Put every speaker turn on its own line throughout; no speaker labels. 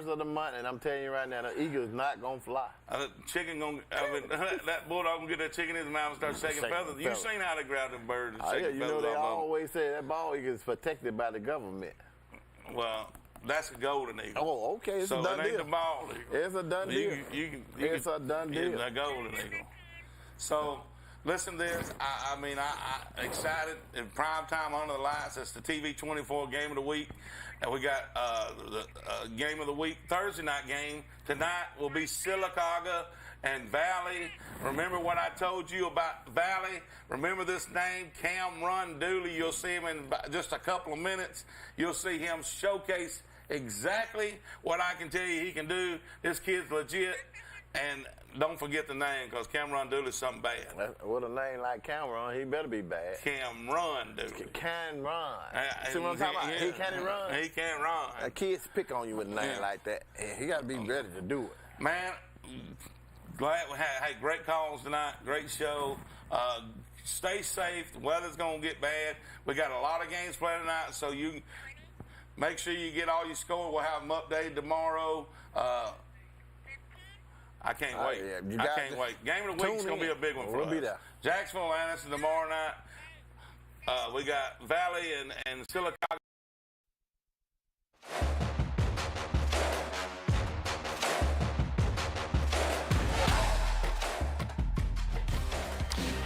first of the month, and I'm telling you right now, the eagle is not going to fly.
That bulldog gonna get that chicken in his mouth and start shaking feathers. You've seen how they grab them birds and shake
you
feathers
know, they
off
always say that bald eagle is protected by the government.
Well, that's a golden eagle.
Oh, okay. It's a done
deal. So it ain't the bald eagle.
It's a done deal. It's a done deal.
It's a golden eagle. So, listen to this. I'm excited. In prime time under the lights, it's the TV 24 game of the week. And we got the game of the week, Thursday night game. Tonight will be Sylacauga and Valley. Remember what I told you about Valley? Remember this name, Cameron Dooley. You'll see him in just a couple of minutes. You'll see him showcase exactly what I can tell you he can do. This kid's legit. And don't forget the name, because Cameron Dooley's something bad.
With a name like Cameron, he better be bad.
Cameron Dooley.
Cameron. See what I'm talking about? He can't run.
He can't run.
Kids pick on you with a name like that. He got to be ready to do it.
Man, glad we had great calls tonight. Great show. Stay safe. The weather's going to get bad. We got a lot of games playing tonight, so you make sure you get all your score. We'll have them updated tomorrow. I can't wait. I can't wait. Game of the week's going to be a big one for us.
We'll be there.
Jacksonville, Anderson tomorrow night. We got Valley and Sylacauga.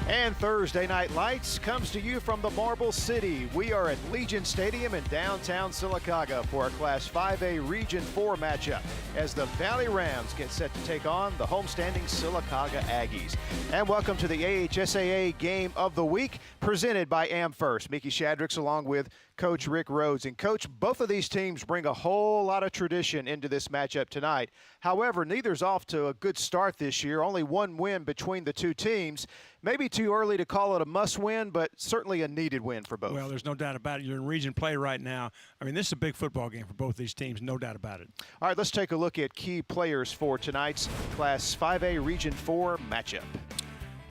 And Thursday Night Lights comes to you from the Marble City. We are at Legion Stadium in downtown Sylacauga for our Class 5A Region 4 matchup as the Valley Rams get set to take on the homestanding Sylacauga Aggies. And welcome to the AHSAA Game of the Week presented by AmFirst. Mickey Shadricks along with Coach Rick Rhodes. And Coach, both of these teams bring a whole lot of tradition into this matchup tonight. However, neither's off to a good start this year. Only one win between the two teams. Maybe too early to call it a must-win, but certainly a needed win for both.
Well, there's no doubt about it. You're in region play right now. I mean, this is a big football game for both these teams, no doubt about it.
All right, let's take a look at key players for tonight's Class 5A Region 4 matchup.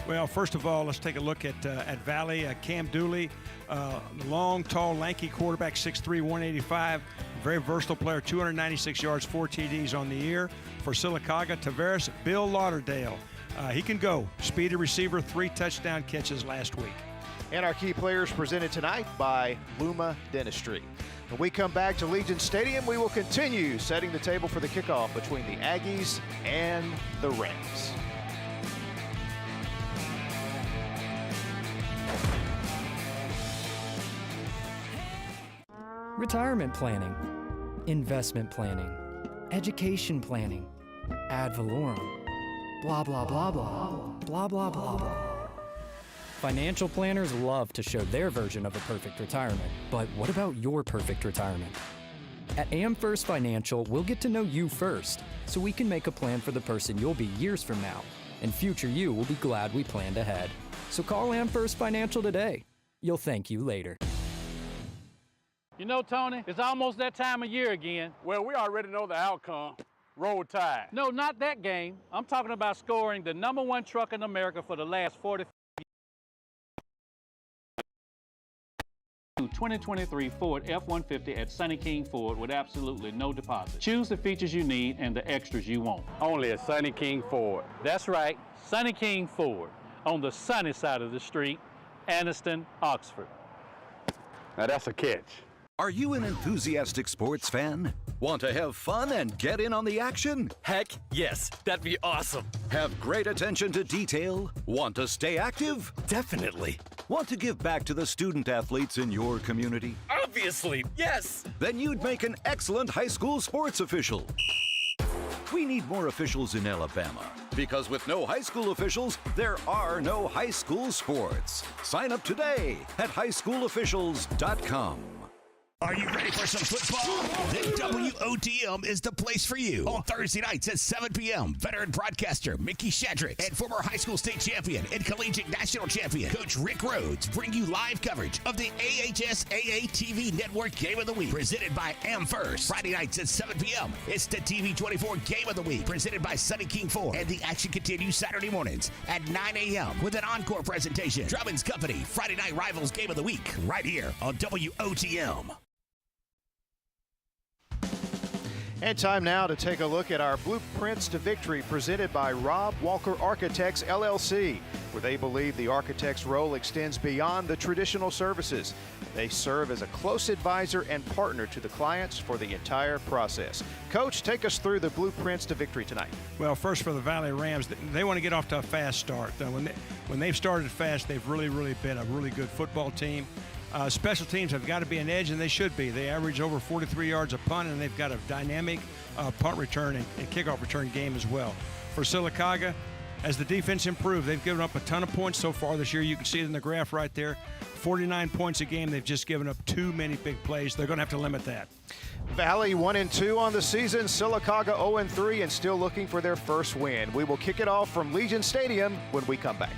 Well, first of all, let's take a look at Valley. Cam Dooley, long, tall, lanky quarterback, 6'3", 185. Very versatile player, 296 yards, 4 TDs on the year. For Sylacauga, Tavares, Bill Lauderdale. He can go. Speedy receiver, 3 touchdown catches last week.
And our key players presented tonight by Luma Dentistry. When we come back to Legion Stadium, we will continue setting the table for the kickoff between the Aggies and the Rams.
Retirement planning, investment planning, education planning, ad valorem, blah, blah, blah, blah, blah, blah, blah, blah. Financial planners love to show their version of a perfect retirement, but what about your perfect retirement? At AmFirst Financial, we'll get to know you first, so we can make a plan for the person you'll be years from now, and future you will be glad we planned ahead. So call AmFirst Financial today. You'll thank you later.
You know, Tony, it's almost that time of year again.
Well, we already know the outcome. Roll Tide.
No, not that game. I'm talking about scoring the #1 truck in America for the last 40 years. 2023 Ford F-150 at Sunny King Ford with absolutely no deposit. Choose the features you need and the extras you want.
Only at Sunny King Ford.
That's right, Sunny King Ford on the sunny side of the street, Anniston, Oxford.
Now that's a catch.
Are you an enthusiastic sports fan? Want to have fun and get in on the action?
Heck, yes. That'd be awesome.
Have great attention to detail? Want to stay active?
Definitely.
Want to give back to the student athletes in your community?
Obviously, yes.
Then you'd make an excellent high school sports official. We need more officials in Alabama, because with no high school officials, there are no high school sports. Sign up today at highschoolofficials.com.
Are you ready for some football? Then WOTM is the place for you. On Thursday nights at 7 p.m., veteran broadcaster Mickey Shadricks and former high school state champion and collegiate national champion Coach Rick Rhodes bring you live coverage of the AHSAA TV Network Game of the Week, presented by AmFirst. Friday nights at 7 p.m., it's the TV 24 Game of the Week, presented by Sunny King Ford. And the action continues Saturday mornings at 9 a.m. with an encore presentation. Drummond's Company, Friday Night Rivals Game of the Week, right here on WOTM.
And time now to take a look at our Blueprints to Victory presented by Rob Walker Architects, LLC, where they believe the architect's role extends beyond the traditional services. They serve as a close advisor and partner to the clients for the entire process. Coach, take us through the Blueprints to Victory tonight.
Well, first for the Valley Rams, they want to get off to a fast start. When they've started fast, they've really been a really good football team. Special teams have got to be an edge, and they should be. They average over 43 yards a punt, and they've got a dynamic punt return and kickoff return game as well. For Sylacauga, as the defense improved, they've given up a ton of points so far this year. You can see it in the graph right there. 49 points a game. They've just given up too many big plays. They're going to have to limit that.
Valley 1-2 on the season. Sylacauga 0-3 and still looking for their first win. We will kick it off from Legion Stadium when we come back.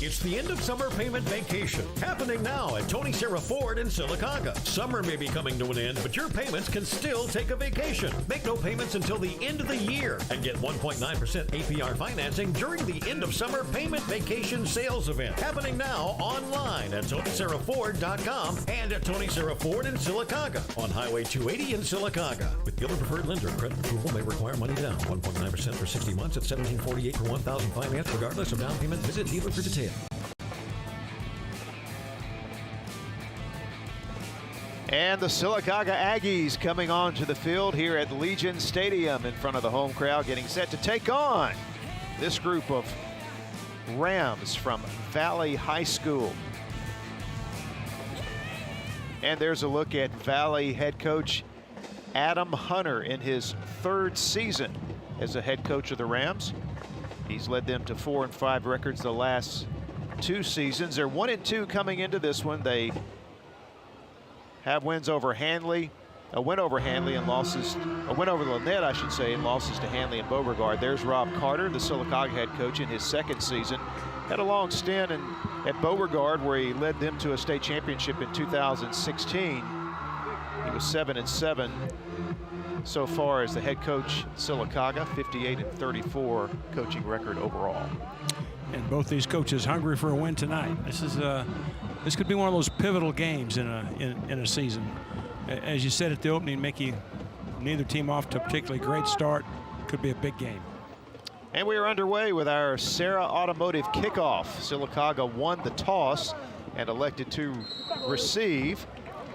It's the end of summer payment vacation, happening now at Tony Serra Ford in Sylacauga. Summer may be coming to an end, but your payments can still take a vacation. Make no payments until the end of the year and get 1.9% APR financing during the end of summer payment vacation sales event, happening now online at TonySerraFord.com and at Tony Serra Ford in Sylacauga on Highway 280 in Sylacauga. With dealer preferred lender, credit approval may require money down. 1.9% for 60 months at $17.48 per 1,000 finance, regardless of down payment. Visit dealer for details.
And the Sylacauga Aggies coming onto the field here at Legion Stadium in front of the home crowd, getting set to take on this group of Rams from Valley High School. And there's a look at Valley head coach Adam Hunter in his third season as a head coach of the Rams. He's led them to 4-5 records the last two seasons. They're 1-2 coming into this one. They have wins over Hanley, a win over Hanley and losses, a win over Lynette, I should say, and losses to Hanley and Beauregard. There's Rob Carter, the Sylacauga head coach in his second season. Had a long stint at Beauregard where he led them to a state championship in 2016. He was 7-7 so far as the head coach Sylacauga, 58-34 coaching record overall.
And both these coaches hungry for a win tonight. This could be one of those pivotal games in a season. As you said at the opening, Mickey, neither team off to a particularly great start. Could be a big game.
And we are underway with our Serra Automotive kickoff. Sylacauga won the toss and elected to receive.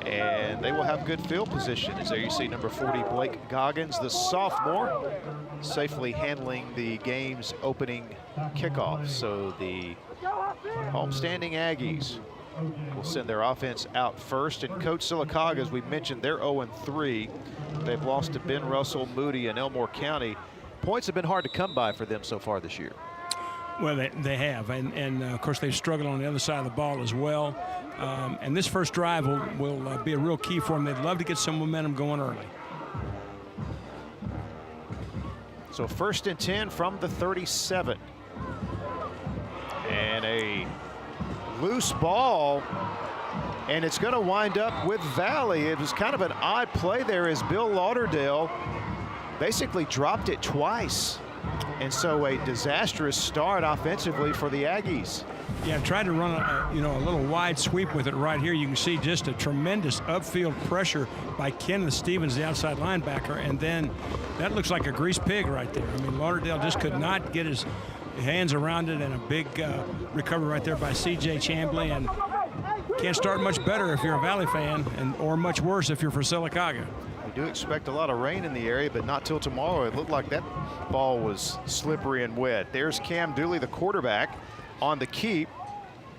And they will have good field position. As there you see number 40, Blake Goggins, the sophomore, safely handling the game's opening kickoff. So the homestanding Aggies will send their offense out first. And Coach Sylacauga, as we mentioned, they're 0-3. They've lost to Ben Russell, Moody, and Elmore County. Points have been hard to come by for them so far this year.
Well, they have, and of course they've struggled on the other side of the ball as well. And this first drive will be a real key for them. They'd love to get some momentum going early.
So 1st and 10 from the 37. And a loose ball, and it's going to wind up with Valley. It was kind of an odd play there as Bill Lauderdale basically dropped it twice. And so a disastrous start offensively for the Aggies.
Yeah, tried to run a little wide sweep with it right here. You can see just a tremendous upfield pressure by Kenneth Stevens, the outside linebacker, and then that looks like a greased pig right there. I mean, Lauderdale just could not get his hands around it, and a big recovery right there by C.J. Chambly. And can't start much better if you're a Valley fan, or much worse if you're for Sylacauga.
We do expect a lot of rain in the area, but not till tomorrow. It looked like that ball was slippery and wet. There's Cam Dooley, the quarterback, on the keep,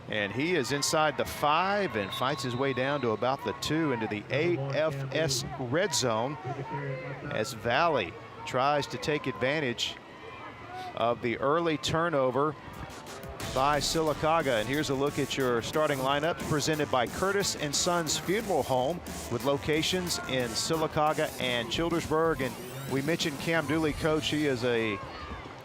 and he is inside the 5 and fights his way down to about the 2 into the AFS red zone as Valley tries to take advantage of the early turnover by Sylacauga. And here's a look at your starting lineup presented by Curtis and Sons Funeral Home with locations in Sylacauga and Childersburg. And we mentioned Cam Dooley, coach. He is a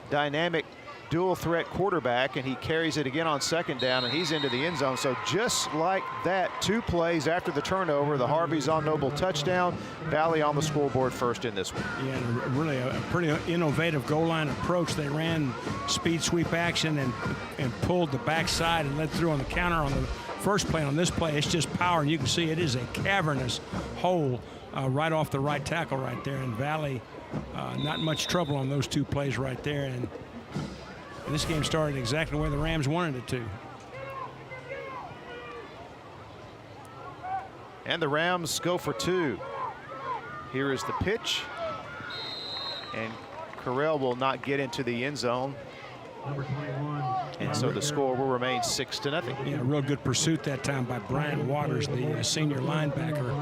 dynamic dual threat quarterback, and he carries it again on second down, and he's into the end zone. So just like that, 2 plays after the turnover, the Harveys on Noble touchdown, Valley on the scoreboard first in this one.
Yeah, really a pretty innovative goal line approach. They ran speed sweep action and pulled the backside and led through on the counter on the first play. On this play, it's just power, and you can see it is a cavernous hole right off the right tackle right there. And Valley, not much trouble on those 2 plays right there. And this game started exactly the way the Rams wanted it to.
And the Rams go for 2. Here is the pitch. And Carell will not get into the end zone. And so the score will remain 6-0.
Yeah, real good pursuit that time by Brian Waters, the senior linebacker.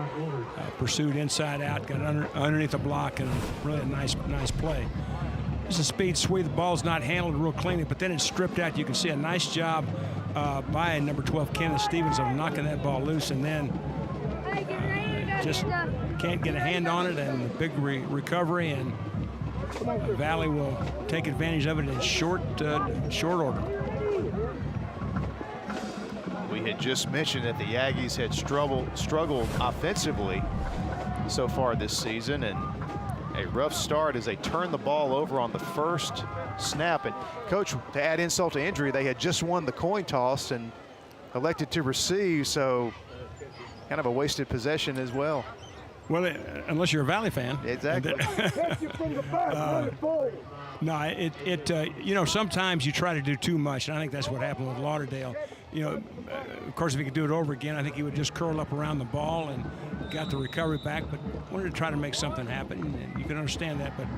Pursued inside out, got underneath the block, and really a nice play. It's a speed sweep. The ball's not handled real cleanly, but then it's stripped out. You can see a nice job by number 12, Kenneth Stevens, of knocking that ball loose, and then just can't get a hand on it, and the big recovery, and Valley will take advantage of it in short order.
We had just mentioned that the Aggies had struggled offensively so far this season, and a rough start as they turned the ball over on the first snap. And coach, to add insult to injury, they had just won the coin toss and elected to receive, so kind of a wasted possession as well.
Well, unless you're a Valley fan.
Exactly.
No, you know, sometimes you try to do too much, and I think that's what happened with Lauderdale. You know, of course, if he could do it over again, I think he would just curl up around the ball and got the recovery back, but wanted to try to make something happen, and you can understand that, but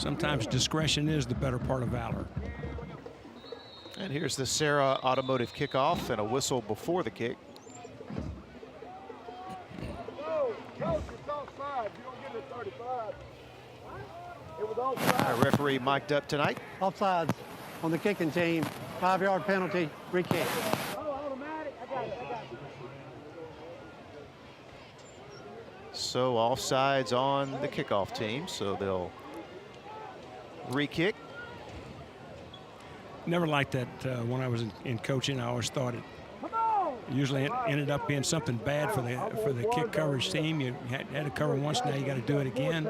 sometimes discretion is the better part of valor.
And here's the Sarah Automotive kickoff and a whistle before the kick. Our referee mic'd up tonight.
Offsides on the kicking team. 5-yard penalty, re-kick.
So offsides on the kickoff team, so they'll re-kick.
Never liked that when I was in coaching. I always thought it usually ended up being something bad for the kick coverage team. You had to cover once, now you got to do it again.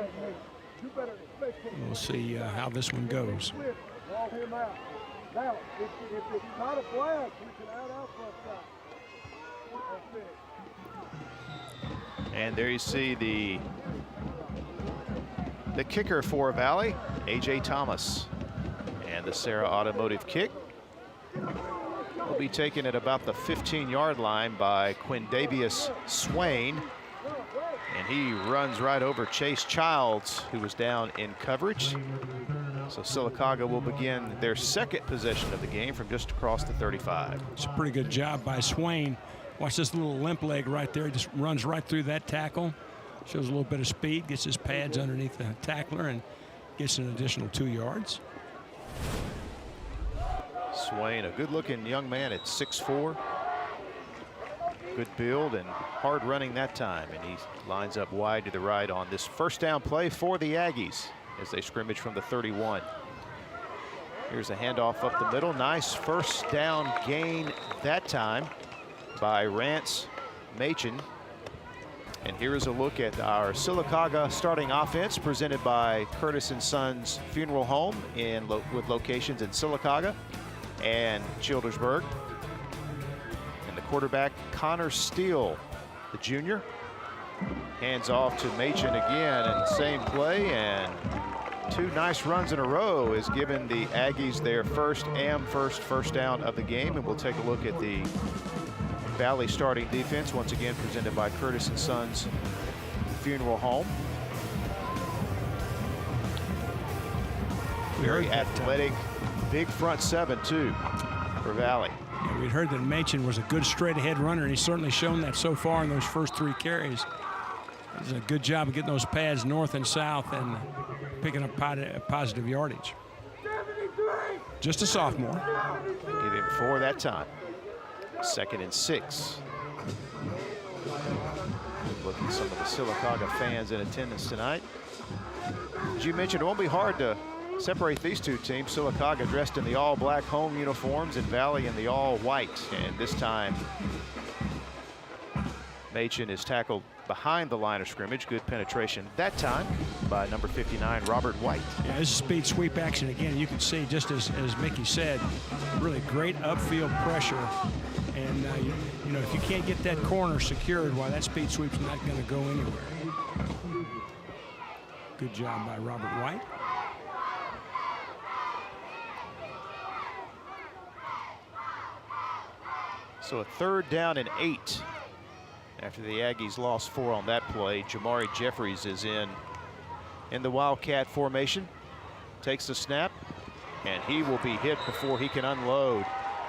We'll see how this one goes.
And there you see the kicker for Valley, A.J. Thomas. And the Sarah Automotive kick will be taken at about the 15-yard line by Quindavius Swain. And he runs right over Chase Childs, who was down in coverage. So Sylacauga will begin their second possession of the game from just across the 35.
It's a pretty good job by Swain. Watch this little limp leg right there. He just runs right through that tackle. Shows a little bit of speed, gets his pads underneath the tackler, and gets an additional 2 yards.
Swain, a good-looking young man at 6'4". Good build and hard running that time, and he lines up wide to the right on this first down play for the Aggies as they scrimmage from the 31. Here's a handoff up the middle. Nice first down gain that time by Rance Machen. And here is a look at our Sylacauga starting offense presented by Curtis and Sons Funeral Home with locations in Sylacauga and Childersburg. And the quarterback, Connor Steele, the junior. Hands off to Machen again, and same play, and 2 nice runs in a row has given the Aggies their first down of the game. And we'll take a look at the Valley starting defense, once again presented by Curtis and Sons Funeral Home. Very athletic, big front 7 too for Valley.
Yeah, we'd heard that Machen was a good straight ahead runner, and he's certainly shown that so far in those first 3 carries. He's done a good job of getting those pads north and south and picking up positive yardage. Just a sophomore.
Give him Came before that time. 2nd and 6. Look at some of the Sylacauga fans in attendance tonight. As you mentioned, it won't be hard to separate these two teams. Sylacauga dressed in the all-black home uniforms and Valley in the all-white. And this time, Machen is tackled behind the line of scrimmage. Good penetration that time by number 59, Robert White.
Yeah, this is speed sweep action again. You can see, just as Mickey said, really great upfield pressure. And, you know, if you can't get that corner secured, well, that speed sweep's not going to go anywhere. Good job by Robert White.
So a 3rd down and 8. After the Aggies lost 4 on that play, Jamari Jeffries is in the Wildcat formation. Takes the snap, and he will be hit before he can unload.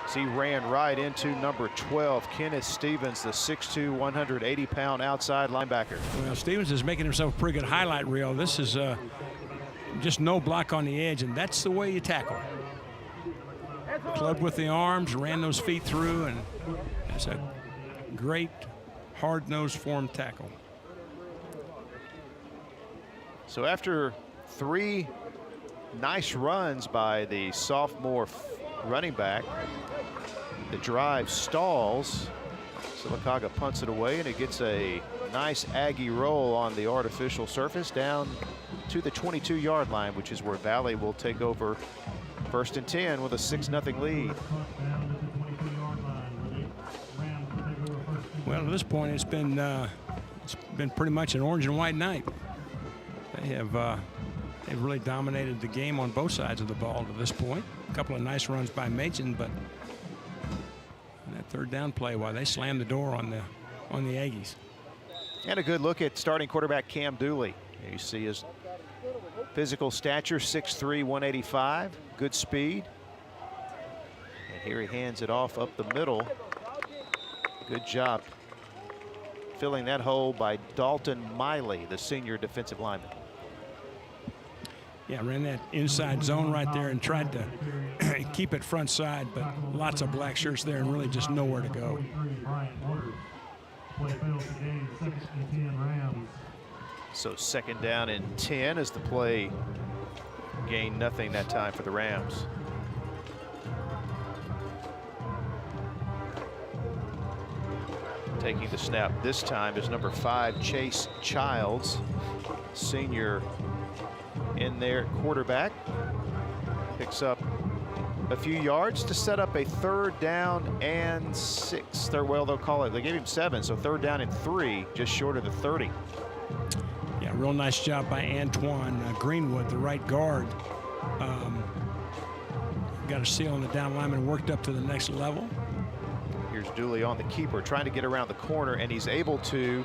So he ran right into number 12, Kenneth Stevens, the 6'2", 180-pound outside linebacker.
Well, Stevens is making himself a pretty good highlight reel. This is just no block on the edge, and that's the way you tackle. Clubbed with the arms, ran those feet through, and that's a great hard-nosed form tackle.
So after 3 nice runs by the sophomore running back, the drive stalls. Sylacauga punts it away, and it gets a nice Aggie roll on the artificial surface down to the 22-yard line, which is where Valley will take over 1st and 10 with a 6-0 lead.
Well, at this point, it's been pretty much an orange and white night. They've really dominated the game on both sides of the ball to this point. A couple of nice runs by Machen, but that 3rd down play, while they slammed the door on the Aggies.
And a good look at starting quarterback Cam Dooley. You see his physical stature, 6'3", 185, good speed. And here he hands it off up the middle. Good job filling that hole by Dalton Miley, the senior defensive lineman.
Yeah, ran that inside zone right there and tried to keep it front side, but lots of black shirts there and really just nowhere to go.
So 2nd down and 10 as the play gained nothing that time for the Rams. Taking the snap this time is number 5, Chase Childs, senior in there at quarterback. Picks up a few yards to set up a 3rd down and 6. Well, they'll call it, they gave him 7, so 3rd down and 3, just short of the 30.
Yeah, real nice job by Antoine Greenwood, the right guard. Got a seal on the down lineman, worked up to the next level.
Here's Dooley on the keeper, trying to get around the corner, and he's able to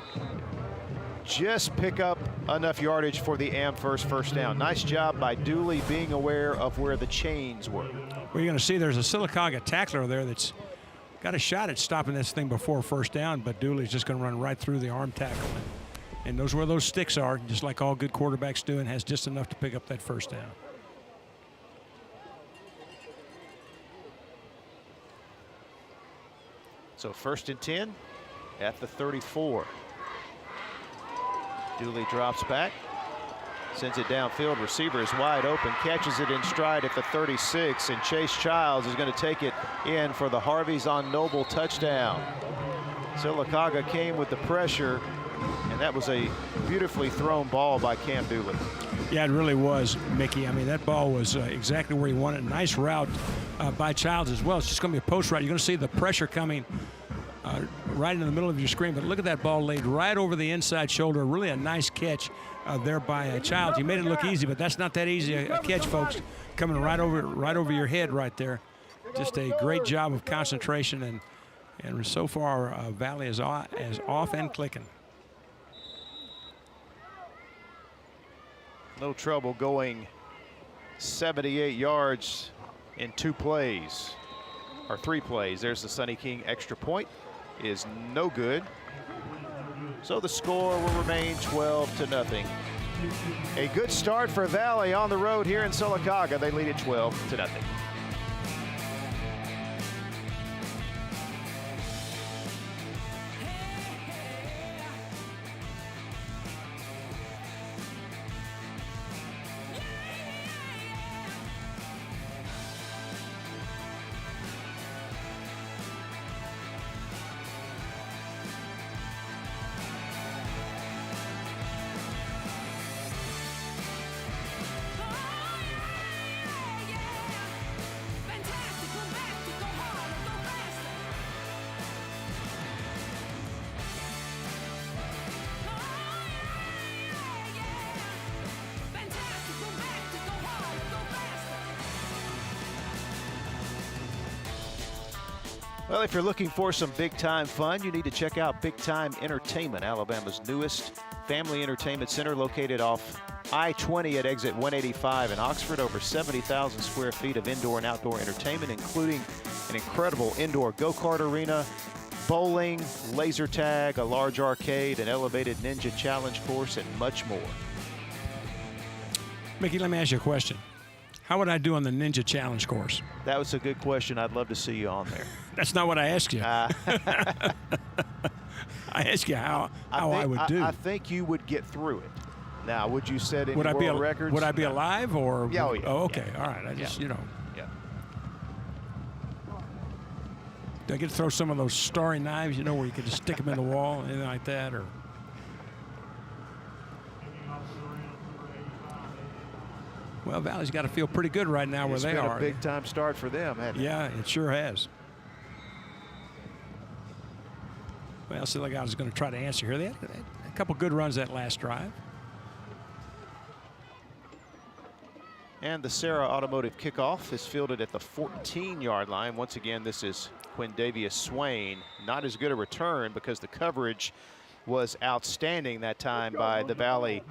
just pick up enough yardage for the Amherst 1st down. Nice job by Dooley being aware of where the chains were.
Well, you're going to see there's a Sylacauga tackler there that's got a shot at stopping this thing before 1st down, but Dooley's just going to run right through the arm tackle and knows where those sticks are, just like all good quarterbacks do, and has just enough to pick up that 1st down.
So 1st and 10 at the 34. Dooley drops back, sends it downfield. Receiver is wide open, catches it in stride at the 36, and Chase Childs is going to take it in for the Harveys on Noble touchdown. Sylacauga came with the pressure, and that was a beautifully thrown ball by Cam Dooley.
Yeah, it really was, Mickey. I mean, that ball was exactly where he wanted. Nice route by Childs as well. It's just going to be a post route. You're going to see the pressure coming right in the middle of your screen, but look at that ball laid right over the inside shoulder. Really a nice catch there by Childs. He made it look easy, but that's not that easy a catch, folks. Coming right over your head right there. Just a great job of concentration, and so far Valley is off and clicking.
No trouble going 78 yards in 2 plays, or 3 plays. There's the Sonny King extra point, is no good. So the score will remain 12-0. A good start for Valley on the road here in Sylacauga. They lead it 12-0. Well, if you're looking for some big-time fun, you need to check out Big Time Entertainment, Alabama's newest family entertainment center located off I-20 at exit 185 in Oxford. Over 70,000 square feet of indoor and outdoor entertainment, including an incredible indoor go-kart arena, bowling, laser tag, a large arcade, an elevated ninja challenge course, and much more.
Mickey, let me ask you a question. How would I do on the ninja challenge course?
That was a good question. I'd love to see you on there.
That's not what I asked you. I asked you how I would do.
I think you would get through it. Now, would you set any
world
records?
Would I be alive or?
Yeah, oh, yeah.
Oh, okay, all right. I just,
Yeah.
Do I get to throw some of those starry knives, where you could just stick them in the wall, anything like that, or? Well, Valley's got to feel pretty good right now where they are.
It's been a big-time start for them, hasn't it?
Yeah, it sure has. Well, Sylacauga is going to try to answer here. They had a couple good runs that last drive.
And the Sarah Automotive kickoff is fielded at the 14-yard line. Once again, this is Quindavius Swain. Not as good a return because the coverage was outstanding that time by the Valley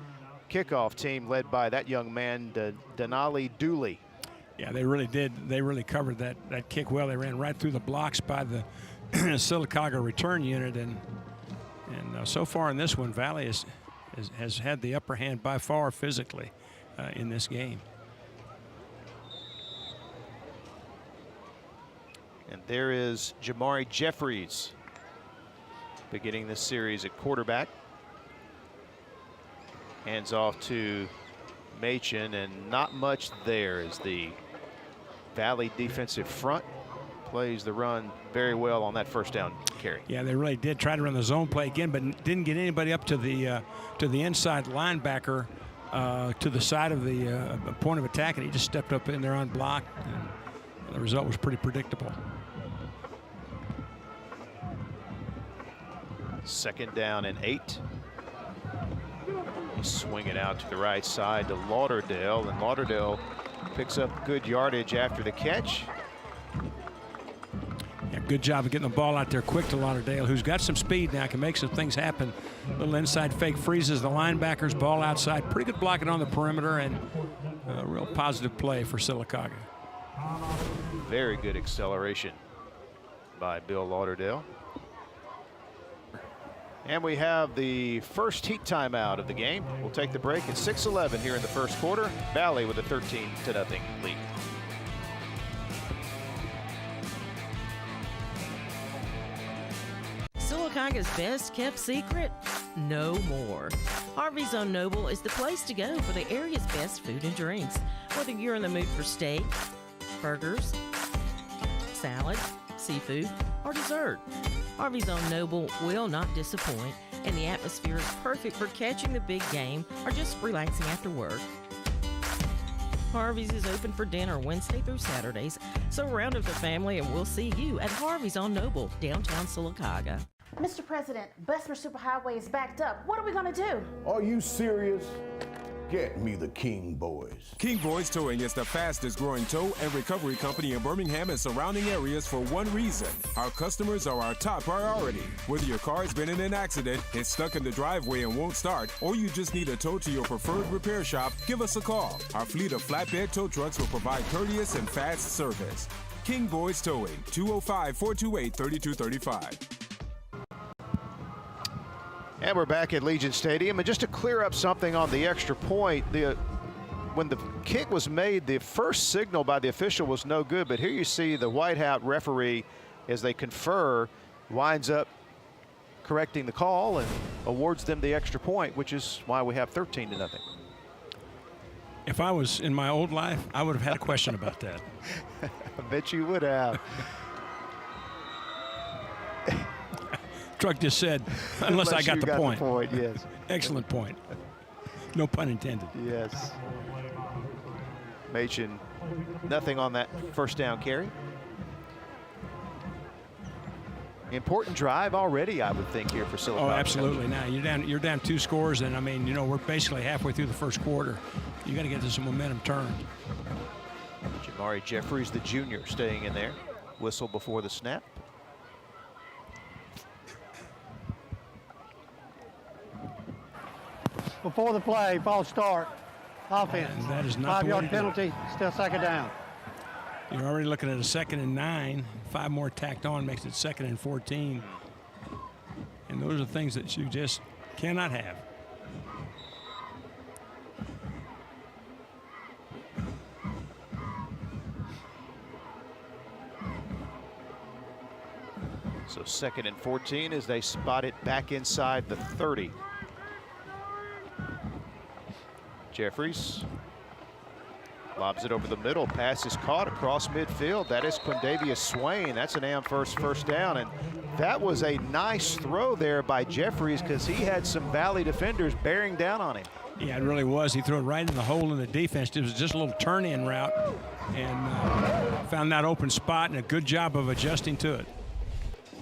kickoff team led by that young man, Denali Dooley.
Yeah, they really did. They really covered that kick well. They ran right through the blocks by the Sylacauga return unit, and so far in this one, Valley has had the upper hand by far physically in this game.
And there is Jamari Jeffries beginning this series at quarterback. Hands off to Machen, and not much there as the Valley defensive front plays the run very well on that first down carry.
Yeah, they really did try to run the zone play again, but didn't get anybody up to the inside linebacker to the side of the point of attack, and he just stepped up in there unblocked, and the result was pretty predictable.
Second down and 8. Swing it out to the right side to Lauderdale, and Lauderdale picks up good yardage after the catch.
Yeah, good job of getting the ball out there quick to Lauderdale, who's got some speed now, can make some things happen. Little inside fake freezes the linebackers, ball outside. Pretty good blocking on the perimeter, and a real positive play for Sylacauga.
Very good acceleration by Bill Lauderdale. And we have the first heat timeout of the game. We'll take the break at 6:11 here in the first quarter. Valley with a 13-0 lead.
Sylacauga's best kept secret? No more. Harvey's on Noble is the place to go for the area's best food and drinks. Whether you're in the mood for steak, burgers, salad, seafood, or dessert, Harvey's on Noble will not disappoint, and the atmosphere is perfect for catching the big game or just relaxing after work. Harvey's is open for dinner Wednesday through Saturdays, so round up the family and we'll see you at Harvey's on Noble, downtown Sylacauga.
Mr. President, Bessemer Superhighway is backed up. What are we going to do?
Are you serious? Get me the King Boys.
King Boys Towing is the fastest growing tow and recovery company in Birmingham and surrounding areas for one reason. Our customers are our top priority. Whether your car has been in an accident, is stuck in the driveway and won't start, or you just need a tow to your preferred repair shop, give us a call. Our fleet of flatbed tow trucks will provide courteous and fast service. King Boys Towing, 205-428-3235.
And we're back at Legion Stadium, and just to clear up something on the extra point, when the kick was made, the first signal by the official was no good, but here you see the white hat referee, as they confer, winds up correcting the call and awards them the extra point, which is why we have 13-0.
If I was in my old life, I would have had a question about that.
I bet you would have.
Truck just said, unless I got the point.
Yes.
Excellent point. No pun intended.
Yes. Machen, nothing on that first down carry. Important drive already, I would think, here for Sylacauga.
Oh, absolutely. Now you're down 2 scores, and I mean, we're basically halfway through the first quarter. You got to get some momentum turned.
Jamari Jeffries, the junior, staying in there. Whistle before the snap.
before the play, false start, offense.
And that is not the way
5-yard
to do it.
penalty, still second down.
You're already looking at a 2nd and 9. 5 more tacked on makes it 2nd and 14. And those are things that you just cannot have.
So 2nd and 14 as they spot it back inside the 30. Jeffries lobs it over the middle. Pass is caught across midfield. That is Quindavius Swain. That's an first down. And that was a nice throw there by Jeffries because he had some Valley defenders bearing down on him.
Yeah, it really was. He threw it right in the hole in the defense. It was just a little turn-in route and found that open spot, and a good job of adjusting to it.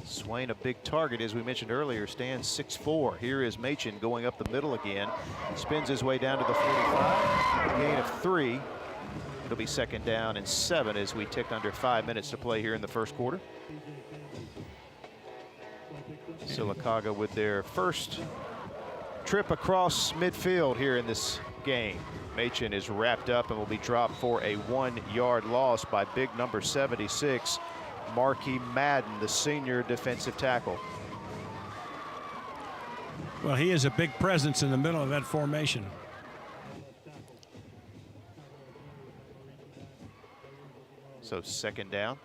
Swain, a big target, as we mentioned earlier, stands 6'4". Here is Machen going up the middle again. Spins his way down to the 45. Gain of 3. It'll be 2nd down and 7 as we tick under 5 minutes to play here in the first quarter. Sylacauga with their first trip across midfield here in this game. Machen is wrapped up and will be dropped for a 1-yard loss by big number 76, Marquis Madden, the senior defensive tackle.
Well, he is a big presence in the middle of that formation.
So 2nd down.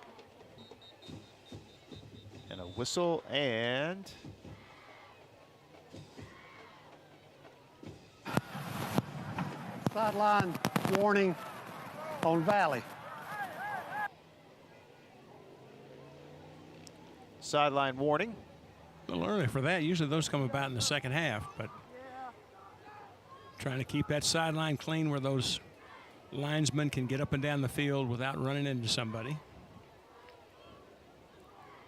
And a whistle and
Sideline warning on Valley.
Sideline warning.
A little early for that. Usually those come about in the second half, but trying to keep that sideline clean where those linesmen can get up and down the field without running into somebody.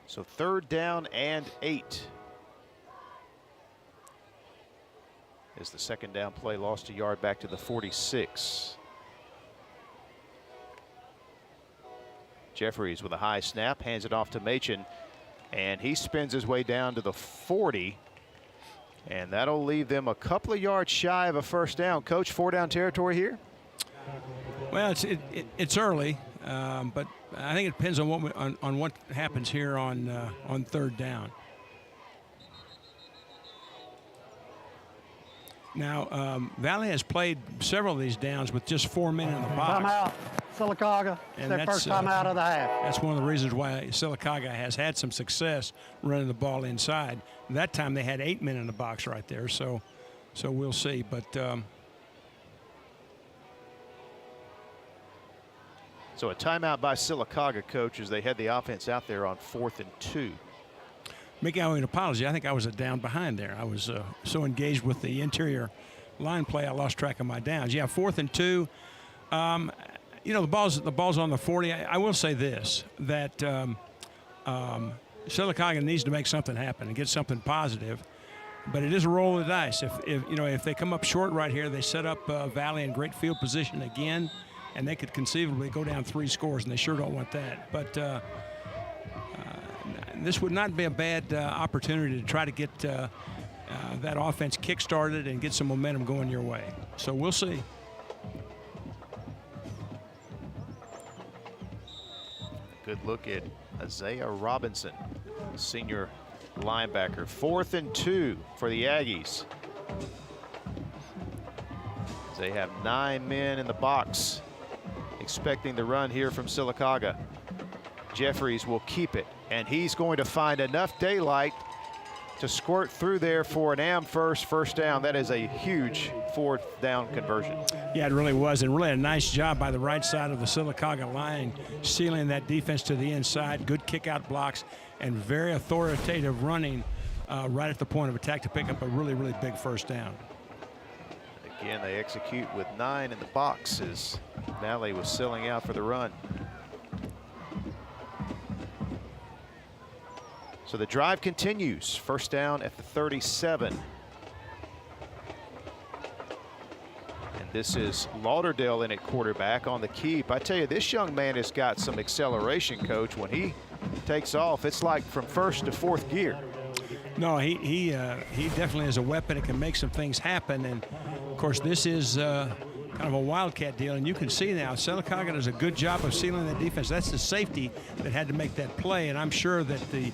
So 3rd down and 8. As the 2nd down play lost a yard back to the 46. Jeffries with a high snap, hands it off to Machen, and he spins his way down to the 40. And that'll leave them a couple of yards shy of a 1st down. Coach, 4-down territory here?
Well, it's early, but I think it depends on what happens here on 3rd down. Now, Valley has played several of these downs with just 4 men in the box.
Timeout, Sylacauga. It's their first time out of the half.
That's one of the reasons why Sylacauga has had some success running the ball inside. That time they had 8 men in the box right there, so we'll see. But
so a timeout by Sylacauga, coach, as they had the offense out there on 4th and 2.
Mickey, I owe you an apology. I think I was a down behind there. I was so engaged with the interior line play, I lost track of my downs. Yeah, 4th and 2. You know, the ball's on the 40. I will say this, that Sylacauga needs to make something happen and get something positive. But it is a roll of the dice. If they come up short right here, they set up Valley in great field position again, and they could conceivably go down 3 scores, and they sure don't want that. But this would not be a bad opportunity to try to get that offense kick-started and get some momentum going your way. So we'll see.
Good look at Isaiah Robinson, senior linebacker. 4th and 2 for the Aggies. They have 9 men in the box, expecting the run here from Sylacauga. Jeffries will keep it, and he's going to find enough daylight to squirt through there for an first down. That is a huge 4th down conversion.
Yeah, it really was, and really a nice job by the right side of the Sylacauga line, sealing that defense to the inside. Good kick-out blocks and very authoritative running right at the point of attack to pick up a really, really big 1st down.
Again, they execute with 9 in the box as Valley was selling out for the run. So the drive continues. 1st down at the 37. And this is Lauderdale in at quarterback on the keep. I tell you, this young man has got some acceleration, Coach. When he takes off, it's like from 1st to 4th gear.
No, he definitely is a weapon. It can make some things happen. And, of course, this is kind of a wildcat deal. And you can see now Sylacauga does a good job of sealing that defense. That's the safety that had to make that play. And I'm sure that the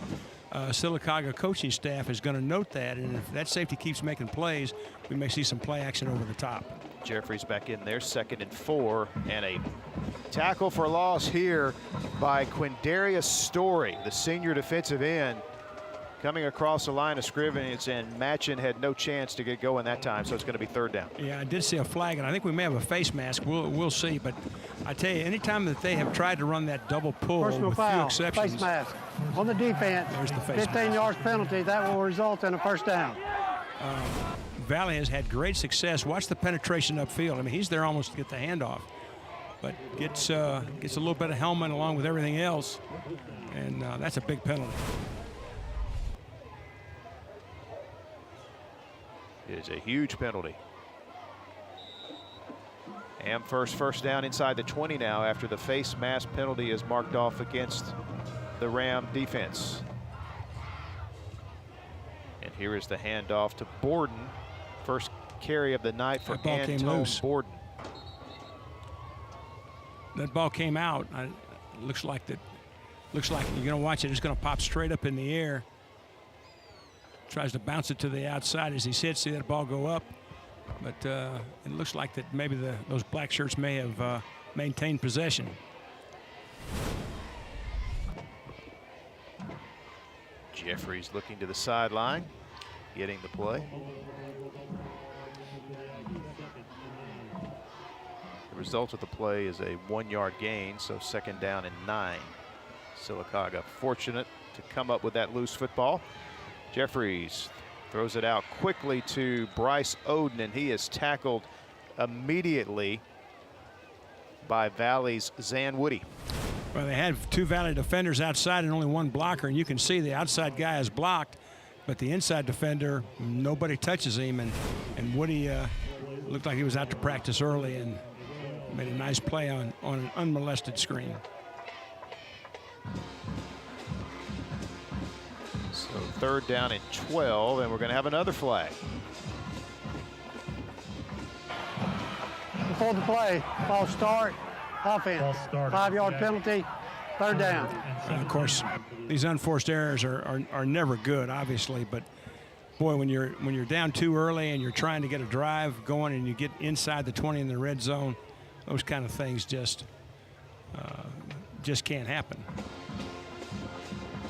Sylacauga coaching staff is going to note that. And if that safety keeps making plays, we may see some play action over the top.
Jeffries back in there, 2nd and 4, and a tackle for loss here by Quindarius Story, the senior defensive end, coming across the line of scrimmage, and Matchin had no chance to get going that time, so it's going to be 3rd down.
Yeah, I did see a flag, and I think we may have a face mask. We'll see, but I tell you, anytime that they have tried to run that double pull,
Personal
with
foul,
few exceptions,
face mask on the defense.
There's the face
15 yards penalty. That will result in a 1st down.
Valley has had great success. Watch the penetration upfield. I mean, he's there almost to get the handoff, but gets a little bit of helmet along with everything else, and that's a big penalty.
It is a huge penalty. Amherst 1st down inside the 20 now after the face mask penalty is marked off against the Ram defense. And here is the handoff to Borden. First carry of the night for Antone Borden.
That ball came out. Looks like you're going to watch it. It's going to pop straight up in the air. Tries to bounce it to the outside as he's hit. See that ball go up. But it looks like that maybe those black shirts may have maintained possession.
Jeffries looking to the sideline, getting the play. The result of the play is a 1-yard gain, so 2nd down and 9. Sylacauga fortunate to come up with that loose football. Jeffries throws it out quickly to Bryce Oden, and he is tackled immediately by Valley's Zan Woody.
Well, they had 2 Valley defenders outside and only 1 blocker, and you can see the outside guy is blocked, but the inside defender, nobody touches him, and Woody looked like he was out to practice early and made a nice play on an unmolested screen.
So 3rd down and 12, and we're going to have another flag.
Before the play, false start, offense, 5-yard penalty, 3rd down.
And of course, these unforced errors are never good, obviously, but boy, when you're down too early and you're trying to get a drive going and you get inside the 20 in the red zone, those kind of things just can't happen.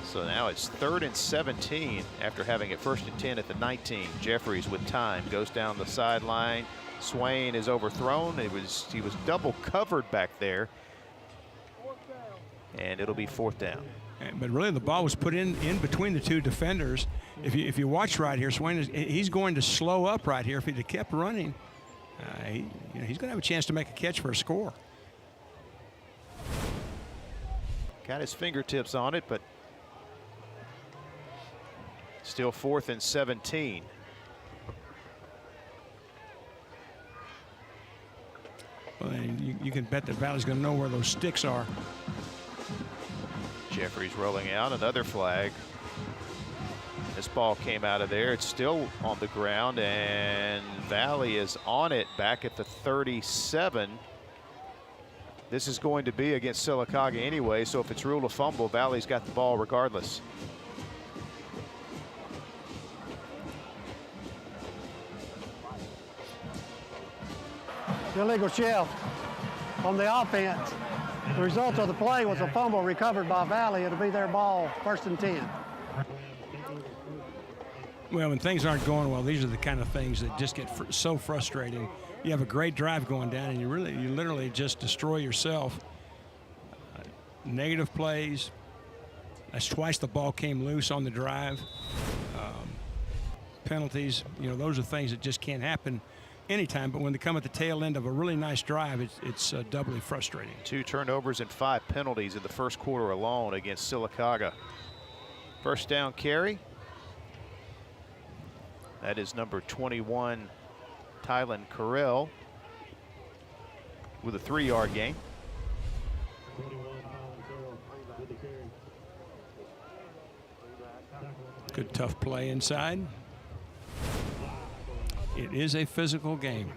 So now it's 3rd and 17 after having it 1st and 10 at the 19. Jeffries with time goes down the sideline. Swain is overthrown. He was double covered back there, and it'll be 4th down.
But really, the ball was put in between the 2 defenders. If you watch right here, Swain he's going to slow up right here. If he'd have kept running, he's going to have a chance to make a catch for a score.
Got his fingertips on it, but still 4th and 17.
Well, you can bet that Valley's going to know where those sticks are.
Jeffries rolling out, another flag. This ball came out of there. It's still on the ground, and Valley is on it back at the 37. This is going to be against Sylacauga anyway, so if it's ruled a fumble, Valley's got the ball regardless.
Illegal shift on the offense. The result of the play was a fumble recovered by Valley. It'll be their ball, 1st and 10.
Well, when things aren't going well, these are the kind of things that just get so frustrating. You have a great drive going down, and you literally just destroy yourself. Negative plays. That's twice the ball came loose on the drive. Penalties. Those are things that just can't happen anytime, but when they come at the tail end of a really nice drive, it's doubly frustrating.
2 turnovers and 5 penalties in the 1st quarter alone against Sylacauga. 1st down carry. That is number 21, Tylen Carell, with a 3-yard gain.
Good tough play inside. It is a physical game.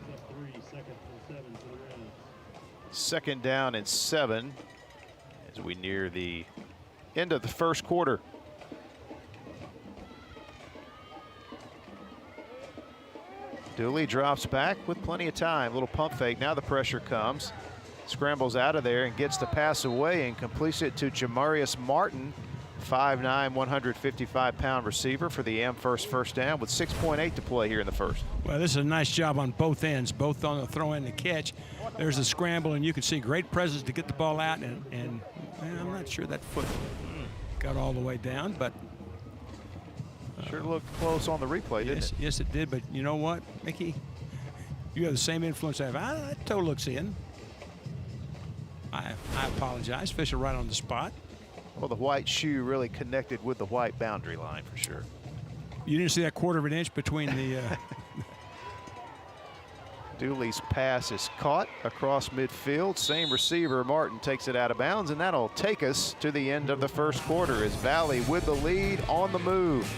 2nd down and 7 as we near the end of the first quarter. Dooley drops back with plenty of time. Little pump fake. Now the pressure comes. Scrambles out of there and gets the pass away and completes it to Jamarius Martin, 5'9", 155-pound receiver for the Amherst first down with 6.8 to play here in the first.
Well, this is a nice job on both ends, both on the throw and the catch. There's a scramble, and you can see great presence to get the ball out, and I'm not sure that foot got all the way down, but
sure looked close on the replay, didn't it?
Yes, it did, but you know what, Mickey? You have the same influence I have. That toe looks in. I apologize. Fisher right on the spot.
Well, the white shoe really connected with the white boundary line for sure.
You didn't see that 1/4 inch between the...
Dooley's pass is caught across midfield. Same receiver, Martin, takes it out of bounds, and that'll take us to the end of the first quarter as Valley with the lead on the move.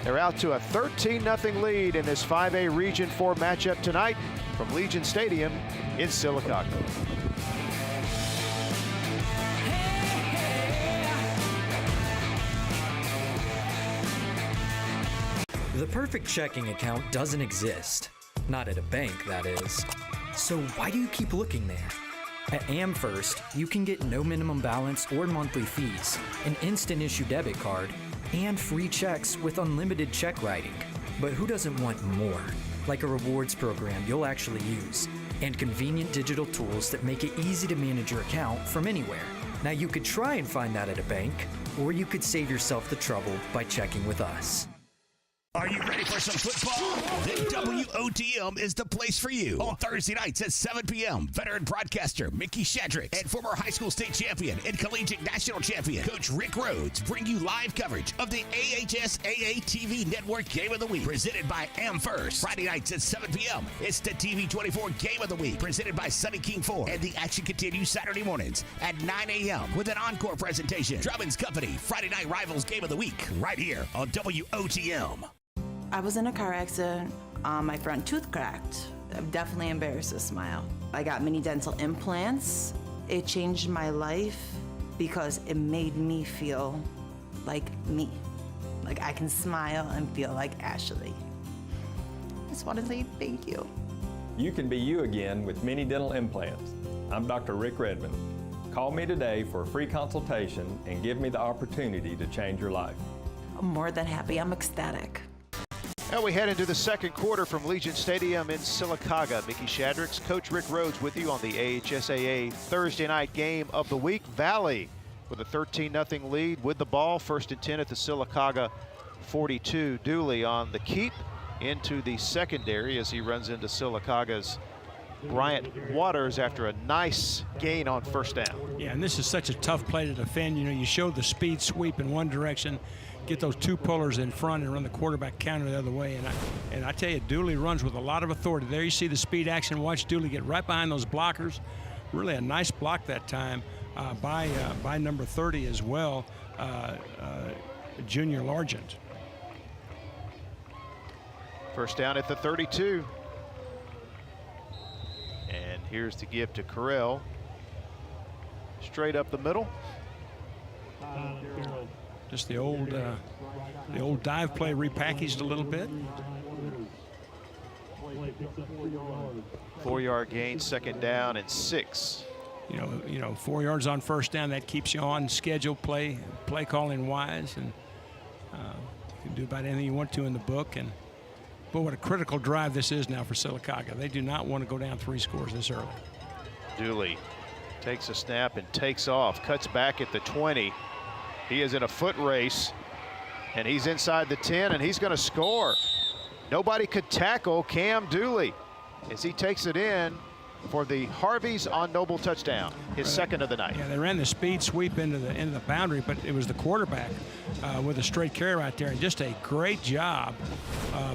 They're out to a 13-0 lead in this 5A Region 4 matchup tonight from Legion Stadium in Sylacauga.
The perfect checking account doesn't exist. Not at a bank, that is. So why do you keep looking there? At Amherst, you can get no minimum balance or monthly fees, an instant issue debit card, and free checks with unlimited check writing. But who doesn't want more? Like a rewards program you'll actually use, and convenient digital tools that make it easy to manage your account from anywhere. Now you could try and find that at a bank, or you could save yourself the trouble by checking with us.
Are you ready for some football? Then WOTM is the place for you. On Thursday nights at 7 p.m., veteran broadcaster Mickey Shadrick and former high school state champion and collegiate national champion Coach Rick Rhodes bring you live coverage of the AHSAA TV Network Game of the Week, presented by Amherst. Friday nights at 7 p.m., it's the TV24 Game of the Week, presented by Sunny King Ford. And the action continues Saturday mornings at 9 a.m. with an encore presentation. Drummond's Company, Friday Night Rivals Game of the Week, right here on WOTM.
I was in a car accident. My front tooth cracked. I'm definitely embarrassed to smile. I got mini dental implants. It changed my life because it made me feel like me. Like I can smile and feel like Ashley. I just want to say thank you.
You can be you again with mini dental implants. I'm Dr. Rick Redmond. Call me today for a free consultation and give me the opportunity to change your life.
I'm more than happy. I'm ecstatic.
Now we head into the second quarter from Legion Stadium in Sylacauga. Mickey Shadrick's Coach Rick Rhodes with you on the AHSAA Thursday night game of the week. Valley with a 13-0 lead with the ball. 1st and 10 at the Sylacauga 42. Dooley on the keep into the secondary as he runs into Sylacauga's Bryant Waters after a nice gain on 1st down.
Yeah, and this is such a tough play to defend. You know, you show the speed sweep in one direction, get those two pullers in front and run the quarterback counter the other way. And I tell you, Dooley runs with a lot of authority. There you see the speed action. Watch Dooley get right behind those blockers. Really a nice block that time by number 30 as well, Junior Largent.
1st down at the 32. And here's the give to Carell. Straight up the middle.
Just the old dive play repackaged a little bit.
4-yard gain, 2nd down and 6.
You know, 4 yards on 1st down, that keeps you on schedule, play calling wise, and you can do about anything you want to in the book. And but what a critical drive this is now for Sylacauga. They do not want to go down 3 scores this early.
Dooley takes a snap and takes off, cuts back at the 20. He is in a foot race, and he's inside the 10, and he's going to score. Nobody could tackle Cam Dooley as he takes it in for the Harvey's on Noble touchdown, his 2nd of the night.
Yeah, they ran the speed sweep into the boundary, but it was the quarterback with a straight carry right there, and just a great job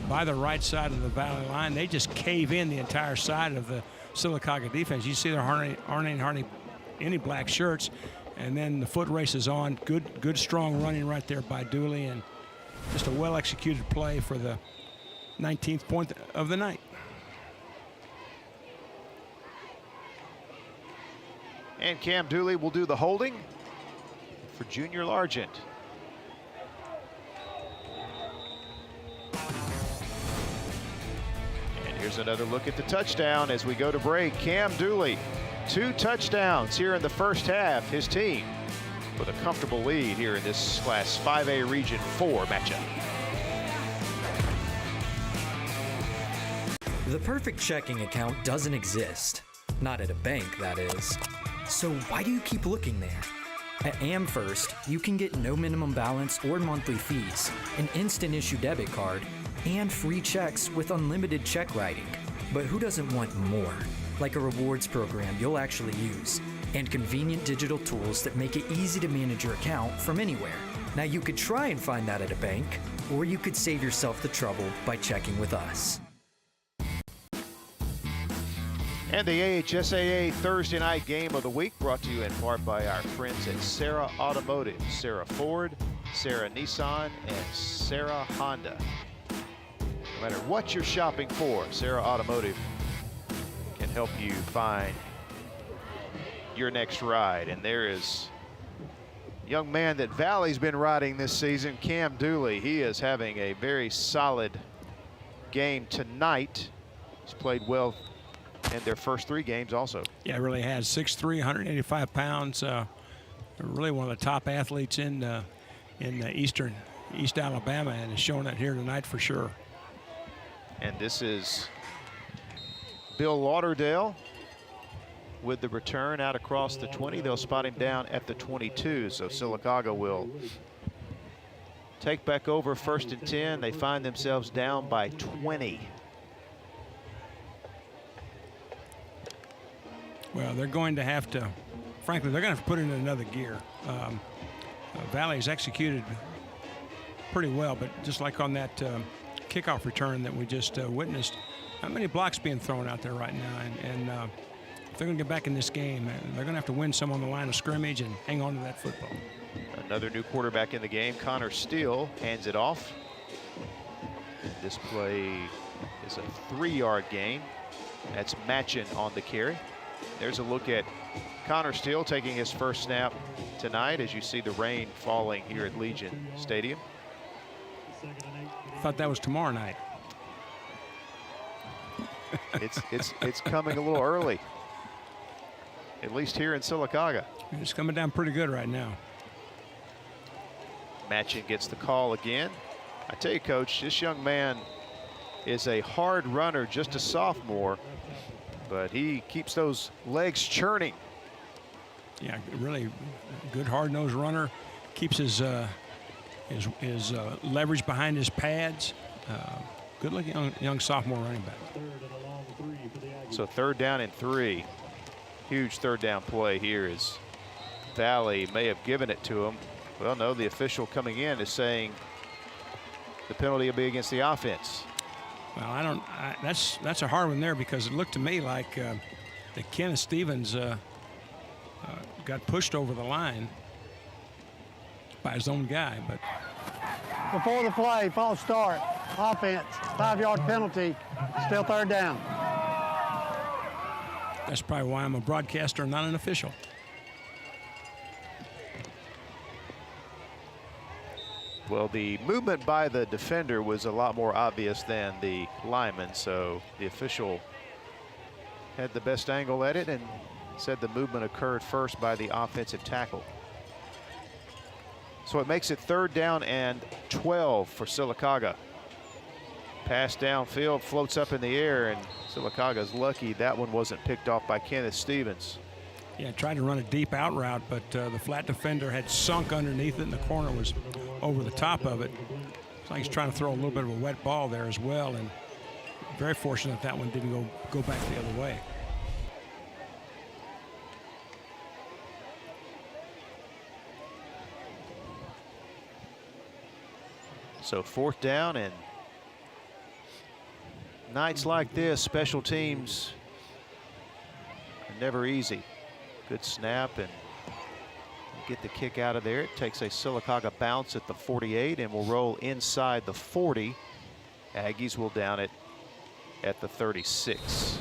by the right side of the Valley line. They just cave in the entire side of the Sylacauga defense. You see there aren't any black shirts. And then the foot race is on. Good strong running right there by Dooley, and just a well-executed play for the 19th point of the night.
And Cam Dooley will do the holding for Junior Largent. And here's another look at the touchdown as we go to break. Cam Dooley, 2 touchdowns here in the first half. His team with a comfortable lead here in this Class 5A Region 4 matchup.
The perfect checking account doesn't exist. Not at a bank, that is. So why do you keep looking there? At AmFirst, you can get no minimum balance or monthly fees, an instant issue debit card, and free checks with unlimited check writing. But who doesn't want more? Like a rewards program you'll actually use, and convenient digital tools that make it easy to manage your account from anywhere. Now you could try and find that at a bank, or you could save yourself the trouble by checking with us.
And the AHSAA Thursday night game of the week brought to you in part by our friends at Sarah Automotive, Sarah Ford, Sarah Nissan, and Sarah Honda. No matter what you're shopping for, Sarah Automotive can help you find your next ride. And there is a young man that Valley's been riding this season, Cam Dooley. He is having a very solid game tonight. He's played well in their first 3 games also.
Yeah, it really has. 6'3", 185 pounds. Really one of the top athletes in East Alabama, and is showing it here tonight for sure.
And this is Bill Lauderdale with the return out across the 20. They'll spot him down at the 22, so Sylacauga will take back over 1st and 10. They find themselves down by 20.
Well, they're going to have to, frankly, they're going to have to put it in another gear. Valley's executed pretty well, but just like on that kickoff return that we just witnessed, not many blocks being thrown out there right now. And if they're going to get back in this game, they're going to have to win some on the line of scrimmage and hang on to that football.
Another new quarterback in the game, Connor Steele, hands it off. This play is a 3-yard gain. That's Matchin on the carry. There's a look at Connor Steele taking his first snap tonight as you see the rain falling here at Legion Stadium.
I thought that was tomorrow night.
It's coming a little early, at least here in Sylacauga.
It's coming down pretty good right now.
Matchin gets the call again. I tell you, Coach, this young man is a hard runner, just a sophomore, but he keeps those legs churning.
Yeah, really good hard-nosed runner. Keeps his leverage behind his pads. Good-looking young sophomore running back.
So 3rd down and 3. Huge 3rd down play here as Valley may have given it to him. Well, no, the official coming in is saying the penalty will be against the offense.
Well, that's a hard one there, because it looked to me like that Kenneth Stevens got pushed over the line by his own guy. But
before the play, false start, offense, 5-yard penalty, still 3rd down.
That's probably why I'm a broadcaster and not an official.
Well, the movement by the defender was a lot more obvious than the lineman, so the official had the best angle at it and said the movement occurred first by the offensive tackle. So it makes it 3rd down and 12 for Sylacauga. Pass downfield, floats up in the air, and Sylacauga's lucky that one wasn't picked off by Kenneth Stevens.
Yeah, tried to run a deep out route, but the flat defender had sunk underneath it, and the corner was over the top of it. It's like he's trying to throw a little bit of a wet ball there as well, and very fortunate that one didn't go back the other way.
So 4th down, and nights like this, special teams are never easy. Good snap, and Get the kick out of there. It takes a Sylacauga bounce at the 48 and will roll inside the 40. Aggies will down it at the 36.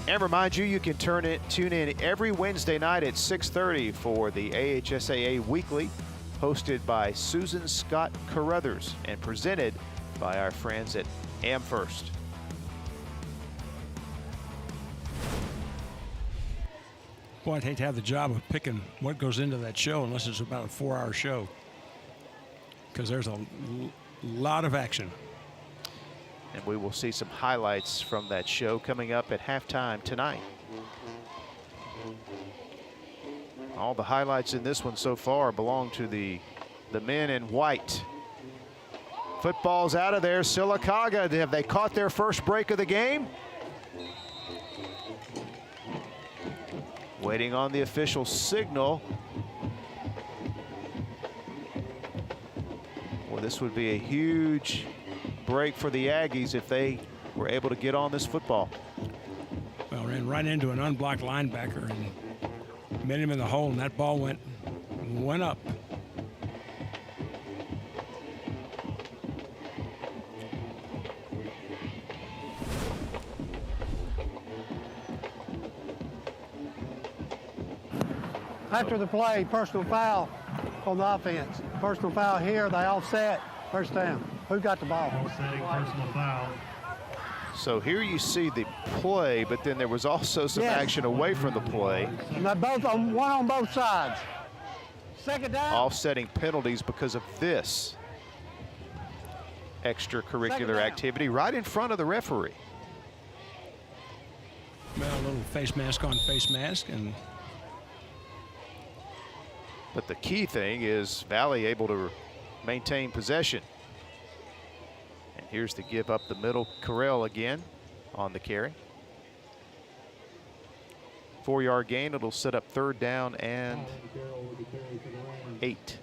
And remind you, you can tune in every Wednesday night at 6:30 for the AHSAA Weekly, hosted by Susan Scott Carruthers and presented by our friends at AmFirst.
Boy, I'd hate to have the job of picking what goes into that show unless it's about a 4-hour show, because there's a lot of action.
And we will see some highlights from that show coming up at halftime tonight. All the highlights in this one so far belong to the men in white. Football's out of there. Sylacauga, have they caught their first break of the game? Waiting on the official signal. Well, this would be a huge break for the Aggies if they were able to get on this football.
Well, ran right into an unblocked linebacker and met him in the hole, and that ball went up.
After the play, personal foul on the offense. Personal foul here, they offset, first down. Who got the ball?
Offsetting personal foul.
So here you see the play, but then there was also some action away from the play.
And they're both on, one on both sides. Second down.
Offsetting penalties because of this extracurricular activity right in front of the referee.
Well, a little face mask on face mask.
But the key thing is Valley able to maintain possession. And here's the give up the middle. Carell again on the carry. 4-yard gain. It'll set up third down and 8.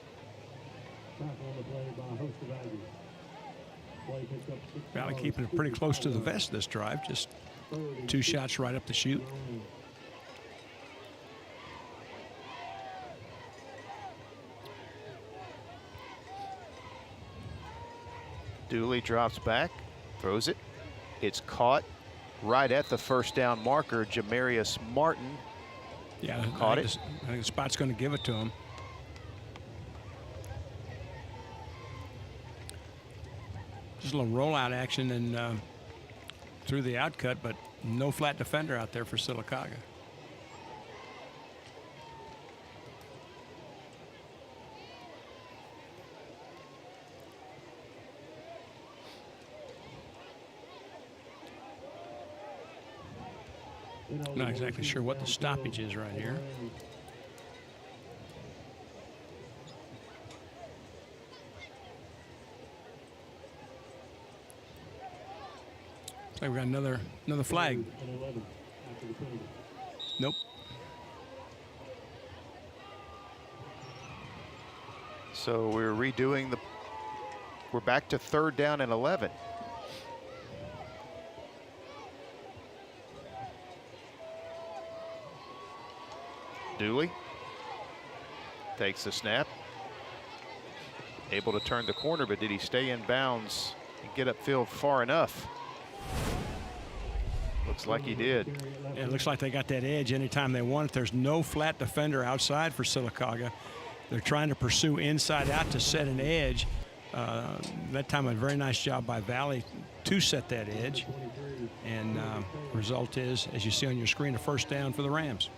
Valley keeping it pretty close to the vest this drive. Just 2 shots right up the chute.
Dooley drops back, throws it. It's caught right at the first down marker. Jamarius Martin caught it.
I think the spot's going to give it to him. Just a little rollout action and through the outcut, but no flat defender out there for Sylacauga. Not exactly sure what the stoppage is right here. Looks like we got another flag. Nope.
So we're back to third down and 11. Dooley takes the snap. Able to turn the corner, but did he stay in bounds and get upfield far enough? Looks like he did.
Yeah, it looks like they got that edge anytime they want it. There's no flat defender outside for Sylacauga. They're trying to pursue inside out to set an edge. That time a very nice job by Valley to set that edge. And result is, as you see on your screen, a first down for the Rams.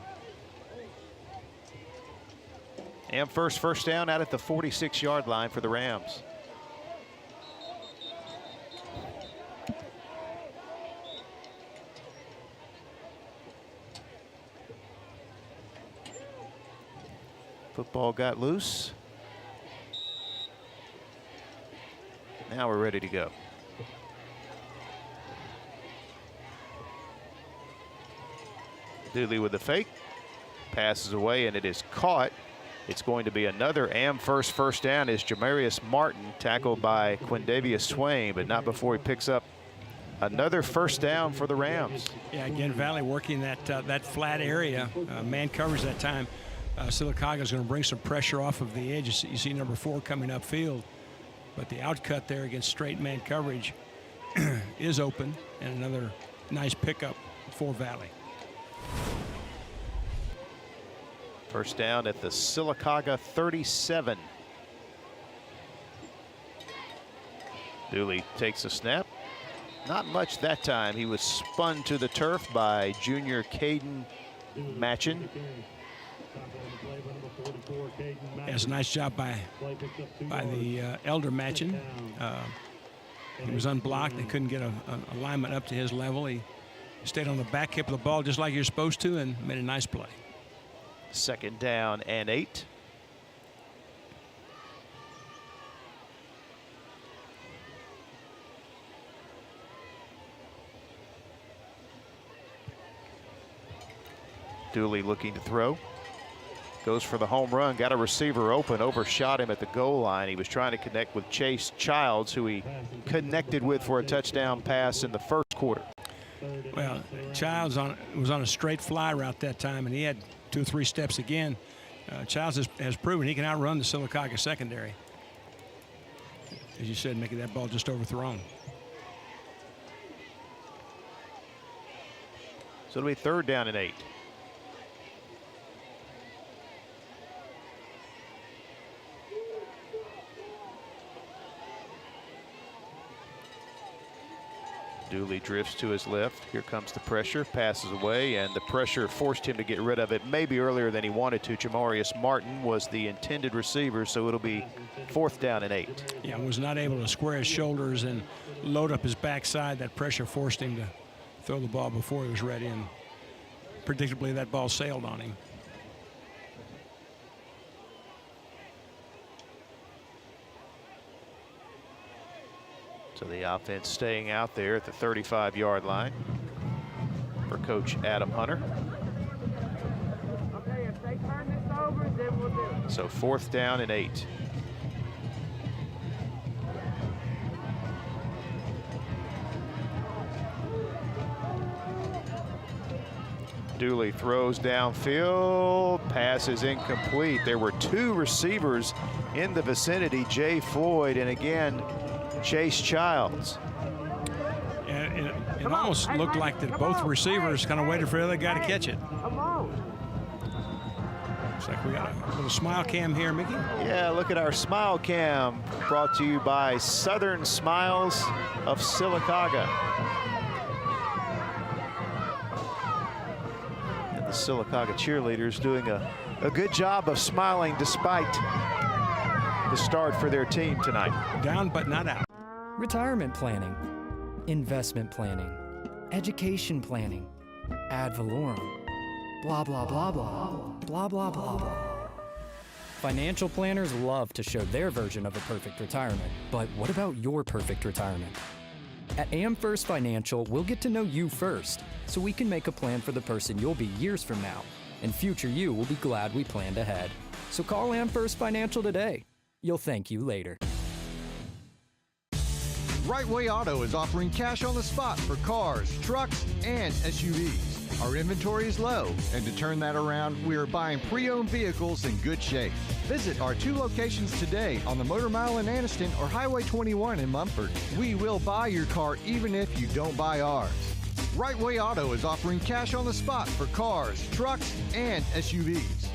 And first down out at the 46-yard line for the Rams. Football got loose. Now we're ready to go. Dooley with the fake. Passes away, and it is caught. It's going to be another AmFirst first down as Jamarius Martin tackled by Quindavius Swain, but not before he picks up another first down for the Rams.
Yeah, again, Valley working that flat area. Man coverage that time. Sylacauga is going to bring some pressure off of the edge. You see number 4 coming upfield, but the outcut there against straight man coverage is open, and another nice pickup for Valley.
First down at the Sylacauga 37. Dooley takes a snap. Not much that time. He was spun to the turf by junior Caden Matchin.
That's a nice job by the elder Matchin. He was unblocked. They couldn't get a alignment up to his level. He stayed on the back hip of the ball just like you're supposed to and made a nice play.
Second down and 8. Dooley looking to throw. Goes for the home run, got a receiver open, overshot him at the goal line. He was trying to connect with Chase Childs, who he connected with for a touchdown pass in the first quarter.
Well, Childs was on a straight fly route that time, and he had 2 or 3 steps again. Childs has proven he can outrun the Sylacauga secondary. As you said, making that ball just overthrown.
So it'll be third down and 8. Dooley drifts to his left. Here comes the pressure, passes away, and the pressure forced him to get rid of it maybe earlier than he wanted to. Jamarius Martin was the intended receiver, so it'll be fourth down and 8.
Yeah, was not able to square his shoulders and load up his backside. That pressure forced him to throw the ball before he was ready, and predictably that ball sailed on him.
So the offense staying out there at the 35-yard line for Coach Adam Hunter.
Okay, if they turn this over, then we'll do it.
So fourth down and 8. Dooley throws downfield, pass is incomplete. There were 2 receivers in the vicinity, Jay Floyd and again Chase Childs.
And it almost looked like that both receivers kind of waited for the other guy to catch it. Looks like we got a little smile cam here, Mickey.
Yeah, look at our smile cam, brought to you by Southern Smiles of Sylacauga. And the Sylacauga cheerleaders doing a good job of smiling despite the start for their team tonight.
Down but not out.
Retirement planning, investment planning, education planning, ad valorem, blah, blah, blah, blah, blah, blah, blah, blah. Financial planners love to show their version of a perfect retirement, but what about your perfect retirement? At AM First Financial, we'll get to know you first, so we can make a plan for the person you'll be years from now, and future you will be glad we planned ahead. So call AM First Financial today. You'll thank you later.
Right Way Auto is offering cash on the spot for cars, trucks, and SUVs. Our inventory is low, and to turn that around, we are buying pre-owned vehicles in good shape. Visit our 2 locations today on the Motor Mile in Anniston or Highway 21 in Mumford. We will buy your car even if you don't buy ours. Right Way Auto is offering cash on the spot for cars, trucks, and SUVs.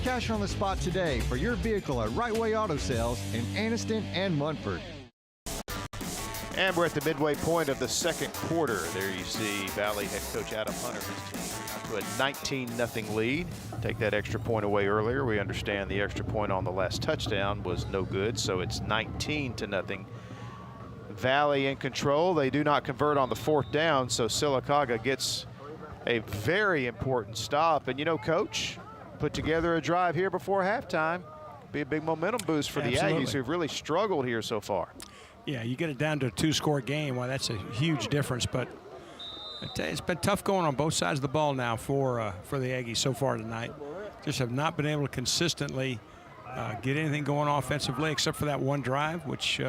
Cash on the spot today for your vehicle at Right Way Auto Sales in Anniston and Munford.
And we're at the midway point of the second quarter. There you see Valley head coach Adam Hunter, his team, out to a 19-0 lead. Take that extra point away earlier. We understand the extra point on the last touchdown was no good, so it's 19-0. Valley in control. They do not convert on the fourth down, so Sylacauga gets a very important stop. And you know, Coach, put together a drive here before halftime. Be a big momentum boost for the Aggies, who've really struggled here so far.
Yeah, you get it down to a 2-score game. Well, that's a huge difference, but it's been tough going on both sides of the ball now for the Aggies so far tonight. Just have not been able to consistently get anything going offensively except for that one drive, which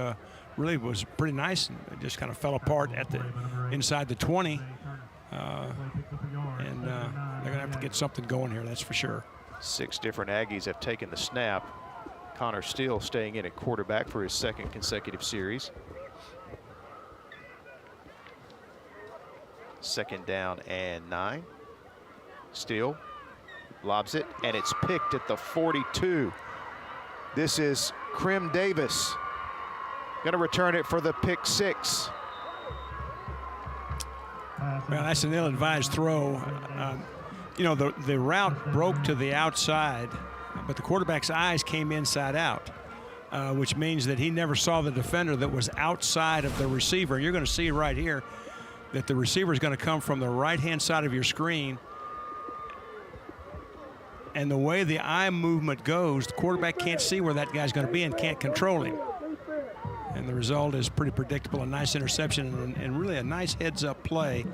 really was pretty nice. It just kind of fell apart at the inside the 20. And they're going to have to get something going here, that's for sure.
6 different Aggies have taken the snap. Connor Steele staying in at quarterback for his 2nd consecutive series. 2nd down and 9. Steele lobs it, and it's picked at the 42. This is Krim Davis. Going to return it for the pick 6.
Well, that's an ill-advised throw. You know, the route broke to the outside, but the quarterback's eyes came inside out, which means that he never saw the defender that was outside of the receiver. You're going to see right here that the receiver is going to come from the right-hand side of your screen. And the way the eye movement goes, the quarterback can't see where that guy's going to be and can't control him. And the result is pretty predictable. A nice interception and really a nice heads-up play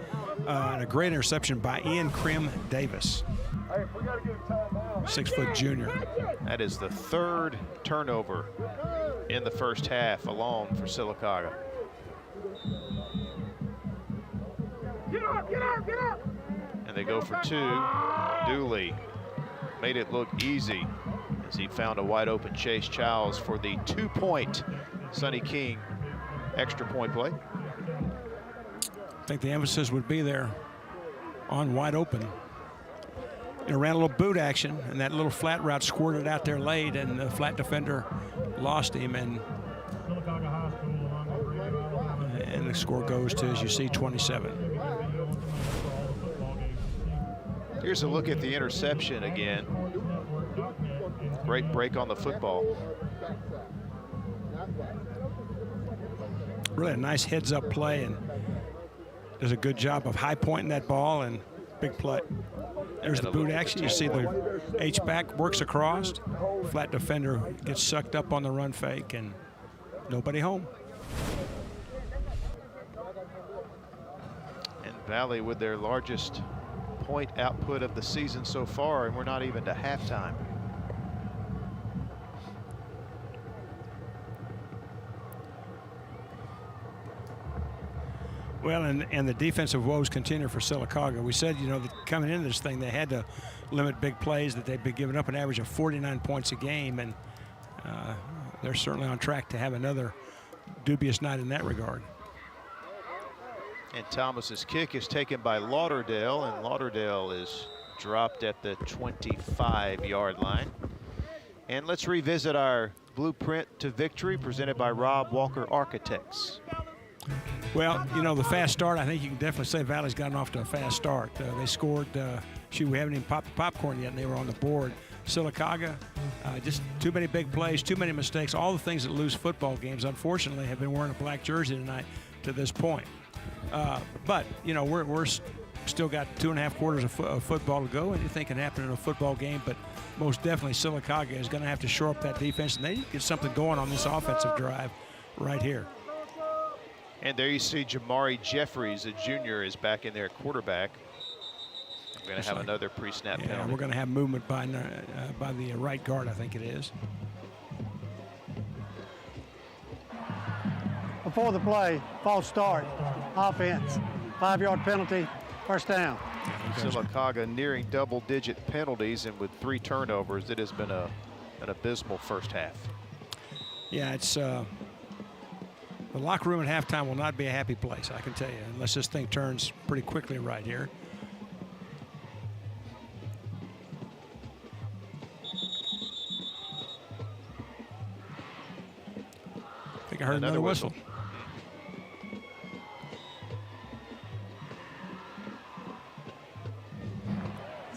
and a great interception by Ian Krim Davis. 6-foot junior.
That is the 3rd turnover in the first half alone for Sylacauga.
Get up, get up, get up!
And they go for 2. Dooley made it look easy as he found a wide open Chase Childs for the 2-point Sonny King extra point play.
I think the emphasis would be there on wide open. It ran a little boot action, and that little flat route squirted out there late, and the flat defender lost him, and the score goes to, as you see, 27.
Here's a look at the interception again. Great break on the football.
Really a nice heads-up play, and does a good job of high pointing that ball, and big play. There's the boot action. You see the H-back works across. Flat defender gets sucked up on the run fake, and nobody home.
And Valley with their largest point output of the season so far, and we're not even to halftime.
Well, and the defensive woes continue for Sylacauga. We said, you know, that coming into this thing, they had to limit big plays, that they'd been giving up an average of 49 points a game, and they're certainly on track to have another dubious night in that regard.
And Thomas's kick is taken by Lauderdale, and Lauderdale is dropped at the 25-yard line. And let's revisit our blueprint to victory presented by Rob Walker Architects.
Well, you know, the fast start, I think you can definitely say Valley's gotten off to a fast start. They scored, we haven't even popped the popcorn yet, and they were on the board. Sylacauga, just too many big plays, too many mistakes. All the things that lose football games, unfortunately, have been wearing a black jersey tonight to this point. But, you know, we're still got 2.5 quarters of football to go. Anything can happen in a football game, but most definitely Sylacauga is going to have to shore up that defense, and they get something going on this offensive drive right here.
And there you see Jamari Jeffries, a junior, is back in there at quarterback. We're going to have another pre-snap penalty.
We're going to have movement by the right guard, I think it is.
Before the play, false start, offense, 5-yard penalty, first down.
Sylacauga nearing double-digit penalties, and with 3 turnovers, it has been an abysmal first half.
Yeah, it's the locker room at halftime will not be a happy place, I can tell you, unless this thing turns pretty quickly right here. I think I heard another whistle.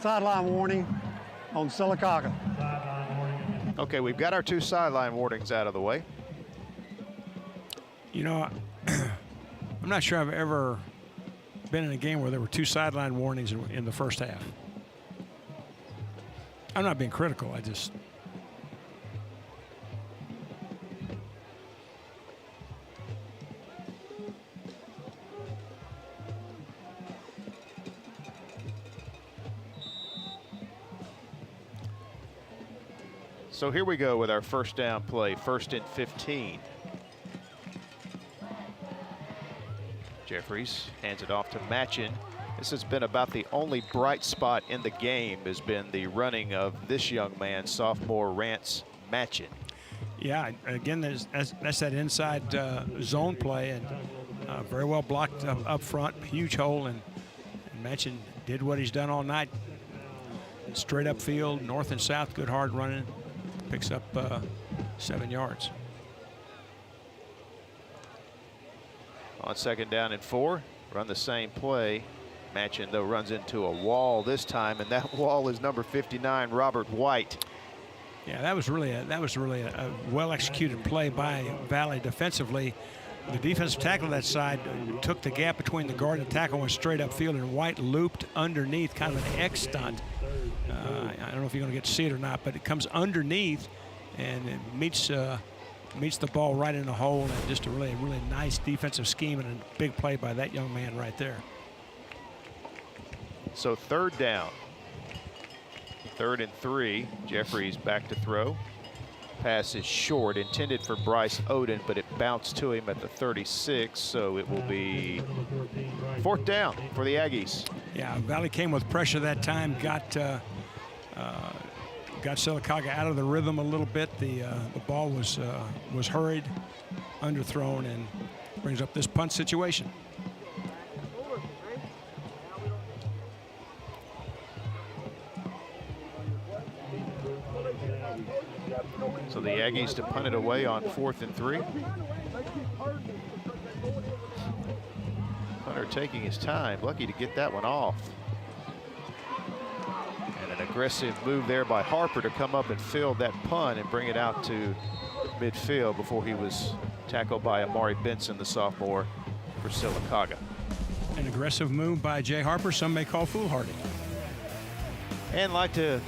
Sideline warning on Sylacauga.
Okay, we've got our 2 sideline warnings out of the way.
You know, I'm not sure I've ever been in a game where there were 2 sideline warnings in the first half. I'm not being critical, I just...
So here we go with our first down play, 1st and 15. Jeffries hands it off to Matchin. This has been about the only bright spot in the game, has been the running of this young man, sophomore Rance Matchin.
Yeah, again, that's that inside zone play, and very well blocked up front, huge hole, and Matchin did what he's done all night. Straight up field, north and south, good hard running, picks up 7 yards.
On 2nd down and 4, run the same play. Matchin, though, runs into a wall this time, and that wall is number 59, Robert White.
Yeah, that was really a well-executed play by Valley defensively. The defensive tackle on that side took the gap between the guard and tackle, went straight upfield, and White looped underneath, kind of an X stunt. I don't know if you're going to get to see it or not, but it comes underneath, and it meets the ball right in the hole, and just a really nice defensive scheme and a big play by that young man right there.
So 3rd down. 3rd and 3. Jeffries back to throw. Pass is short, intended for Bryce Oden, but it bounced to him at the 36, so it will be 4th down for the Aggies.
Yeah, Valley came with pressure that time, got Sylacauga out of the rhythm a little bit. The ball was hurried, underthrown, and brings up this punt situation.
So the Aggies to punt it away on 4th and 3. Punter taking his time, lucky to get that one off. And an aggressive move there by Harper to come up and field that punt and bring it out to midfield before he was tackled by Amari Benson, the sophomore for Sylacauga.
An aggressive move by Jay Harper, some may call foolhardy.
And like to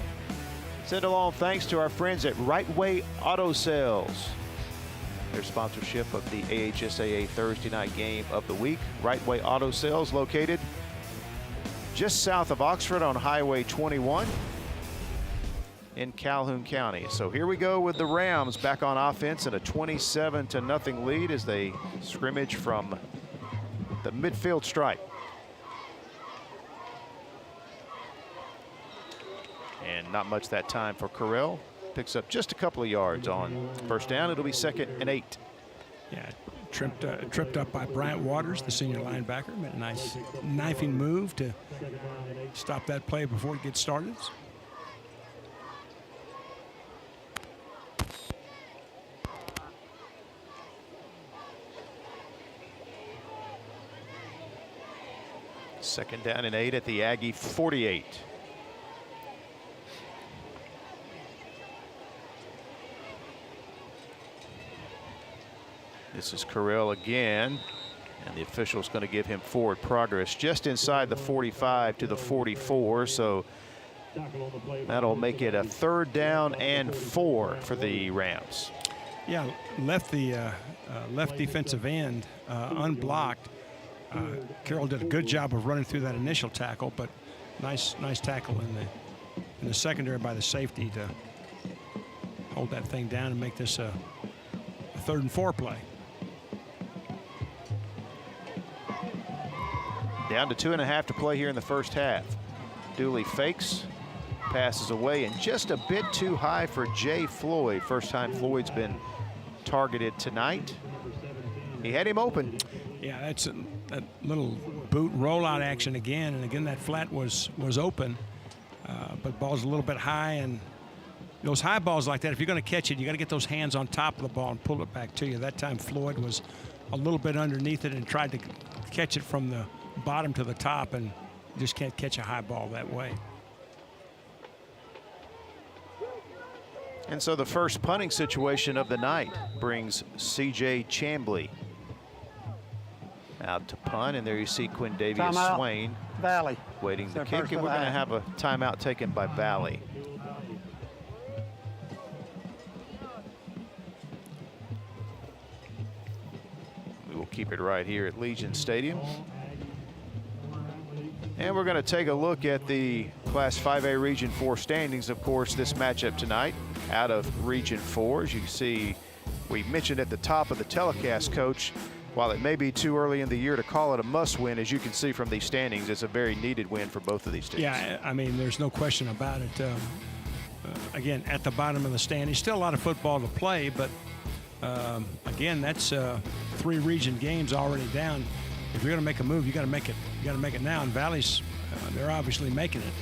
send along thanks to our friends at Right Way Auto Sales. Their sponsorship of the AHSAA Thursday night game of the week. Right Way Auto Sales, located just south of Oxford on Highway 21 in Calhoun County. So here we go with the Rams back on offense in a 27-0 lead as they scrimmage from the midfield stripe. And not much that time for Carell. Picks up just a couple of yards on 1st down. It'll be 2nd and 8.
Yeah, tripped up by Bryant Waters, the senior linebacker. Made a nice knifing move to stop that play before it gets started.
Second down and 8 at the Aggie 48. This is Carell again, and the official's going to give him forward progress just inside the 45 to the 44, so that'll make it a 3rd down and 4 for the Rams.
Yeah, left defensive end unblocked. Carroll did a good job of running through that initial tackle, but nice tackle in the secondary by the safety to hold that thing down and make this a 3rd and 4 play.
Down to 2.5 to play here in the 1st half. Dooley fakes, passes away, and just a bit too high for Jay Floyd. First time Floyd's been targeted tonight. He had him open.
Yeah, that's that little boot rollout action again, and again that flat was open, but ball's a little bit high, and those high balls like that, if you're going to catch it, you got to get those hands on top of the ball and pull it back to you. That time Floyd was a little bit underneath it and tried to catch it from the bottom to the top, and just can't catch a high ball that way.
And so the first punting situation of the night brings C.J. Chambly out to punt, and there you see Quindavius Swain
Valley
waiting to kick, and we're going to have a timeout taken by Valley. We will keep it right here at Legion Stadium. And we're going to take a look at the Class 5A Region 4 standings. Of course, this matchup tonight out of Region 4. As you can see, we mentioned at the top of the telecast, Coach, While it may be too early in the year to call it a must-win, as you can see from these standings, it's a very needed win for both of these teams.
Yeah, I mean, there's no question about it. Again, at the bottom of the standings, still a lot of football to play, but again, that's 3 region games already down. If you're going to make a move, you got to make it. You got to make it now. And Valley's, they're obviously making it.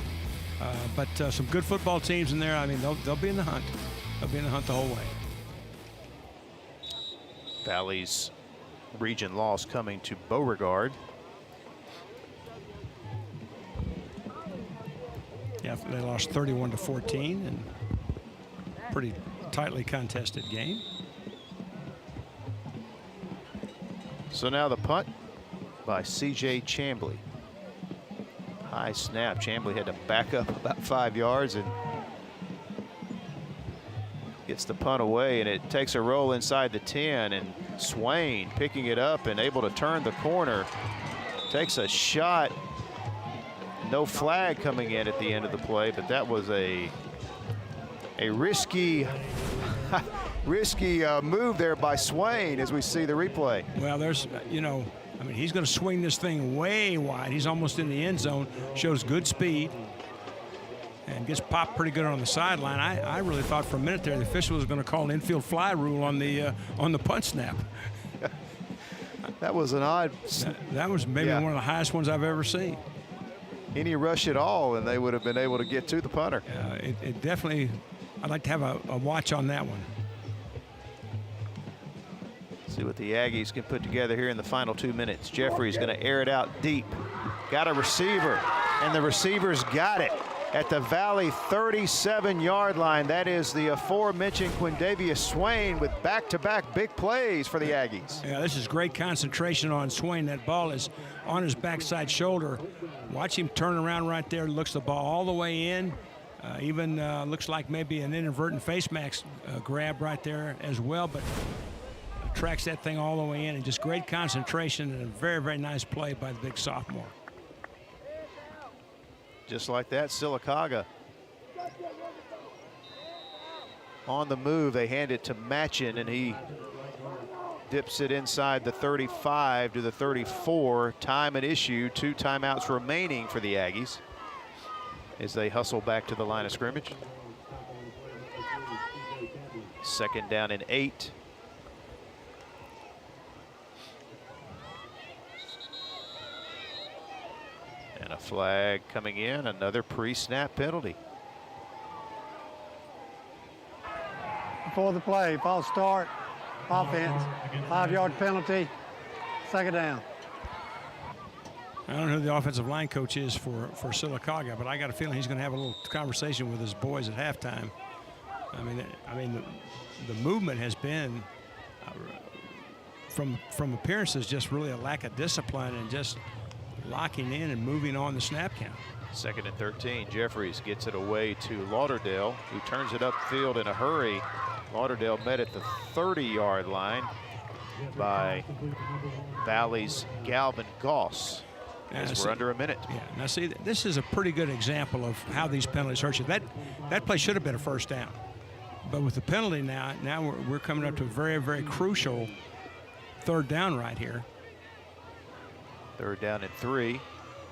But some good football teams in there. I mean, they'll be in the hunt. They'll be in the hunt the whole way.
Valley's region loss coming to Beauregard.
Yeah, they lost 31-14, and pretty tightly contested game.
So now the punt by C.J. Chambly. High snap. Chambly had to back up about 5 yards and gets the punt away, and it takes a roll inside the 10, and Swain picking it up and able to turn the corner. Takes a shot. No flag coming in at the end of the play, but that was a risky move there by Swain as we see the replay.
Well, there's, I mean, he's going to swing this thing way wide. He's almost in the end zone, shows good speed, and gets popped pretty good on the sideline. I really thought for a minute there the official was going to call an infield fly rule on the punt snap.
That was an odd.
That was maybe one of the highest ones I've ever seen.
Any rush at all, and they would have been able to get to the punter.
It definitely, I'd like to have a watch on that one.
See what the Aggies can put together here in the final 2 minutes. Jeffrey's going to air it out deep. Got a receiver, and the receiver's got it at the Valley 37-yard line. That is the aforementioned Quindavius Swain with back-to-back big plays for the Aggies.
Yeah, this is great concentration on Swain. That ball is on his backside shoulder. Watch him turn around right there. Looks the ball all the way in. Even looks like maybe an inadvertent face mask grab right there as well, but tracks that thing all the way in, and just great concentration and a very, very nice play by the big sophomore.
Just like that, Sylacauga on the move. They hand it to Matchin, and he dips it inside the 35 to the 34. Time at issue. 2 timeouts remaining for the Aggies as they hustle back to the line of scrimmage. 2nd down and 8. And a flag coming in, another pre-snap penalty.
Before the play, false start, offense, 5-yard penalty, 2nd down.
I don't know who the offensive line coach is for Sylacauga, but I got a feeling he's going to have a little conversation with his boys at halftime. I mean, the movement has been, from appearances, just really a lack of discipline and just locking in and moving on the snap count.
2nd and 13. Jeffries gets it away to Lauderdale, who turns it upfield in a hurry. Lauderdale met at the 30-yard line by Valley's Galvin Goss. As we're under a minute.
Yeah, now see, this is a pretty good example of how these penalties hurt you. That play should have been a 1st down. But with the penalty now we're coming up to a very, very crucial 3rd down right here.
3rd down and 3.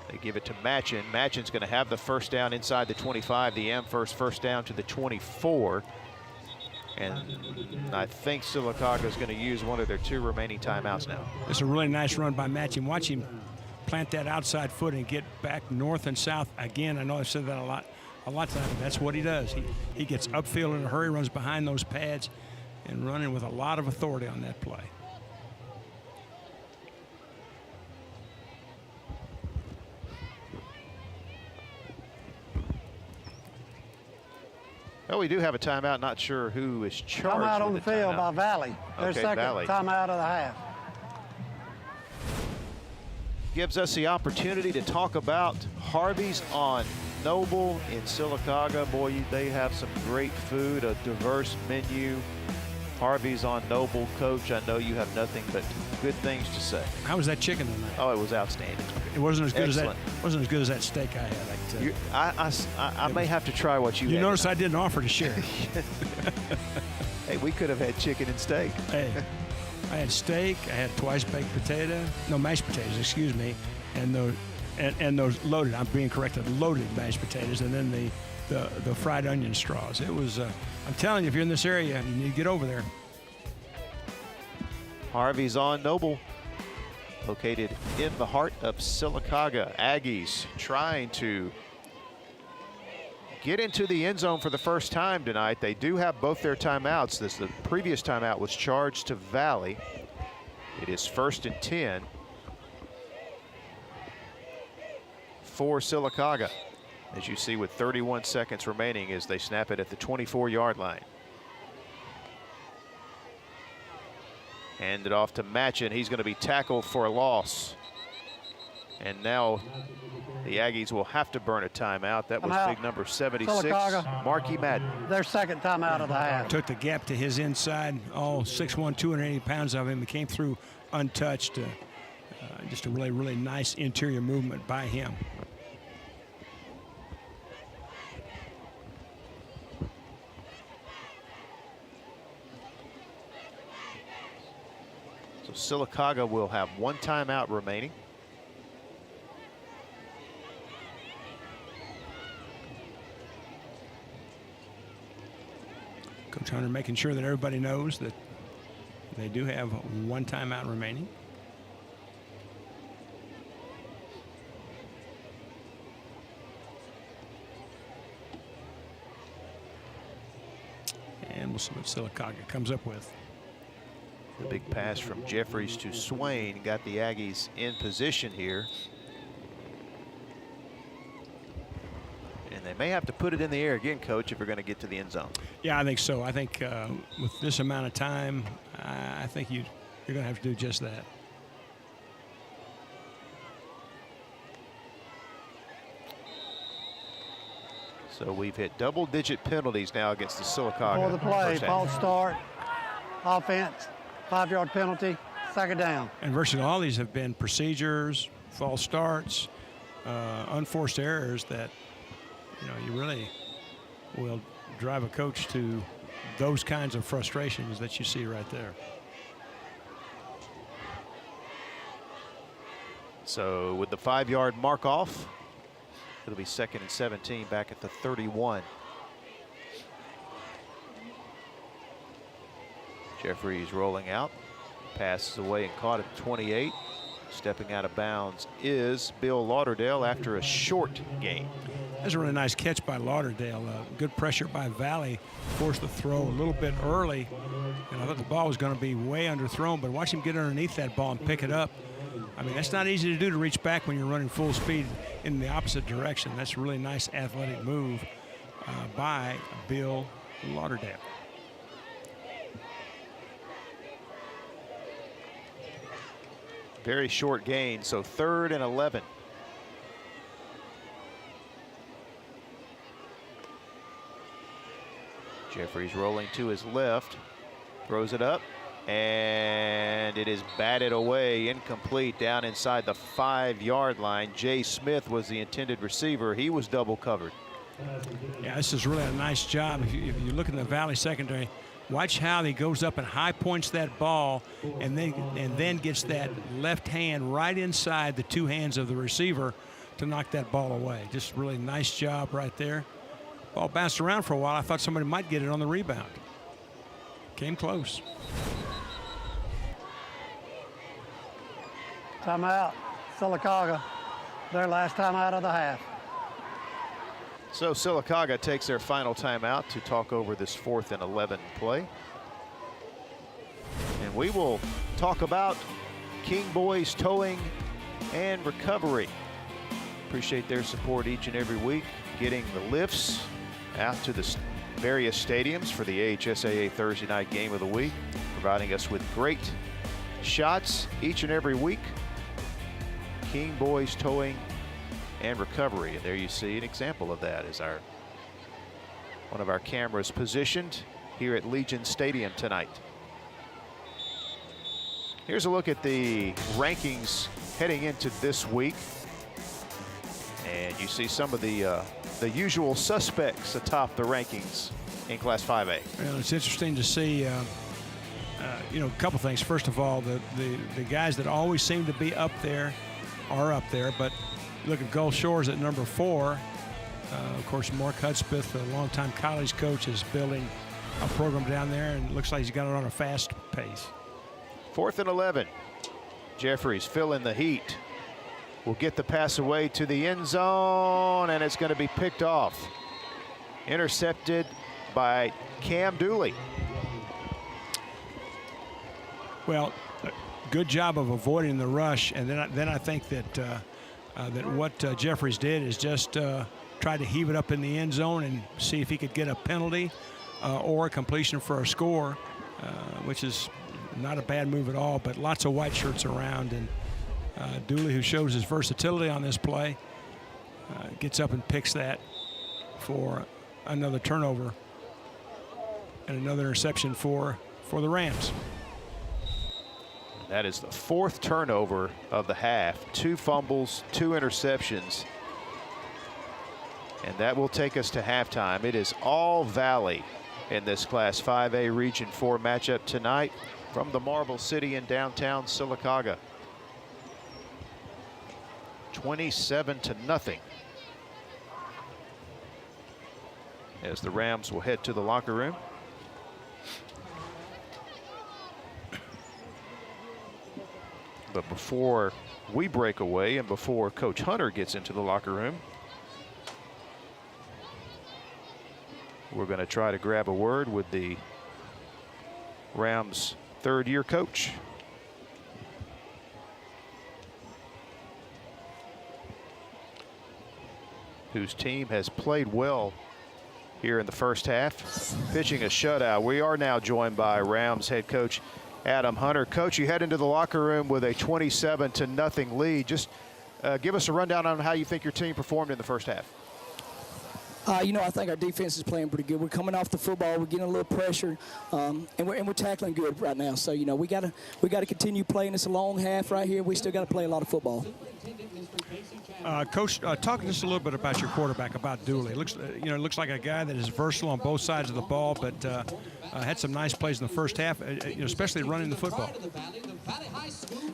They give it to Matchin. Matchin's going to have the 1st down inside the 25. The first down to the 24. And I think Sylacauga is going to use one of their 2 remaining timeouts now.
It's a really nice run by Matchin. Watch him plant that outside foot and get back north and south. Again, I know I've said that a lot of times, but that's what he does. He gets upfield in a hurry, runs behind those pads, and running with a lot of authority on that play.
Well, we do have a timeout. Not sure who is charged.
Timeout on
with
the field by Valley. Their
okay,
2nd
Valley.
timeout of the half.
Gives us the opportunity to talk about Harvey's on Noble in Sylacauga. Boy, they have some great food, a diverse menu. Harvey's on Noble. Coach, I know you have nothing but good things to say.
How was that chicken tonight?
Oh, it was outstanding.
It wasn't as good
Excellent.
as that steak I had.
I may have to try what you had.
You notice I didn't offer to share.
Hey, we could have had chicken and steak.
Hey, I had steak, I had twice baked mashed potatoes, excuse me, and those loaded, I'm being corrected, loaded mashed potatoes, and then the fried onion straws. It was, I'm telling you, if you're in this area, you need to get over there.
Harvey's on Noble, located in the heart of Sylacauga. Aggies trying to get into the end zone for the first time tonight. They do have both their timeouts. The previous timeout was charged to Valley. It is 1st and 10 for Sylacauga, as you see, with 31 seconds remaining as they snap it at the 24-yard line. Hand it off to Matchin. He's going to be tackled for a loss. And now the Aggies will have to burn a timeout. That was big number 76,
Sylacauga.
Marky Madden.
Their second timeout of the half.
Took the gap to his inside, all 6'1", 280 pounds of him. He came through untouched. Just a really, really nice interior movement by him.
So Sylacauga will have one timeout remaining.
Coach Hunter making sure that everybody knows that they do have one timeout remaining. And we'll see what Sylacauga comes up with.
The big pass from Jeffries to Swain got the Aggies in position here. And they may have to put it in the air again, Coach, if we're going to get to the end zone.
Yeah, I think so. I think with this amount of time, I think you're going to have to do just that.
So we've hit double-digit penalties now against the Sylacauga.
For the play, false start, offense, 5-yard penalty, second down.
And virtually all these have been procedures, false starts, unforced errors that, you really will drive a coach to those kinds of frustrations that you see right there.
So with the 5-yard mark off, it'll be 2nd and 17 back at the 31. Jeffries rolling out, passes away and caught at 28. Stepping out of bounds is Bill Lauderdale after a short gain.
That's a really nice catch by Lauderdale. Good pressure by Valley. Forced the throw a little bit early. And I thought the ball was going to be way underthrown, but watch him get underneath that ball and pick it up. I mean, that's not easy to do, to reach back when you're running full speed in the opposite direction. That's a really nice athletic move by Bill Lauderdale.
Very short gain, so 3rd and 11. Jeffries rolling to his left, throws it up, and it is batted away, incomplete, down inside the 5-yard line. Jay Smith was the intended receiver. He was double covered.
Yeah, this is really a nice job. If you look at the Valley secondary, watch how he goes up and high points that ball and then gets that left hand right inside the two hands of the receiver to knock that ball away. Just really nice job right there. Ball bounced around for a while. I thought somebody might get it on the rebound. Came close.
Timeout, Sylacauga, their last timeout of the half.
So Sylacauga takes their final timeout to talk over this 4th and 11 play. And we will talk about King Boys towing and recovery. Appreciate their support each and every week, getting the lifts out to the various stadiums for the AHSAA Thursday night game of the week, providing us with great shots each and every week. King Boys towing and recovery, and there you see an example of that as one of our cameras positioned here at Legion Stadium tonight. Here's a look at the rankings heading into this week, and you see some of the usual suspects atop the rankings in Class 5A.
Well, it's interesting to see a couple things. First of all, the guys that always seem to be up there are up there. But look at Gulf Shores at number 4. Of course, Mark Hudspeth, a longtime college coach, is building a program down there, and it looks like he's got it on a fast pace.
4th and 11. Jeffries filling the heat. Will get the pass away to the end zone, and it's going to be picked off. Intercepted by Cam Dooley.
Well, good job of avoiding the rush, and then I think that what Jeffries did is just try to heave it up in the end zone and see if he could get a penalty or a completion for a score, which is not a bad move at all. But lots of white shirts around, and Dooley, who shows his versatility on this play, gets up and picks that for another turnover and another interception for the Rams.
That is the 4th turnover of the half. 2 fumbles, 2 interceptions. And that will take us to halftime. It is all Valley in this Class 5A Region 4 matchup tonight from the Marble City in downtown Sylacauga. 27-0. As the Rams will head to the locker room. But before we break away and before Coach Hunter gets into the locker room, we're going to try to grab a word with the Rams' 3rd-year coach. Whose team has played well here in the first half, pitching a shutout. We are now joined by Rams head coach Adam Hunter. Coach, you head into the locker room with a 27-0 lead. Just give us a rundown on how you think your team performed in the first half.
I think our defense is playing pretty good. We're coming off the football. We're getting a little pressure, and we're tackling good right now. So we got to continue playing. It's a long half right here. We still got to play a lot of football.
Coach, talk just a little bit about your quarterback, about Dooley. It looks like a guy that is versatile on both sides of the ball, but had some nice plays in the first half, especially running the football.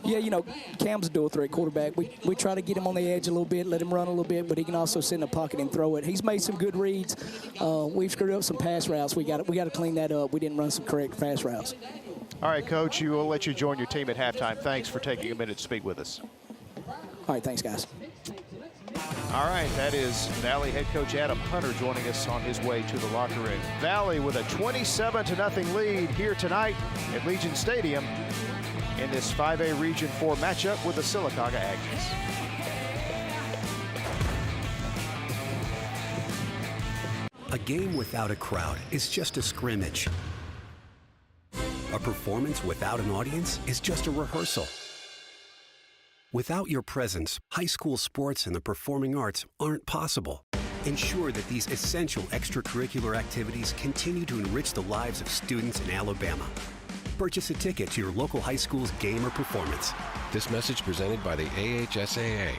Yeah, Cam's a dual threat quarterback. We try to get him on the edge a little bit, let him run a little bit, but he can also sit in the pocket and throw it. He's made some good reads. We've screwed up some pass routes. We got to clean that up. We didn't run some correct pass routes.
All right, Coach, we'll let you join your team at halftime. Thanks for taking a minute to speak with us.
All right, thanks, guys.
All right, that is Valley head coach Adam Hunter joining us on his way to the locker room. Valley with a 27-0 lead here tonight at Legion Stadium in this 5A Region 4 matchup with the Sylacauga Aggies.
A game without a crowd is just a scrimmage. A performance without an audience is just a rehearsal. Without your presence, high school sports and the performing arts aren't possible. Ensure that these essential extracurricular activities continue to enrich the lives of students in Alabama. Purchase a ticket to your local high school's game or performance.
This message presented by the AHSAA.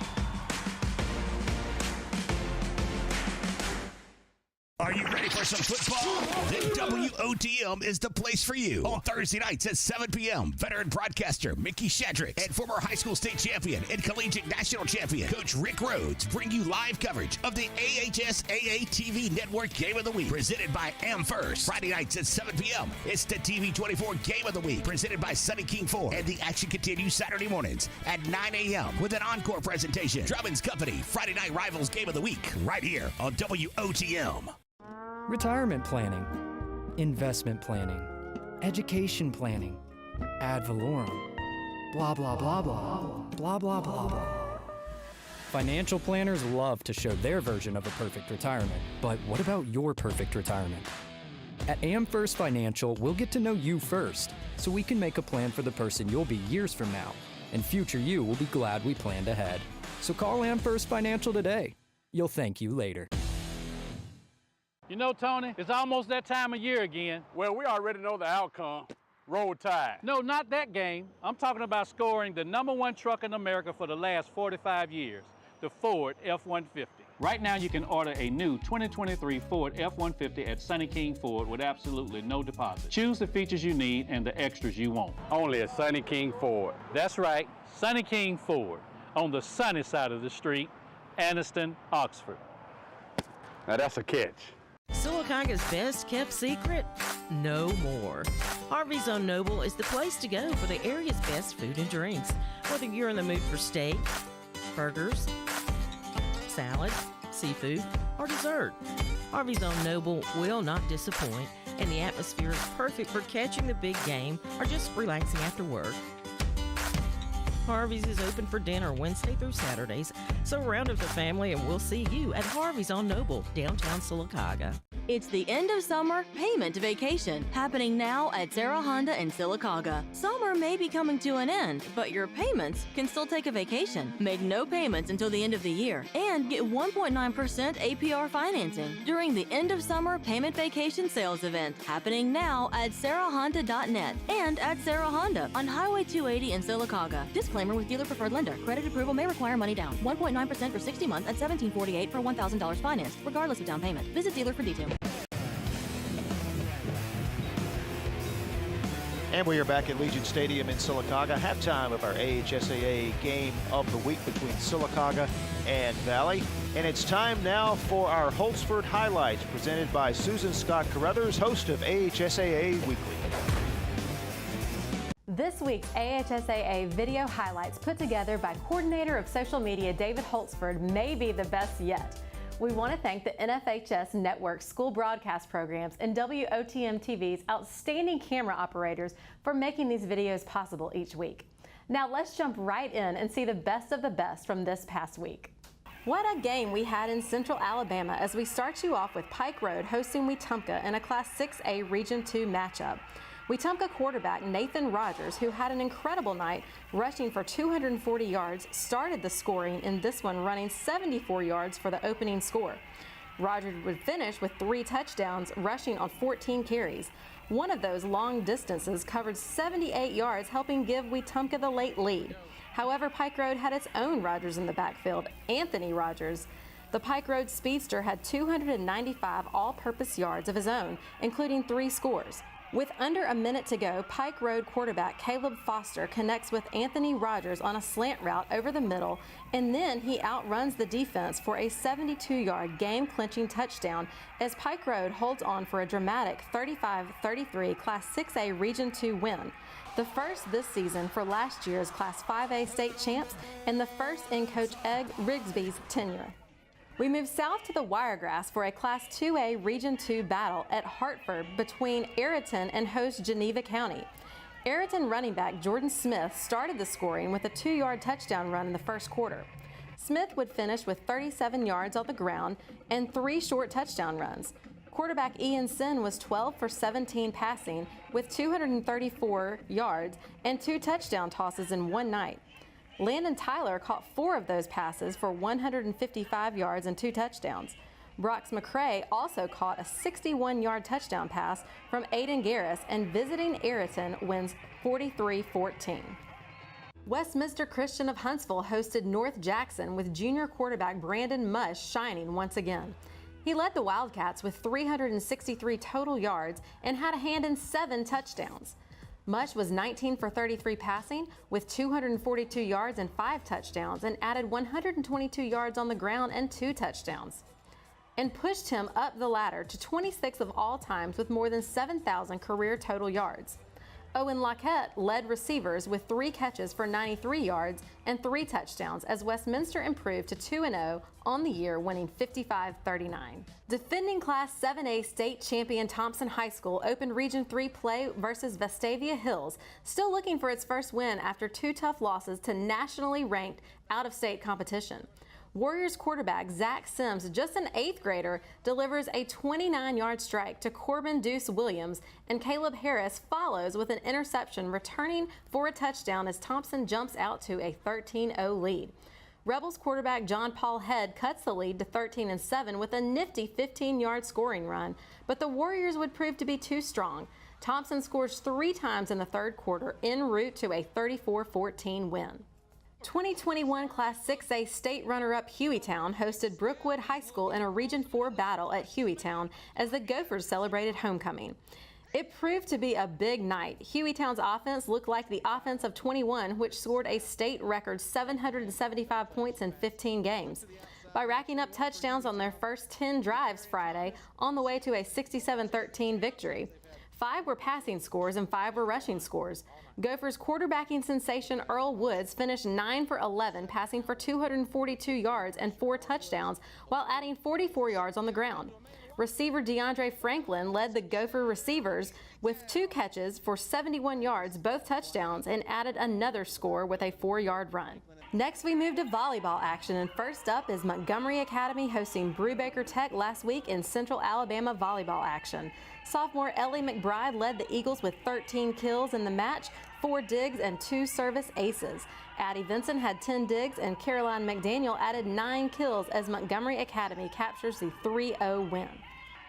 Are you ready for some football? Then WOTM is the place for you. On Thursday nights at 7 p.m., veteran broadcaster Mickey Shadrick and former high school state champion and collegiate national champion Coach Rick Rhodes bring you live coverage of the AHSAA TV Network Game of the Week, presented by AmFirst. Friday nights at 7 p.m., it's the TV24 Game of the Week, presented by Sunny King Ford. And the action continues Saturday mornings at 9 a.m. with an encore presentation. Drummond's Company, Friday Night Rivals Game of the Week, right here on WOTM.
Retirement planning, investment planning, education planning, ad valorem, blah, blah, blah, blah, blah, blah, blah, blah. Financial planners love to show their version of a perfect retirement, but what about your perfect retirement? At AmFirst Financial, we'll get to know you first, so we can make a plan for the person you'll be years from now, and future you will be glad we planned ahead. So call AmFirst Financial today. You'll thank you later.
You know, Tony, it's almost that time of year again.
Well, we already know the outcome. Roll Tide.
No, not that game. I'm talking about scoring the #1 truck in America for the last 45 years. the Ford F-150. Right now, you can order a new 2023 Ford F-150 at Sunny King Ford with absolutely no deposit. Choose the features you need and the extras you want. Only at Sunny King Ford. That's right, Sunny King Ford, on the sunny side of the street, Anniston, Oxford. Now that's a catch.
Sylacauga's best kept secret? No more. Harvey's on Noble is the place to go for the area's best food and drinks. Whether you're in the mood for steak, burgers, salad, seafood, or dessert, Harvey's on Noble will not disappoint, and the atmosphere is perfect for catching the big game or just relaxing after work. Harvey's is open for dinner Wednesday through Saturdays, so round up the family and we'll see you at Harvey's on Noble, downtown Sylacauga.
It's the end of summer payment vacation happening now at Sarah Honda in Sylacauga. Summer may be coming to an end, but your payments can still take a vacation. Make no payments until the end of the year and get 1.9% APR financing during the end of summer payment vacation sales event happening now at sarahhonda.net and at Sarah Honda on Highway 280 in Sylacauga. Disclaimer with dealer preferred lender. Credit approval may require money down. 1.9% for 60 months at $17.48 for $1,000 financed, regardless of down payment. Visit dealer for details.
And we are back at Legion Stadium in Sylacauga. Halftime of our AHSAA game of the week between Sylacauga and Valley. And it's time now for our Holtzford highlights presented by Susan Scott Carruthers, host of AHSAA Weekly.
This week's AHSAA video highlights put together by coordinator of social media David Holtzford may be the best yet. We want to thank the NFHS Network School Broadcast Programs and WOTM TV's outstanding camera operators for making these videos possible each week. Now let's jump right in and see the best of the best from this past week. What a game we had in Central Alabama as we start you off with Pike Road hosting Wetumpka in a Class 6A Region 2 matchup. Wetumpka quarterback Nathan Rogers, who had an incredible night rushing for 240 yards, started the scoring in this one, running 74 yards for the opening score. Rogers would finish with 3 touchdowns, rushing on 14 carries. One of those long distances covered 78 yards, helping give Wetumpka the late lead. However, Pike Road had its own Rogers in the backfield, Anthony Rogers. The Pike Road speedster had 295 all-purpose yards of his own, including 3 scores. With under a minute to go, Pike Road quarterback Caleb Foster connects with Anthony Rogers on a slant route over the middle, and then he outruns the defense for a 72-yard game-clinching touchdown as Pike Road holds on for a dramatic 35-33 Class 6A Region 2 win. The first this season for last year's Class 5A state champs and the first in Coach Egg Rigsby's tenure. We move south to the Wiregrass for a Class 2A Region 2 battle at Hartford between Ayrton and host Geneva County. Ayrton running back Jordan Smith started the scoring with a 2-yard touchdown run in the first quarter. Smith would finish with 37 yards on the ground and 3 short touchdown runs. Quarterback Ian Sin was 12 for 17 passing with 234 yards and 2 touchdown tosses in one night. Landon Tyler caught 4 of those passes for 155 yards and 2 touchdowns. Brox McCray also caught a 61-yard touchdown pass from Aiden Garris, and visiting Ayrton wins 43-14. Westminster Christian of Huntsville hosted North Jackson with junior quarterback Brandon Mush shining once again. He led the Wildcats with 363 total yards and had a hand in 7 touchdowns. Mush was 19 for 33 passing with 242 yards and 5 touchdowns and added 122 yards on the ground and 2 touchdowns. And pushed him up the ladder to 26 of all times with more than 7,000 career total yards. Owen Lockett led receivers with 3 catches for 93 yards and 3 touchdowns as Westminster improved to 2-0 on the year, winning 55-39. Defending Class 7A state champion Thompson High School opened Region 3 play versus Vestavia Hills, still looking for its first win after 2 tough losses to nationally ranked out-of-state competition. Warriors quarterback Zach Sims, just an 8th grader, delivers a 29-yard strike to Corbin Deuce Williams, and Caleb Harris follows with an interception, returning for a touchdown as Thompson jumps out to a 13-0 lead. Rebels quarterback John Paul Head cuts the lead to 13-7 with a nifty 15-yard scoring run, but the Warriors would prove to be too strong. Thompson scores 3 times in the third quarter en route to a 34-14 win. 2021 Class 6A state runner-up Hueytown hosted Brookwood High School in a Region 4 battle at Hueytown as the Gophers celebrated homecoming. It proved to be a big night. Hueytown's offense looked like the offense of 21, which scored a state record 775 points in 15 games. By racking up touchdowns on their first 10 drives Friday, on the way to a 67-13 victory. 5 were passing scores and 5 were rushing scores. Gophers quarterbacking sensation Earl Woods finished 9 for 11, passing for 242 yards and 4 touchdowns, while adding 44 yards on the ground. Receiver DeAndre Franklin led the Gopher receivers with 2 catches for 71 yards, both touchdowns, and added another score with a 4-yard run. Next, we move to volleyball action, and first up is Montgomery Academy hosting Brubaker Tech last week in Central Alabama volleyball action. Sophomore Ellie McBride led the Eagles with 13 kills in the match, 4 digs and 2 service aces. Addie Vinson had 10 digs and Caroline McDaniel added 9 kills as Montgomery Academy captures the 3-0 win.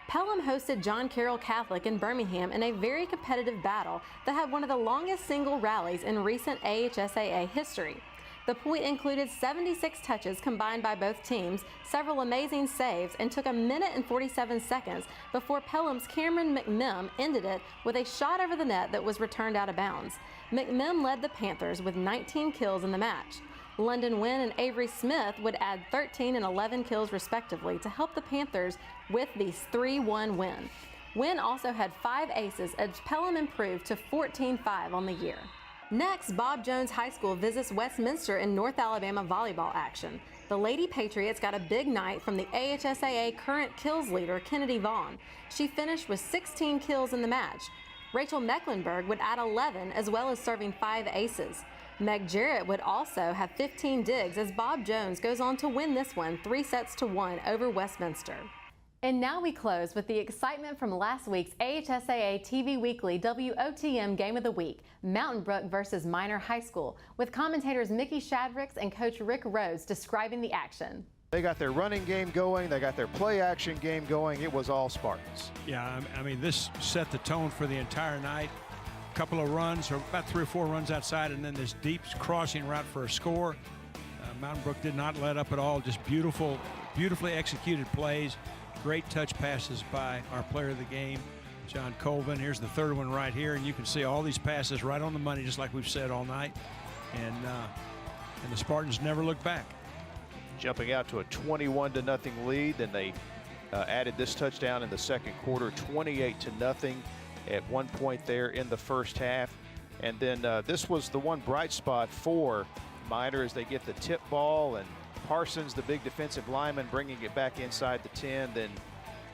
Pelham hosted John Carroll Catholic in Birmingham in a very competitive battle that had one of the longest single rallies in recent AHSAA history. The point included 76 touches combined by both teams, several amazing saves, and took 1 minute and 47 seconds before Pelham's Cameron McMim ended it with a shot over the net that was returned out of bounds. McMim led the Panthers with 19 kills in the match. London Wynn and Avery Smith would add 13 and 11 kills respectively to help the Panthers with the 3-1 win. Wynn also had 5 aces as Pelham improved to 14-5 on the year. Next, Bob Jones High School visits Westminster in North Alabama volleyball action. The Lady Patriots got a big night from the AHSAA current kills leader, Kennedy Vaughn. She finished with 16 kills in the match. Rachel Mecklenburg would add 11 as well as serving 5 aces. Meg Jarrett would also have 15 digs as Bob Jones goes on to win this one 3-1 over Westminster. And now we close with the excitement from last week's AHSAA TV Weekly WOTM Game of the Week, Mountain Brook versus Minor High School, with commentators Mickey Shadricks and Coach Rick Rhodes describing the action.
They got their running game going, they got their play action game going. It was all Spartans.
Yeah, I mean, this set the tone for the entire night. A couple of runs, or about 3 or 4 runs outside, and then this deep crossing route for a score. Mountain Brook did not let up at all, just beautifully executed plays. Great touch passes by our player of the game, John Colvin. Here's the third one right here, and you can see all these passes right on the money, just like we've said all night. And the Spartans never looked back.
Jumping out to a 21-0 lead, then they added this touchdown in the second quarter, 28-0 at one point there in the first half. And then this was the one bright spot for Minor as they get the tip ball, and Parsons, the big defensive lineman, bringing it back inside the 10. Then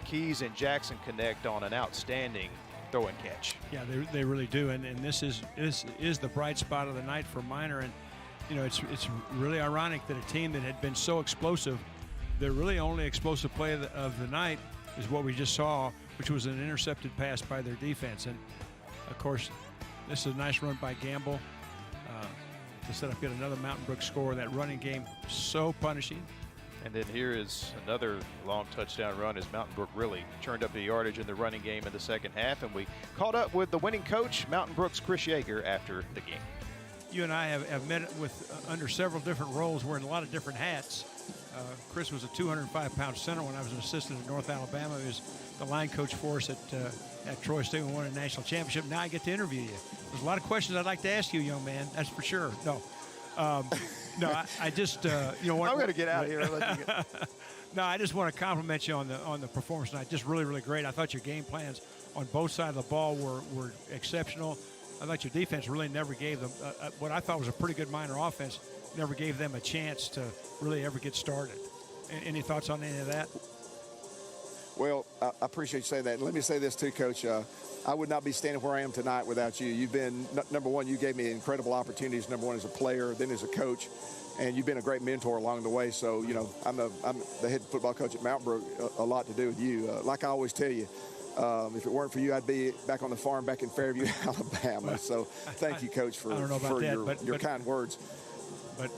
Keys and Jackson connect on an outstanding throw and catch.
Yeah, they really do. And this is the bright spot of the night for Minor. And, you know, it's really ironic that a team that had been so explosive, their really only explosive play of the night is what we just saw, which was an intercepted pass by their defense. And, of course, this is a nice run by Gamble to set up yet another Mountain Brook score. That running game so punishing.
And then here is another long touchdown run as Mountain Brook really turned up the yardage in the running game in the second half. And we caught up with the winning coach, Mountain Brook's Chris Yeager, after the game.
You and I have met with under several different roles, wearing a lot of different hats. Chris was a 205-pound center when I was an assistant at North Alabama. He was the line coach for us at Troy State. We won a national championship. Now I get to interview you. There's a lot of questions I'd like to ask you, young man. That's for sure. No, I just you know.
I'm going to get out of here.
No, I just want to compliment you on the performance tonight. Just really great. I thought your game plans on both sides of the ball were exceptional. I thought your defense really never gave them what I thought was a pretty good Minor offense. Never gave them a chance to really ever get started. Any thoughts on any of that?
Well, I appreciate you saying that. And let me say this too, Coach. I would not be standing where I am tonight without you. You've been, number one, you gave me incredible opportunities, number one as a player, then as a coach, and you've been a great mentor along the way. So, you know, I'm the head football coach at Mountain Brook, a lot to do with you. Like I always tell you, if it weren't for you, I'd be back on the farm back in Fairview, Alabama. So thank you, Coach, for your kind words.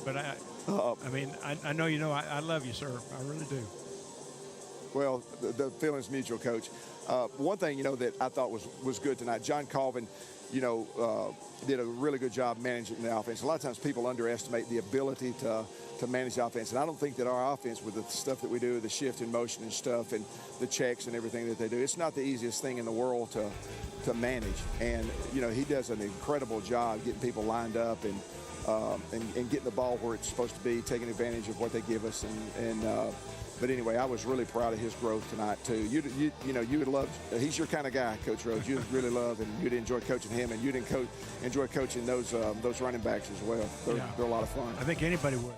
But I mean, I know you know I love you, sir. I really do.
Well, the feeling's mutual, Coach. One thing, that I thought was good tonight, John Colvin, did a really good job managing the offense. A lot of times people underestimate the ability to manage the offense, and I don't think that our offense, with the stuff that we do, the shift in motion and stuff, and the checks and everything that they do, it's not the easiest thing in the world to manage. And he does an incredible job getting people lined up and getting the ball where it's supposed to be, taking advantage of what they give us. But anyway, I was really proud of his growth tonight too. You would love. He's your kind of guy, Coach Rhodes. You'd really love, and you'd enjoy coaching him, and you'd enjoy coaching those running backs as well. They're a lot of fun.
I think anybody would.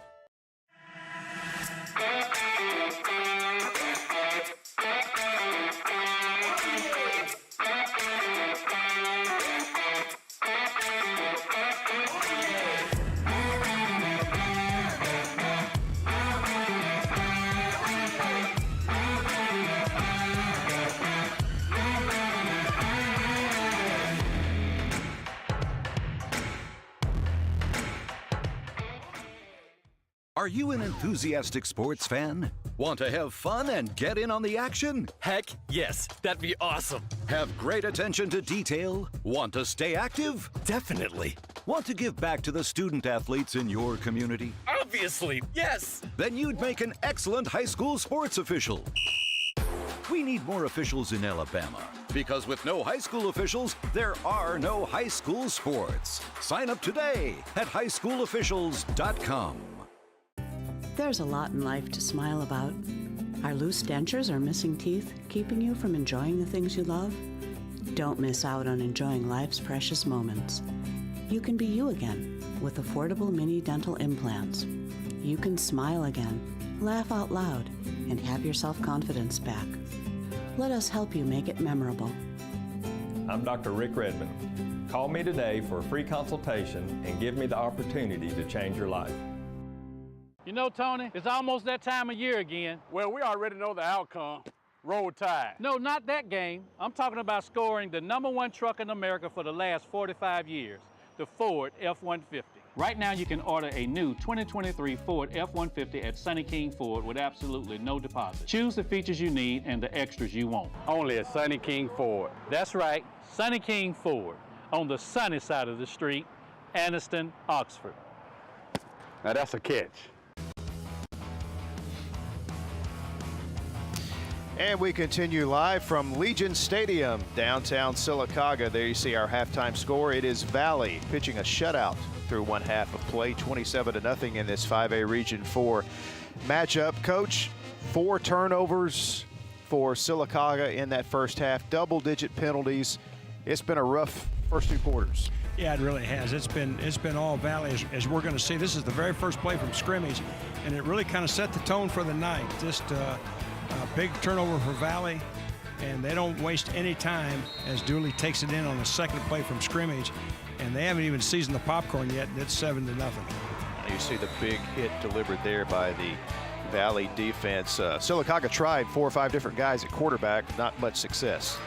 Are you an enthusiastic sports fan? Want to have fun and get in on the action?
Heck, yes. That'd be awesome.
Have great attention to detail? Want to stay active?
Definitely.
Want to give back to the student athletes in your community?
Obviously, yes.
Then you'd make an excellent high school sports official. We need more officials in Alabama, because with no high school officials, there are no high school sports. Sign up today at highschoolofficials.com.
There's a lot in life to smile about. Are loose dentures or missing teeth keeping you from enjoying the things you love? Don't miss out on enjoying life's precious moments. You can be you again with affordable mini dental implants. You can smile again, laugh out loud, and have your self-confidence back. Let us help you make it memorable.
I'm Dr. Rick Redmond. Call me today for a free consultation and give me the opportunity to change your life.
Tony, it's almost that time of year again.
Well, we already know the outcome. Roll Tide.
No, not that game. I'm talking about scoring the #1 truck in America for the last 45 years, the Ford F-150. Right now, you can order a new 2023 Ford F-150 at Sunny King Ford with absolutely no deposit. Choose the features you need and the extras you want.
Only at Sunny King Ford.
That's right, Sunny King Ford, on the sunny side of the street, Anniston, Oxford.
Now that's a catch.
And we continue live from Legion Stadium, downtown Sylacauga. There you see our halftime score. It is Valley pitching a shutout through one half of play, 27-0 in this 5A Region 4 matchup. Coach, 4 turnovers for Sylacauga in that first half, double-digit penalties. It's been a rough first 2 quarters.
Yeah, it really has. It's been all Valley, as we're going to see. This is the very first play from scrimmage, and it really kind of set the tone for the night. Just a big turnover for Valley, and they don't waste any time as Dooley takes it in on the second play from scrimmage, and they haven't even seasoned the popcorn yet, and it's 7-0.
You see the big hit delivered there by the Valley defense. Sylacauga tried 4 or 5 different guys at quarterback, not much success.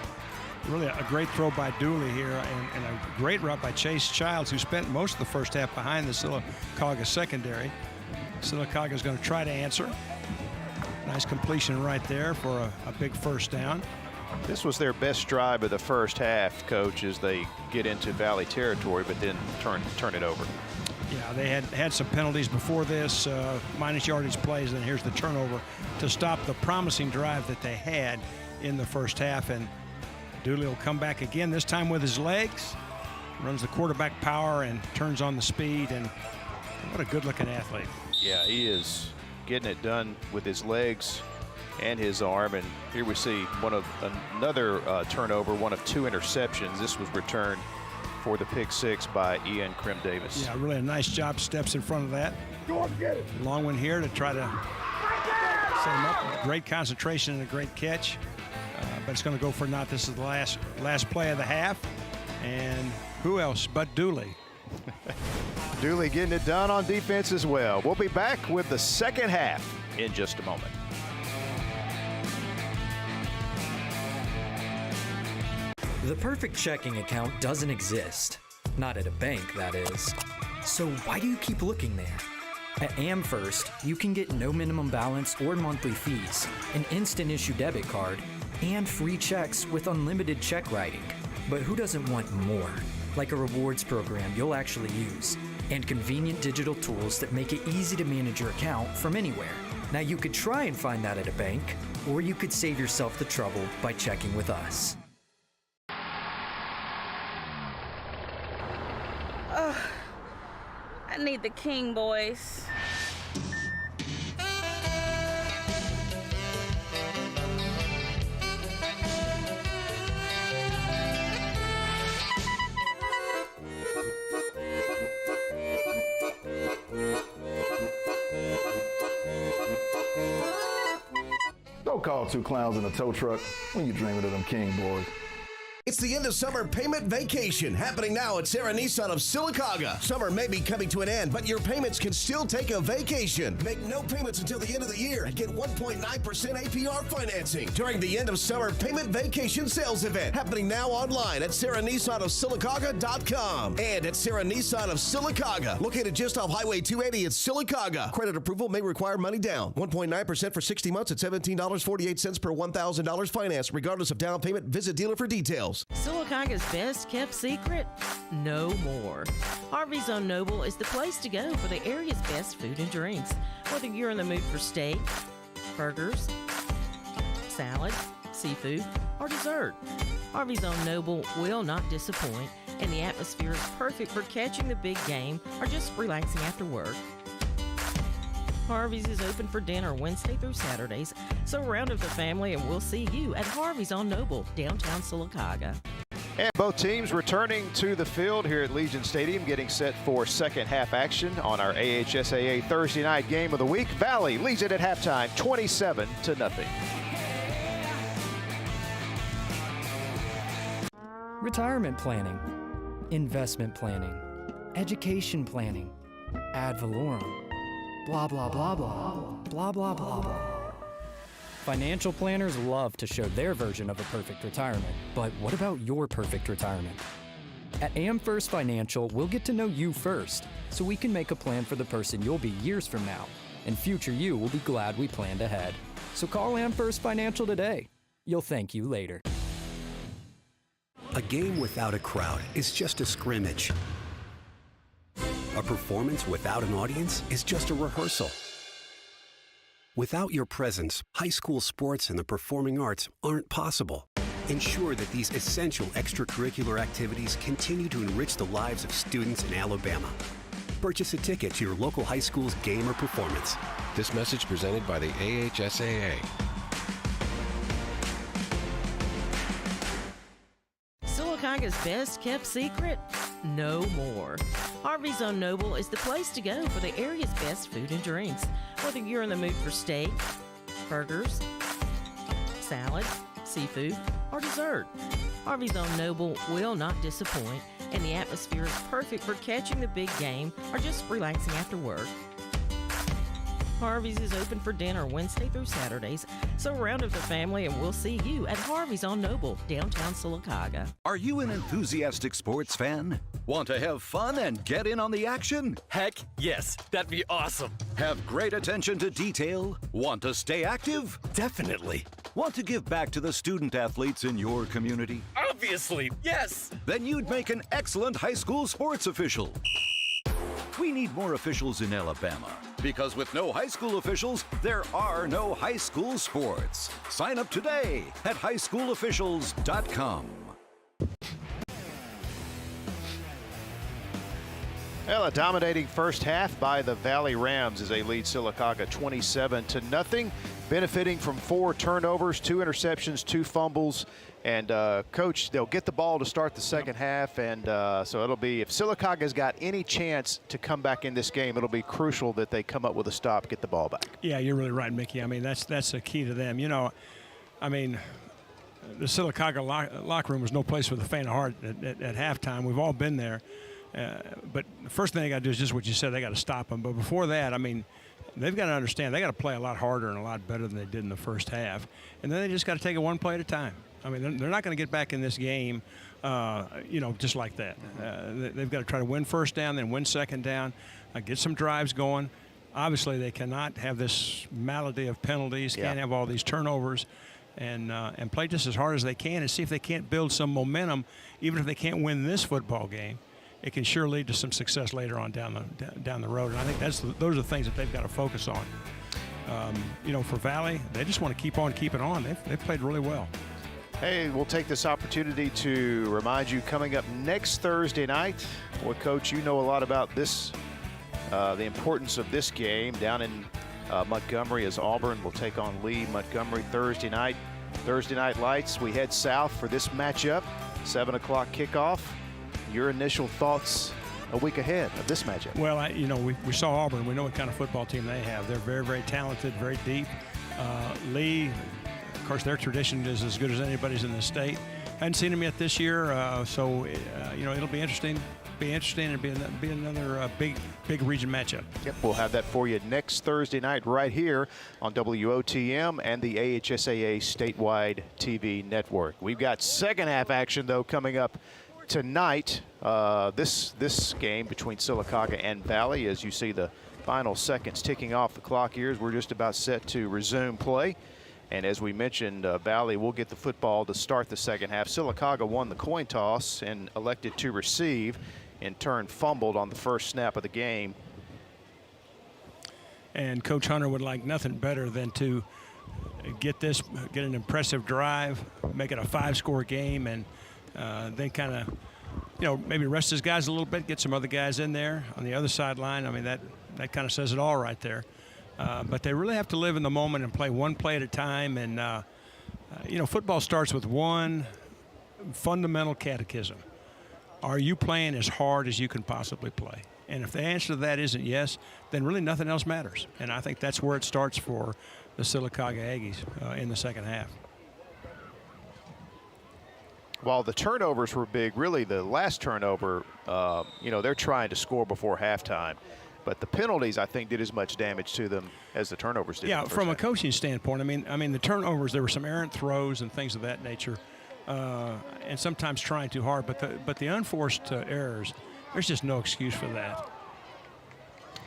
Really a great throw by Dooley here, and a great route by Chase Childs, who spent most of the first half behind the Sylacauga secondary. Sylacauga is going to try to answer. Nice completion right there for a big first down.
This was their best drive of the first half, Coach, as they get into Valley territory, but then turn it over.
Yeah, they had some penalties before this, minus yardage plays, and here's the turnover to stop the promising drive that they had in the first half. And Dooley will come back again, this time with his legs, runs the quarterback power and turns on the speed, and what a good-looking athlete.
Yeah, he is getting it done with his legs and his arm. And here we see another turnover, one of 2 interceptions. This was returned for the pick 6 by Ian Krim Davis.
Yeah, really a nice job, steps in front of that. Long one here to try to set him up. Great concentration and a great catch, but it's going to go for naught. This is the last play of the half, and who else but Dooley?
Dooley getting it done on defense as well. We'll be back with the second half in just a moment.
The perfect checking account doesn't exist. Not at a bank, that is. So why do you keep looking there? At AmFirst, you can get no minimum balance or monthly fees, an instant issue debit card, and free checks with unlimited check writing. But who doesn't want more? Like a rewards program you'll actually use, and convenient digital tools that make it easy to manage your account from anywhere. Now you could try and find that at a bank, or you could save yourself the trouble by checking with us.
I need the king, boys.
Don't call two clowns in a tow truck when you're dreaming of them king boys.
It's the end of summer payment vacation happening now at Sarah Nissan of Sylacauga. Summer may be coming to an end, but your payments can still take a vacation. Make no payments until the end of the year and get 1.9% APR financing during the end of summer payment vacation sales event happening now online at SarahNissanOfSylacauga.com and at Sarah Nissan of Sylacauga, located just off Highway 280 at Sylacauga. Credit approval may require money down. 1.9% for 60 months at $17.48 per $1,000 finance. Regardless of down payment, visit dealer for details.
Sylacauga's best kept secret? No more. Harvey's on Noble is the place to go for the area's best food and drinks. Whether you're in the mood for steak, burgers, salad, seafood, or dessert, Harvey's on Noble will not disappoint, and the atmosphere is perfect for catching the big game or just relaxing after work. Harvey's is open for dinner Wednesday through Saturdays, so round up the family and we'll see you at Harvey's on Noble, downtown Sylacauga.
And both teams returning to the field here at Legion Stadium, getting set for second half action on our AHSAA Thursday night game of the week. Valley leads it at halftime 27-0.
Retirement planning, investment planning, education planning, ad valorem. Blah, blah, blah, blah, blah, blah, blah, blah. Financial planners love to show their version of a perfect retirement, but what about your perfect retirement? At AmFirst Financial, we'll get to know you first, so we can make a plan for the person you'll be years from now, and future you will be glad we planned ahead. So call AmFirst Financial today. You'll thank you later.
A game without a crowd is just a scrimmage. A performance without an audience is just a rehearsal. Without your presence, high school sports and the performing arts aren't possible. Ensure that these essential extracurricular activities continue to enrich the lives of students in Alabama. Purchase a ticket to your local high school's game or performance.
This message presented by the AHSAA.
Sylacauga's best kept secret? No more. Harvey's on Noble is the place to go for the area's best food and drinks. Whether you're in the mood for steak, burgers, salad, seafood, or dessert, Harvey's on Noble will not disappoint, and the atmosphere is perfect for catching the big game or just relaxing after work. Harvey's is open for dinner Wednesday through Saturdays, so round up the family and we'll see you at Harvey's on Noble, downtown Sylacauga.
Are you an enthusiastic sports fan? Want to have fun and get in on the action?
Heck yes, that'd be awesome.
Have great attention to detail? Want to stay active?
Definitely.
Want to give back to the student athletes in your community?
Obviously, yes.
Then you'd make an excellent high school sports official. We need more officials in Alabama, because with no high school officials, there are no high school sports. Sign up today at highschoolofficials.com.
Well, a dominating first half by the Valley Rams as they lead Sylacauga 27-0, benefiting from 4 turnovers, 2 interceptions, 2 fumbles. And, Coach, they'll get the ball to start the second half, and so it'll be, if Sylacauga's got any chance to come back in this game, it'll be crucial that they come up with a stop, get the ball back.
Yeah, you're really right, Mickey. I mean, that's the key to them. You know, I mean, the Sylacauga locker room was no place for the faint of heart at halftime. We've all been there. But the first thing they got to do is just what you said. They got to stop them. But before that, I mean, they've got to understand they got to play a lot harder and a lot better than they did in the first half. And then they just got to take it one play at a time. I mean, they're not going to get back in this game, you know, just like that. They've got to try to win first down, then win second down, get some drives going, obviously they cannot have this malady of penalties, can't have all these turnovers, and play just as hard as they can and see if they can't build some momentum. Even if they can't win this football game, it can sure lead to some success later on down the road. And I think those are the things that they've got to focus on. For Valley, they just want to keep on keeping on. They've played really well.
Hey, we'll take this opportunity to remind you, coming up next Thursday night, Coach, you know a lot about this, the importance of this game down in Montgomery, as Auburn will take on Lee. Montgomery Thursday night. Thursday Night Lights, we head south for this matchup, 7 o'clock kickoff. Your initial thoughts a week ahead of this matchup?
Well, we saw Auburn. We know what kind of football team they have. They're very, very talented, very deep. Lee, of course, their tradition is as good as anybody's in the state. Hadn't seen them yet this year, so it'll be interesting. And be another big region matchup.
Yep, we'll have that for you next Thursday night right here on WOTM and the AHSAA statewide TV network. We've got second half action though coming up tonight. This game between Sylacauga and Valley, as you see the final seconds ticking off the clock here, as we're just about set to resume play. And as we mentioned, Valley will get the football to start the second half. Sylacauga won the coin toss and elected to receive, in turn fumbled on the first snap of the game.
And Coach Hunter would like nothing better than to get an impressive drive, make it a 5-score game, and then kind of, maybe rest his guys a little bit, get some other guys in there on the other sideline. I mean, that kind of says it all right there. But they really have to live in the moment and play one play at a time. And, football starts with one fundamental catechism. Are you playing as hard as you can possibly play? And if the answer to that isn't yes, then really nothing else matters. And I think that's where it starts for the Sylacauga Aggies in the second half.
While the turnovers were big, really the last turnover, they're trying to score before halftime. But the penalties, I think, did as much damage to them as the turnovers did.
Yeah, from a coaching standpoint, I mean, the turnovers, there were some errant throws and things of that nature, and sometimes trying too hard. But the unforced errors, there's just no excuse for that.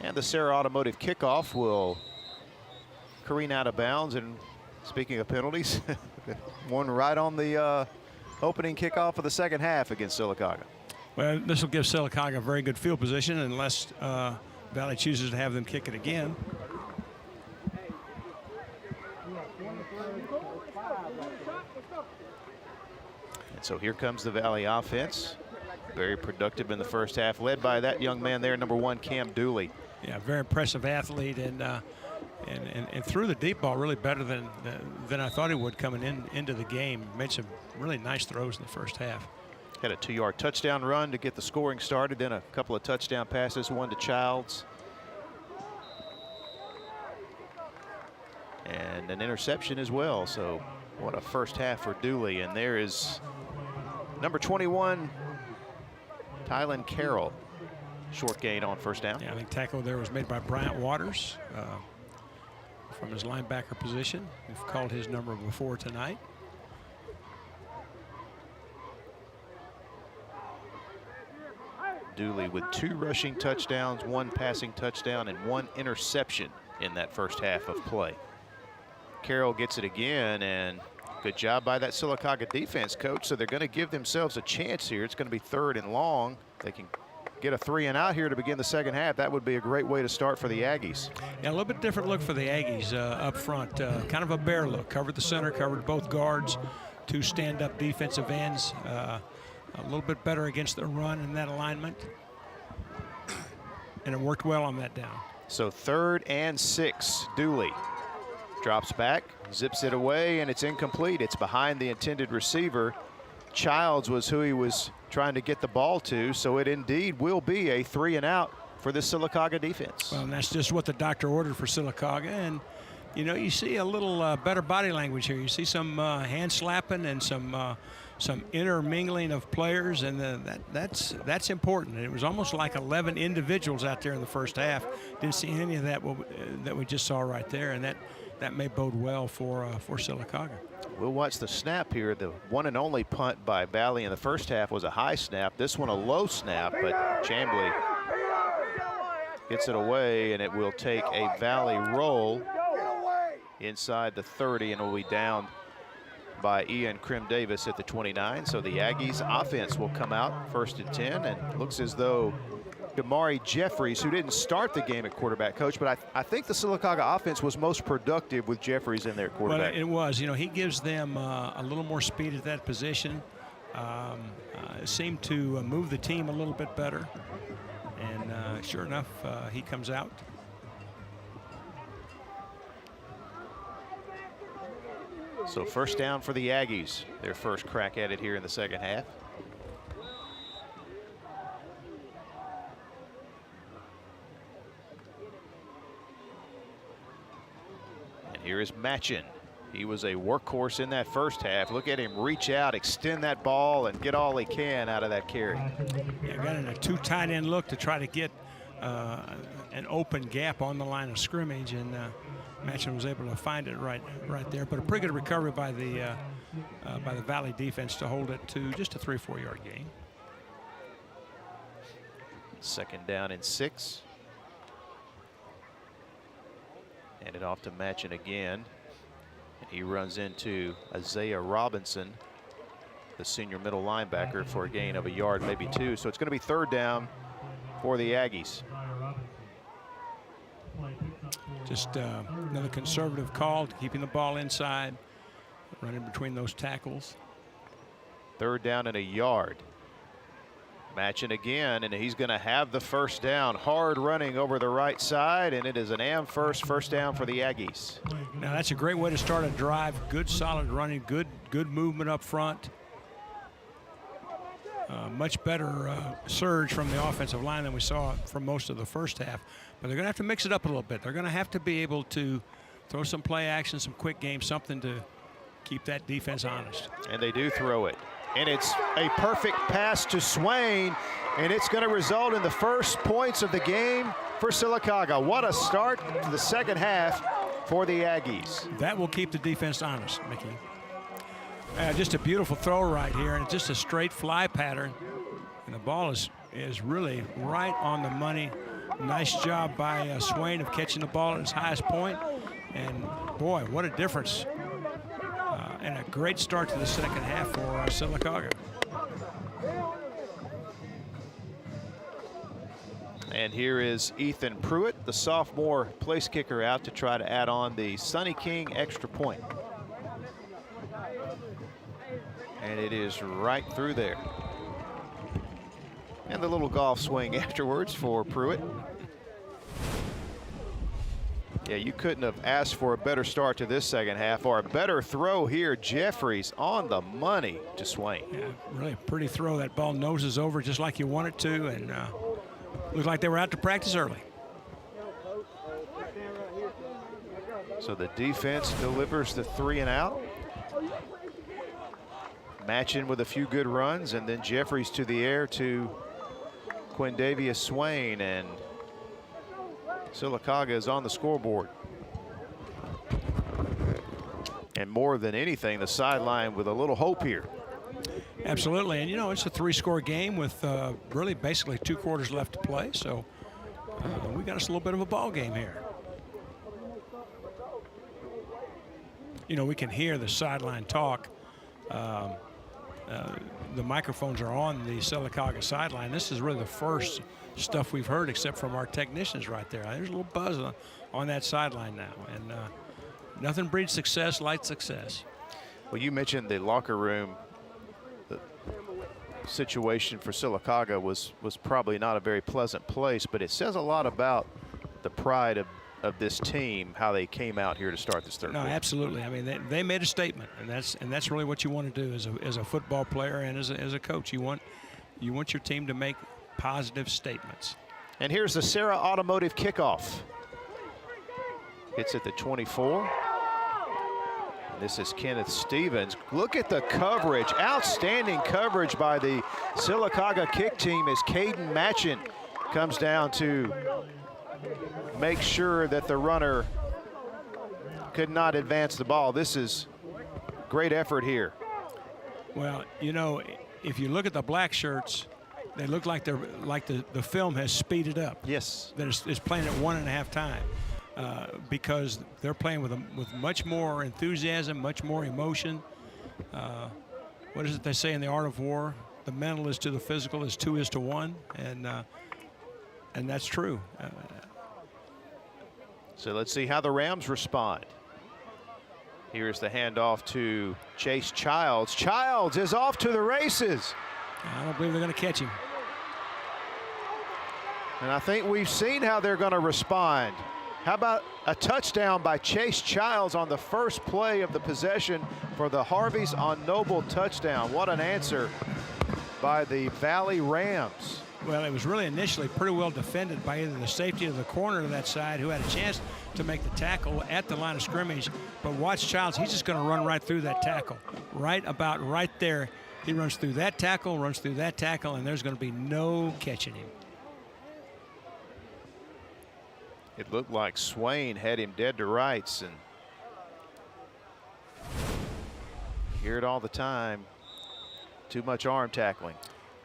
And the Sarah Automotive kickoff will careen out of bounds. And speaking of penalties, one right on the opening kickoff of the second half against Sylacauga.
Well, this will give Sylacauga a very good field position unless Valley chooses to have them kick it again.
And so here comes the Valley offense. Very productive in the first half, led by that young man there, number 1, Cam Dooley.
Yeah, very impressive athlete, and threw the deep ball really better than I thought he would coming into the game. Made some really nice throws in the first half.
Had a 2-yard touchdown run to get the scoring started, then a couple of touchdown passes, one to Childs. And an interception as well. So what a first half for Dooley. And there is number 21, Tylen Carroll. Short gain on first down.
Yeah, I think tackle there was made by Bryant Waters from his linebacker position. We've called his number before tonight.
Dooley with 2 rushing touchdowns, 1 passing touchdown, and 1 interception in that first half of play. Carroll gets it again, and good job by that Sylacauga defense, Coach. So they're going to give themselves a chance here. It's going to be 3rd and long. They can get a 3 and out here to begin the second half. That would be a great way to start for the Aggies.
Yeah, a little bit different look for the Aggies up front. Kind of a bear look. Covered the center, covered both guards, 2 stand-up defensive ends. A little bit better against the run in that alignment. And it worked well on that down.
So 3rd and 6, Dooley drops back, zips it away, and it's incomplete. It's behind the intended receiver. Childs was who he was trying to get the ball to, so it indeed will be a 3 and out for the Sylacauga defense.
Well, and that's just what the doctor ordered for Sylacauga. And, you see a little better body language here. You see some hand slapping and some intermingling of players, and that's important. It was almost like 11 individuals out there in the first half. Didn't see any of that that we just saw right there, and that may bode well for Sylacauga.
We'll watch the snap here. The one and only punt by Valley in the first half was a high snap. This one a low snap, but Chambly gets it away, and it will take a Valley roll inside the 30, and will be down by Ian Krim-Davis at the 29. So the Aggies offense will come out 1st and 10, and looks as though Damari Jeffries, who didn't start the game at quarterback, Coach, but I think the Sylacauga offense was most productive with Jeffries in there at quarterback.
Well, it was. You know, he gives them a little more speed at that position. Seemed to move the team a little bit better. And sure enough, he comes out.
So first down for the Aggies. Their first crack at it here in the second half. Here is Matchin. He was a workhorse in that first half. Look at him reach out, extend that ball, and get all he can out of that carry.
Yeah, got in a 2 tight end look to try to get an open gap on the line of scrimmage, and Matchin was able to find it right there. But a pretty good recovery by the Valley defense to hold it to just a 3-4 yard gain.
Second down and 6. Hand it off to Matchin again. And he runs into Isaiah Robinson, the senior middle linebacker, for a gain of a yard, maybe 2. So it's going to be third down for the Aggies.
Just another conservative call, keeping the ball inside, running between those tackles.
Third down and a yard. Matchin again, and he's going to have the first down. Hard running over the right side, and it is an first down for the Aggies.
Now that's a great way to start a drive. Good solid running, good movement up front. Much better surge from the offensive line than we saw from most of the first half. But they're going to have to mix it up a little bit. They're going to have to be able to throw some play action, some quick game, something to keep that defense honest.
And they do throw it. And it's a perfect pass to Swain, and it's going to result in the first points of the game for Sylacauga. What a start to the second half for the Aggies.
That will keep the defense honest, Mickey. Just a beautiful throw right here, and just a straight fly pattern. And the ball is really right on the money. Nice job by Swain of catching the ball at its highest point. And boy, what a difference. And a great start to the second half for Sylacauga.
And here is Ethan Pruitt, the sophomore place kicker, out to try to add on the Sonny King extra point. And it is right through there. And the little golf swing afterwards for Pruitt. Yeah, you couldn't have asked for a better start to this second half, or a better throw here. Jeffries on the money to Swain.
Yeah, really a pretty throw. That ball noses over just like you want it to, and looks like they were out to practice early.
So the defense delivers the 3 and out. Matchin with a few good runs, and then Jeffries to the air to Quindavius Swain, and Sylacauga is on the scoreboard. And more than anything, the sideline with a little hope here.
Absolutely, and you know, it's a 3-score game with really basically 2 quarters left to play, so we got us a little bit of a ball game here. You know, we can hear the sideline talk. The microphones are on the Sylacauga sideline. This is really the first stuff we've heard, except from our technicians right there. There's a little buzz on that sideline now, and nothing breeds success like success.
Well, you mentioned the locker room. The situation for Sylacauga was probably not a very pleasant place, but it says a lot about the pride of this team, how they came out here to start this third quarter.
No, absolutely. I mean, they made a statement, and that's really what you want to do as a football player and as a coach. You want your team to make positive statements.
And here's the Sarah Automotive kickoff. It's at the 24. This is Kenneth Stevens. Look at the coverage. Outstanding coverage by the Sylacauga kick team as Caden Matchin comes down to make sure that the runner could not advance the ball. This is great effort here.
Well, you know, if you look at the black shirts, they look like the film has speeded up.
Yes.
That it's playing at 1.5 times because they're playing with much more enthusiasm, much more emotion. What is it they say in the art of war? The mental is to the physical as 2 is to 1, and that's true.
So let's see how the Rams respond. Here's the handoff to Chase Childs. Childs is off to the races.
I don't believe they're going to catch him.
And I think we've seen how they're going to respond. How about a touchdown by Chase Childs on the first play of the possession for the Harveys on Noble touchdown? What an answer by the Valley Rams.
Well, it was really initially pretty well defended by either the safety or the corner to that side who had a chance to make the tackle at the line of scrimmage. But watch Childs, he's just going to run right through that tackle. Right there. He runs through that tackle, and there's going to be no catching him.
It looked like Swain had him dead to rights, and hear it all the time. Too much arm tackling.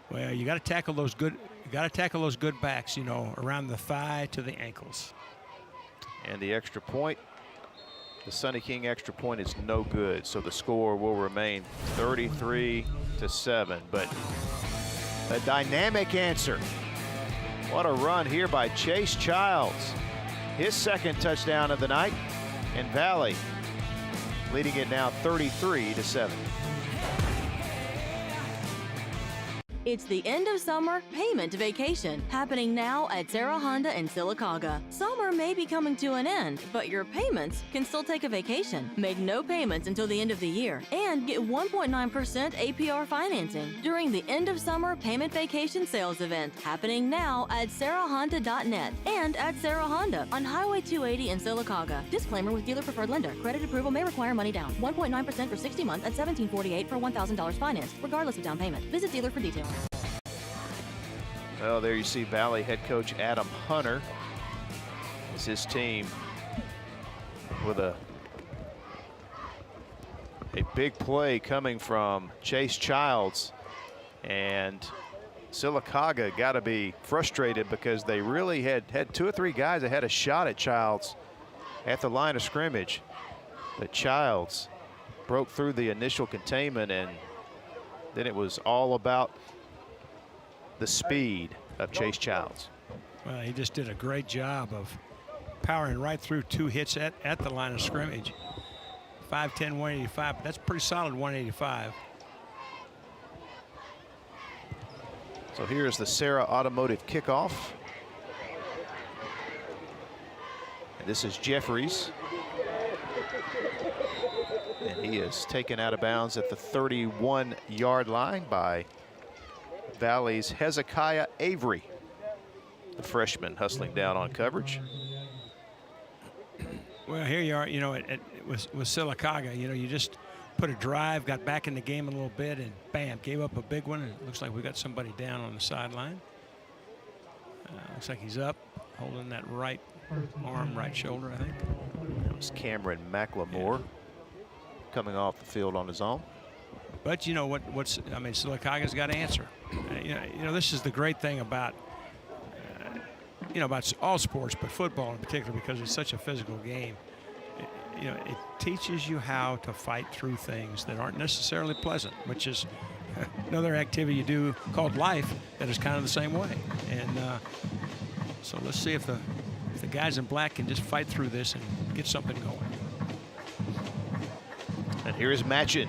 Well, you got to tackle those good. You got to tackle those good backs, you know, around the thigh to the ankles.
And the extra point, the Sonny King extra point is no good, so the score will remain 33-7. But a dynamic answer. What a run here by Chase Childs. His second touchdown of the night, and Valley leading it now 33-7.
It's the end of summer payment vacation happening now at Sarah Honda in Sylacauga. Summer may be coming to an end, but your payments can still take a vacation. Make no payments until the end of the year and get 1.9% APR financing during the end of summer payment vacation sales event happening now at sarahhonda.net and at Sarah Honda on Highway 280 in Sylacauga. Disclaimer with dealer preferred lender. Credit approval may require money down. 1.9% for 60 months at $1748 for $1,000 financed, regardless of down payment. Visit dealer for details.
Well, there you see Valley head coach Adam Hunter as his team with a big play coming from Chase Childs, and Sylacauga got to be frustrated because they really had 2 or 3 guys that had a shot at Childs at the line of scrimmage, but Childs broke through the initial containment, and then it was all about the speed of Chase Childs.
Well, he just did a great job of powering right through 2 hits at the line of scrimmage. 5'10", 185, but that's pretty solid 185.
So here's the Sarah Automotive kickoff. And this is Jeffries. And he is taken out of bounds at the 31-yard line by Valley's Hezekiah Avery, the freshman hustling down on coverage.
Well, here you are, you know, with Sylacauga, you know, you just put a drive, got back in the game a little bit, and bam, gave up a big one. And it looks like we got somebody down on the sideline. Looks like he's up, holding that right arm, right shoulder, I think.
That was Cameron McLemore coming off the field on his own.
But you know I mean, Sylacauga's got to answer. You know, this is the great thing about, you know, about all sports, but football in particular, because it's such a physical game. You know, it teaches you how to fight through things that aren't necessarily pleasant, which is another activity you do called life that is kind of the same way. And so let's see if the guys in black can just fight through this and get something going.
And here's Matchin.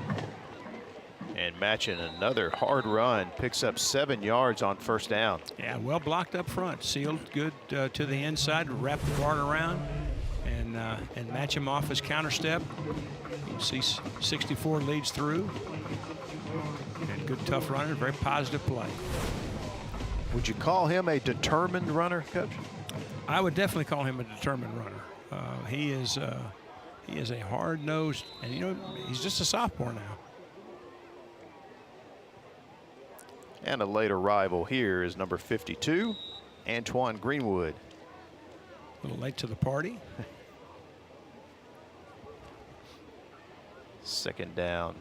And Matchin, another hard run, picks up 7 yards on first down.
Yeah, well blocked up front, sealed good to the inside, wrap the guard around, and match him off his counter step. You see 64 leads through. And good tough runner, very positive play.
Would you call him a determined runner, Coach?
I would definitely call him a determined runner. He is a hard-nosed, and you know, he's just a sophomore now.
And a late arrival here is number 52, Antoine Greenwood.
A little late to the party.
Second down.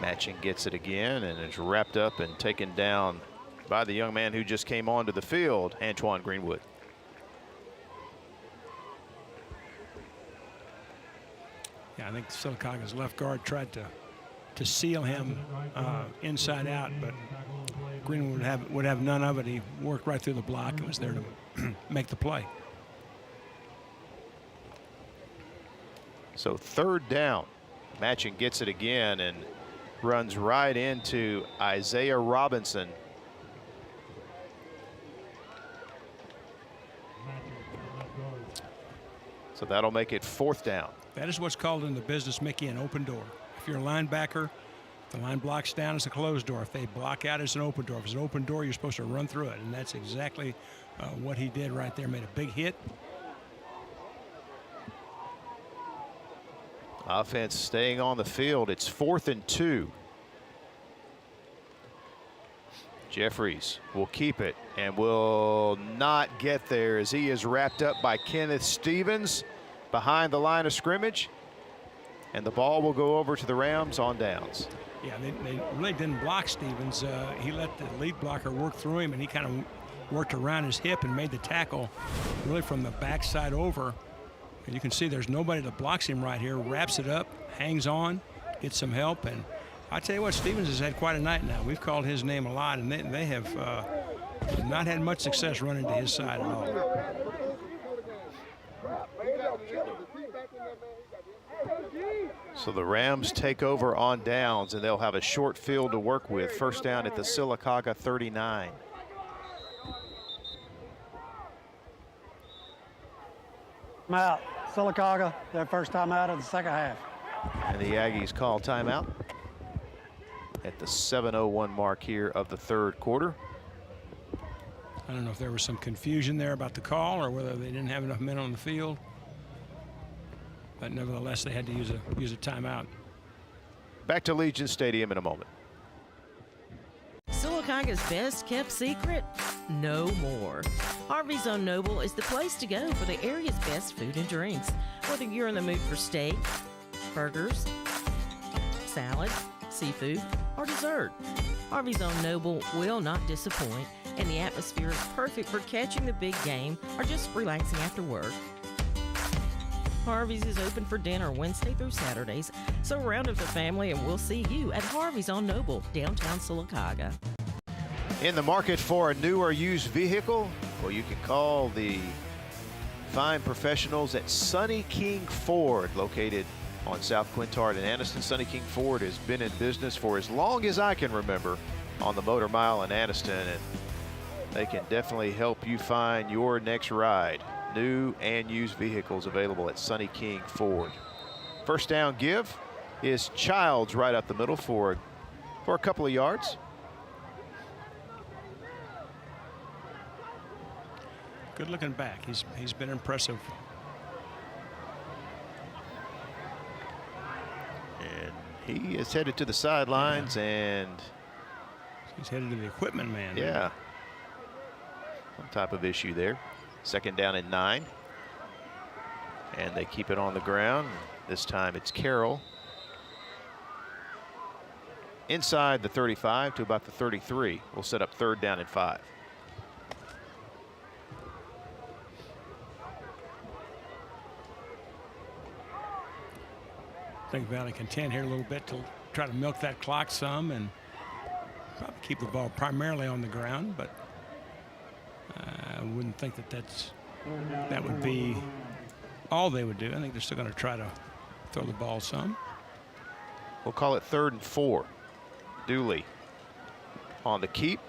Matching gets it again and is wrapped up and taken down by the young man who just came onto the field, Antoine Greenwood.
Yeah, I think Sylacauga's left guard tried to seal him inside out, but Greenwood would have none of it. He worked right through the block and was there to make the play.
So 3rd down. Matching gets it again and runs right into Isaiah Robinson. So that'll make it 4th down.
That is what's called in the business, Mickey, an open door. If you're a linebacker, the line blocks down as a closed door. If they block out as an open door, if it's an open door, you're supposed to run through it. And that's exactly what he did right there. Made a big hit.
Offense staying on the field. It's 4th and 2. Jeffries will keep it and will not get there as he is wrapped up by Kenneth Stevens behind the line of scrimmage. And the ball will go over to the Rams on downs.
Yeah, they really didn't block Stevens. He let the lead blocker work through him, and he kind of worked around his hip and made the tackle really from the backside over. And you can see there's nobody that blocks him right here. Wraps it up, hangs on, gets some help. And I tell you what, Stevens has had quite a night now. We've called his name a lot, and they have not had much success running to his side at all.
So the Rams take over on downs, and they'll have a short field to work with. 1st down at the Sylacauga 39.
I'm out. Sylacauga, their first time out of the 2nd half.
And the Aggies call timeout at the 7:01 mark here of the 3rd quarter.
I don't know if there was some confusion there about the call or whether they didn't have enough men on the field. But nevertheless, they had to use a timeout.
Back to Legion Stadium in a moment.
Sylacauga's best kept secret? No more. Harvey's on Noble is the place to go for the area's best food and drinks. Whether you're in the mood for steak, burgers, salad, seafood, or dessert, Harvey's on Noble will not disappoint, and the atmosphere is perfect for catching the big game or just relaxing after work. Harvey's is open for dinner Wednesday through Saturdays, so round up the family and we'll see you at Harvey's on Noble, downtown Sylacauga.
In the market for a new or used vehicle? Well, you can call the fine professionals at Sunny King Ford, located on South Quintard and Anniston. Sunny King Ford has been in business for as long as I can remember on the Motor Mile in Anniston, and they can definitely help you find your next ride. New and used vehicles available at Sunny King Ford. 1st down give is Childs right up the middle for a couple of yards.
Good looking back. He's been impressive.
And he is headed to the sidelines, and
he's headed to the equipment man.
Yeah. Some type of issue there. 2nd down and 9. And they keep it on the ground. This time it's Carroll. Inside the 35 to about the 33. We'll set up 3rd down and 5.
I think Valley content here a little bit to try to milk that clock some and probably keep the ball primarily on the ground, but I wouldn't think that would be all they would do. I think they're still going to try to throw the ball some.
We'll call it 3rd and 4. Dooley on the keep.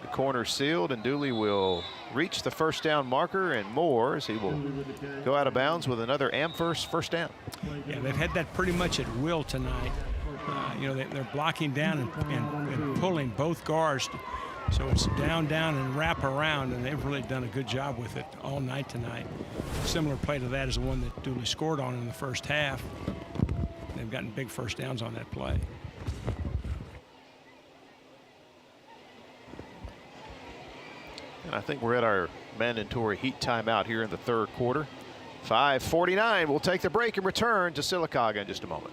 The corner sealed, and Dooley will reach the 1st down marker and more as he will go out of bounds with another Amherst 1st down.
Yeah, they've had that pretty much at will tonight. You know, they're blocking down and pulling both guards. So it's down, and wrap around, and they've really done a good job with it all night tonight. Similar play to that is the one that Dooley scored on in the 1st half. They've gotten big 1st downs on that play.
And I think we're at our mandatory heat timeout here in the 3rd quarter. 5:49. We'll take the break and return to Sylacauga in just a moment.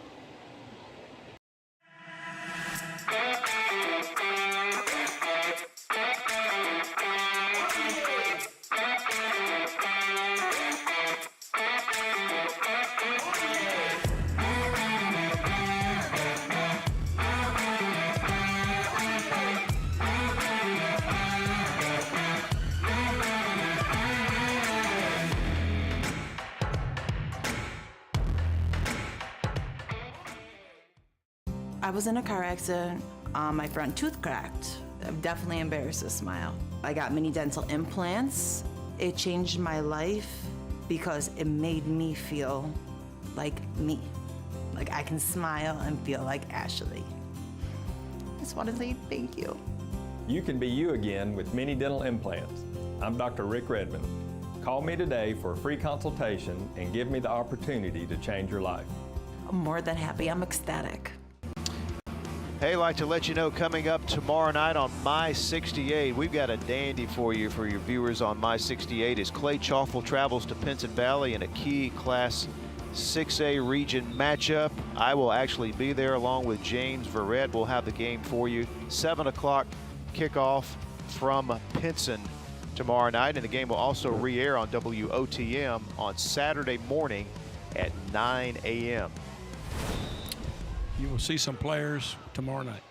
I was in a car accident. My front tooth cracked. I'm definitely embarrassed to smile. I got mini dental implants. It changed my life because it made me feel like me. Like I can smile and feel like Ashley. I just want to say thank you.
You can be you again with mini dental implants. I'm Dr. Rick Redmond. Call me today for a free consultation and give me the opportunity to change your life.
I'm more than happy. I'm ecstatic.
Hey, I'd like to let you know coming up tomorrow night on My 68, we've got a dandy for your viewers on My 68 as Clay Chalfel travels to Pinson Valley in a key Class 6A region matchup. I will actually be there along with James Verrett. We'll have the game for you. 7 o'clock kickoff from Pinson tomorrow night, and the game will also re-air on WOTM on Saturday morning at 9 a.m.
You will see some players tomorrow night.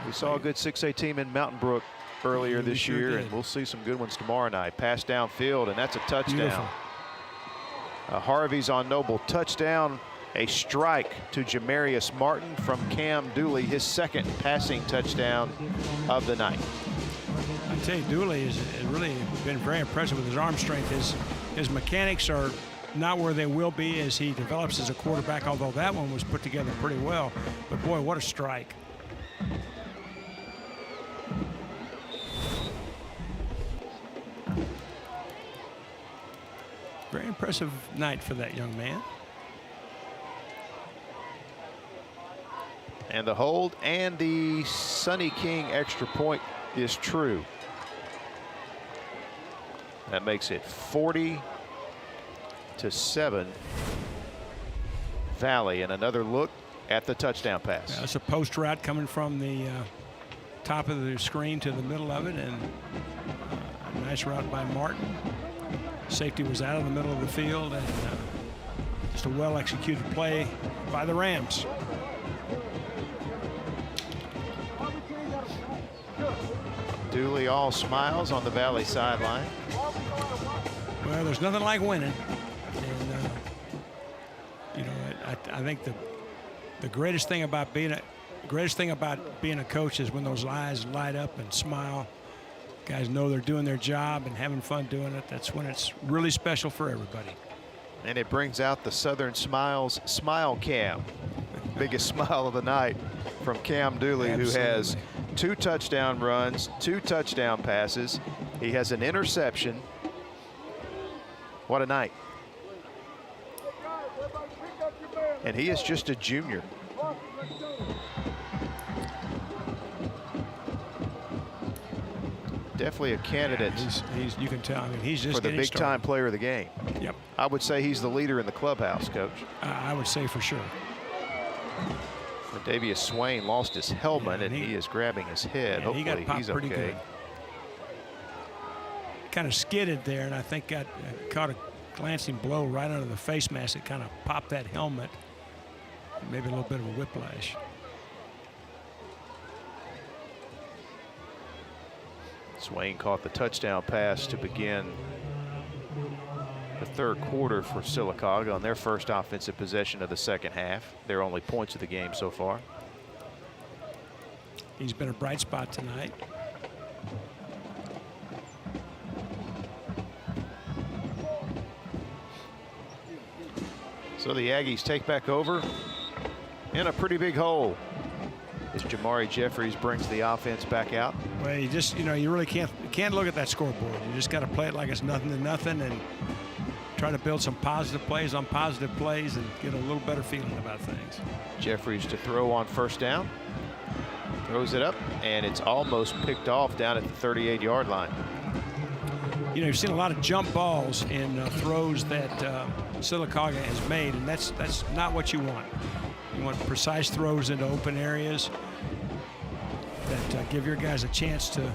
We saw a good 6A team in Mountain Brook earlier this year, and we'll see some good ones tomorrow night. Pass downfield, and that's a touchdown. Harvey's on Noble, touchdown. A strike to Jamarius Martin from Cam Dooley, his second passing touchdown of the night.
I tell you, Dooley has really been very impressive with his arm strength. His mechanics are not where they will be as he develops as a quarterback, although that one was put together pretty well. But boy, what a strike. Very impressive night for that young man.
And the hold and the Sonny King extra point is true. That makes it 40-7 Valley, and another look at the touchdown pass.
That's a post route coming from the top of the screen to the middle of it, and a nice route by Martin. Safety was out of the middle of the field, and just a well executed play by the Rams.
Dooley all smiles on the Valley sideline.
Well, there's nothing like winning, and you know, I think the greatest thing about being a coach is when those eyes light up and smile. Guys know they're doing their job and having fun doing it. That's when it's really special for everybody.
And it brings out the Southern Smiles smile cam. Biggest smile of the night from Cam Dooley, who has 2 touchdown runs, 2 touchdown passes. He has an interception. What a night. And he is just a junior. Definitely a candidate.
You can tell. I mean, he's just
for the big time player of the game.
Yep.
I would say he's the leader in the clubhouse, Coach.
I would say for sure.
Davius Swain lost his helmet, and he is grabbing his head. Hopefully
he got popped
he's
pretty
okay.
good. Kind of skidded there, and I think caught a glancing blow right under the face mask. It kind of popped that helmet. Maybe a little bit of a whiplash.
Swain caught the touchdown pass to begin the third quarter for Sylacauga on their first offensive possession of the second half. Their only points of the game so far.
He's been a bright spot tonight.
So the Aggies take back over in a pretty big hole as Jamari Jeffries brings the offense back out.
Well, you just, you really can't look at that scoreboard. You just got to play it like it's nothing to nothing and try to build some positive plays on positive plays and get a little better feeling about things.
Jeffries to throw on first down. Throws it up, and it's almost picked off down at the 38-yard line.
You've seen a lot of jump balls in throws that Sylacauga has made, and that's not what you want. You want precise throws into open areas that give your guys a chance to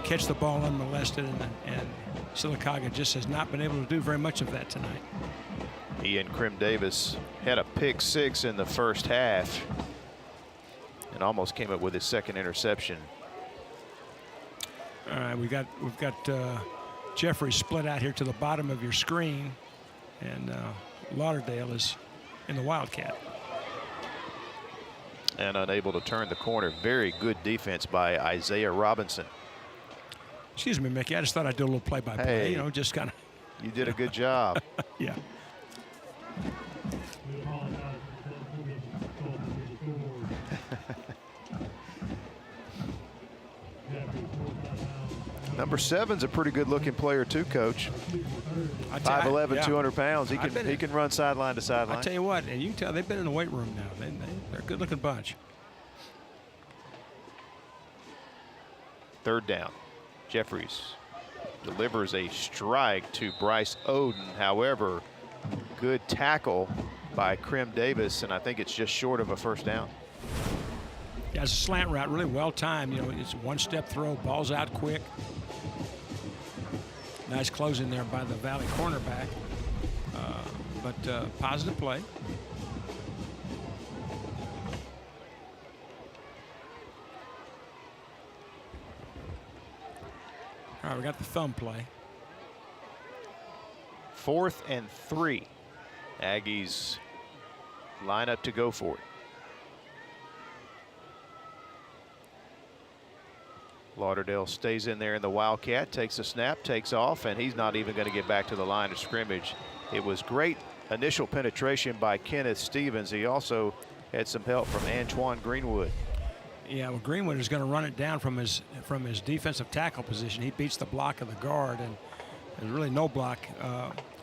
catch the ball unmolested, and Sylacauga just has not been able to do very much of that tonight.
Ian Krim Davis had a pick 6 in the first half and almost came up with his second interception.
All right, we've got Jeffrey split out here to the bottom of your screen, and Lauderdale is in the Wildcat.
And unable to turn the corner. Very good defense by Isaiah Robinson.
Excuse me, Mickey. I just thought I'd do a little play-by-play.
Hey,
you know, just kind of.
You did a good job.
Yeah.
Number 7's a pretty good-looking player too, Coach. 5'11",
yeah.
200 pounds. He can run sideline to sideline.
I tell you what, and you can tell they've been in the weight room now. They're a good-looking bunch.
3rd down. Jeffries delivers a strike to Bryce Oden. However, good tackle by Krim Davis, and I think it's just short of a 1st down.
Yeah, it's a slant route, really well timed. You know, it's a one-step throw, ball's out quick. Nice closing there by the Valley cornerback, but positive play. All right, we got the thumb play.
4th and 3. Aggies line up to go for it. Lauderdale stays in there in the Wildcat, takes a snap, takes off, and he's not even going to get back to the line of scrimmage. It was great initial penetration by Kenneth Stevens. He also had some help from Antoine Greenwood.
Yeah, well, Greenwood is going to run it down from his defensive tackle position. He beats the block of the guard, and there's really no block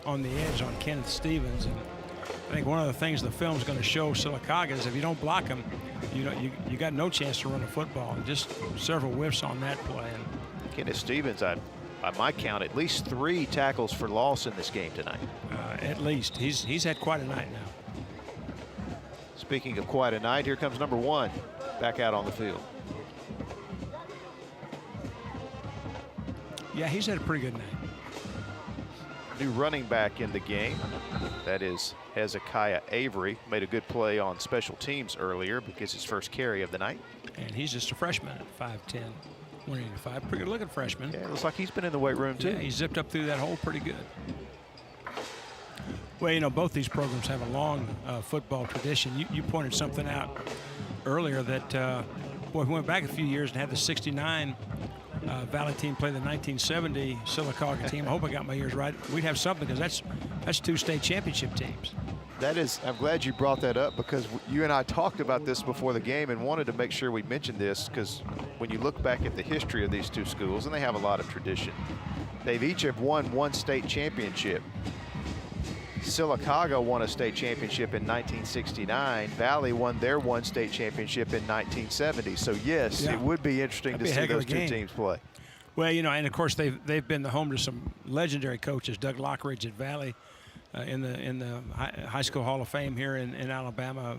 on the edge on Kenneth Stevens. And I think one of the things the film's going to show Sylacauga is if you don't block him, you got no chance to run a football. And just several whiffs on that play. And
Kenneth Stevens, by my count, at least 3 tackles for loss in this game tonight.
At least he's had quite a night now.
Speaking of quite a night, here comes number 1 back out on the field.
Yeah, he's had a pretty good night.
New running back in the game. That is Hezekiah Avery. Made a good play on special teams earlier because his first carry of the night.
And he's just a freshman at 5'10", 185. Pretty good looking freshman.
Yeah, it looks like he's been in the weight room too.
Yeah, he zipped up through that hole pretty good. Well, you know, both these programs have a long football tradition. You pointed something out earlier that, boy, we went back a few years and had the 69 Valley team play the 1970 Sylacauga team. I hope I got my years right. We'd have something because that's 2 state championship teams.
That is, I'm glad you brought that up because you and I talked about this before the game and wanted to make sure we mentioned this because when you look back at the history of these 2 schools, and they have a lot of tradition, they've each have won 1 state championship. Sylacauga won a state championship in 1969. Valley won their 1 state championship in 1970. So yes, it would be interesting to see those 2 teams play.
Well, you know, and of course they've been the home to some legendary coaches. Doug Lockridge at Valley, in the High School Hall of Fame here in Alabama.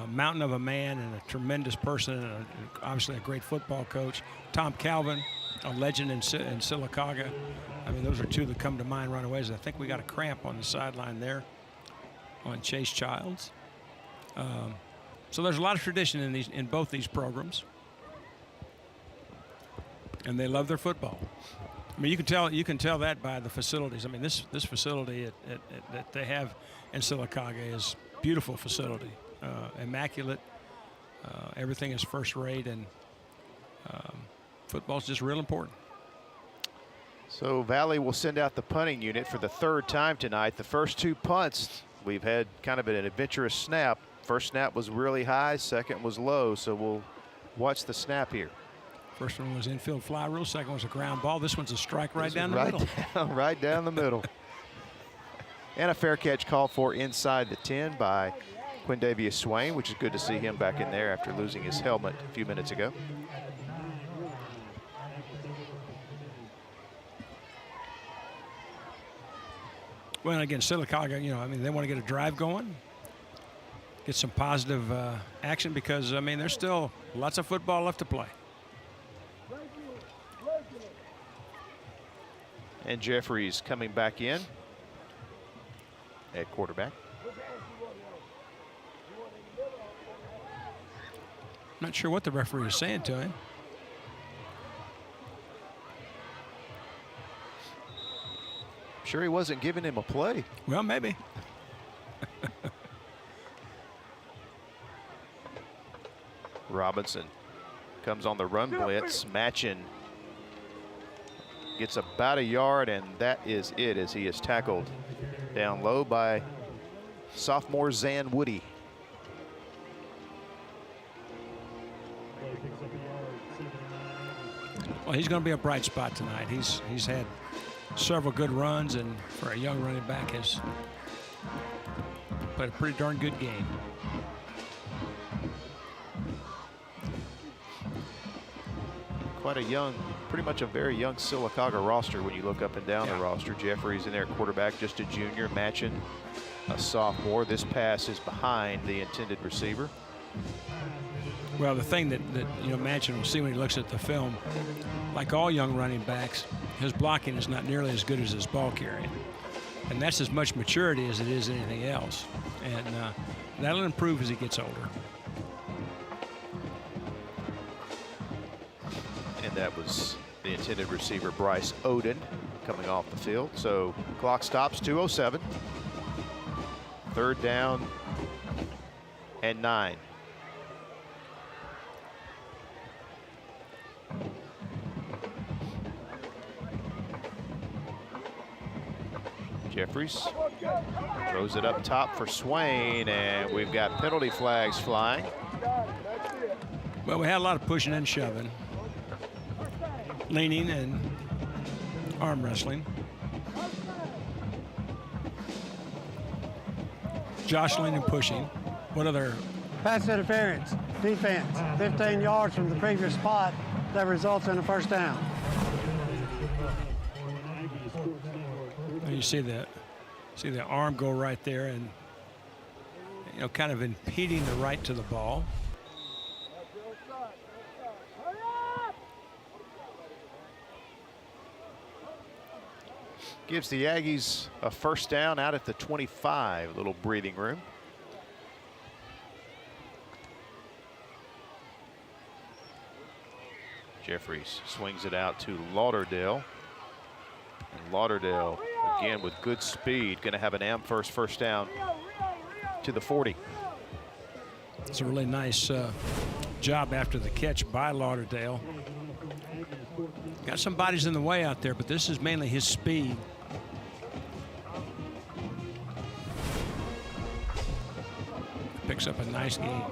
Mountain of a man and a tremendous person, and obviously a great football coach. Tom Calvin, a legend in Sylacauga. I mean, those are 2 that come to mind right away. I think we got a cramp on the sideline there on Chase Childs. So there's a lot of tradition in both these programs, and they love their football. I mean, you can tell that by the facilities. I mean, this facility that they have in Sylacauga is a beautiful facility, immaculate. Everything is first rate, and football's just real important.
So Valley will send out the punting unit for the 3rd time tonight. The first 2 punts, we've had kind of an adventurous snap. First snap was really high, second was low, so we'll watch the snap here.
First one was infield fly rule, second was a ground ball. This one's a strike right down the middle.
Right down the middle. And a fair catch called for inside the 10 by Quindavius Swain, which is good to see him back in there after losing his helmet a few minutes ago.
Well, again, Sylacauga, you know, I mean, they want to get a drive going, get some positive action because, I mean, there's still lots of football left to play.
And Jeffries coming back in at quarterback.
Not sure what the referee is saying to him.
Sure he wasn't giving him a play.
Well, maybe.
Robinson comes on the run blitz. Matchin gets about a yard, and that is it as he is tackled down low by sophomore Zan Woody.
Well, he's going to be a bright spot tonight. He's had several good runs, and for a young running back has played a pretty darn good game.
Quite a young, pretty much a very young Sylacauga roster when you look up and down the roster. Jeffries in there, quarterback, just a junior. Matchin, a sophomore. This pass is behind the intended receiver.
Well, the thing that you know, Matchin will see when he looks at the film, like all young running backs, his blocking is not nearly as good as his ball carrying. And that's as much maturity as it is anything else. And that'll improve as he gets older.
And that was the intended receiver, Bryce Oden, coming off the field. So clock stops, 2:07. 3rd down and 9. Jeffries throws it up top for Swain, and we've got penalty flags flying.
Well, we had a lot of pushing and shoving, leaning and arm wrestling. Jostling and pushing. What other?
Pass interference, defense, 15 yards from the previous spot that results in a first down.
You see the arm go right there, and you know, kind of impeding the right to the ball.
Gives the Aggies a first down out at the 25. Little breathing room. Jeffries swings it out to Lauderdale. And Lauderdale, again, with good speed, going to have an Amherst first down to the 40.
It's a really nice job after the catch by Lauderdale. Got some bodies in the way out there, but this is mainly his speed. Picks up a nice gain.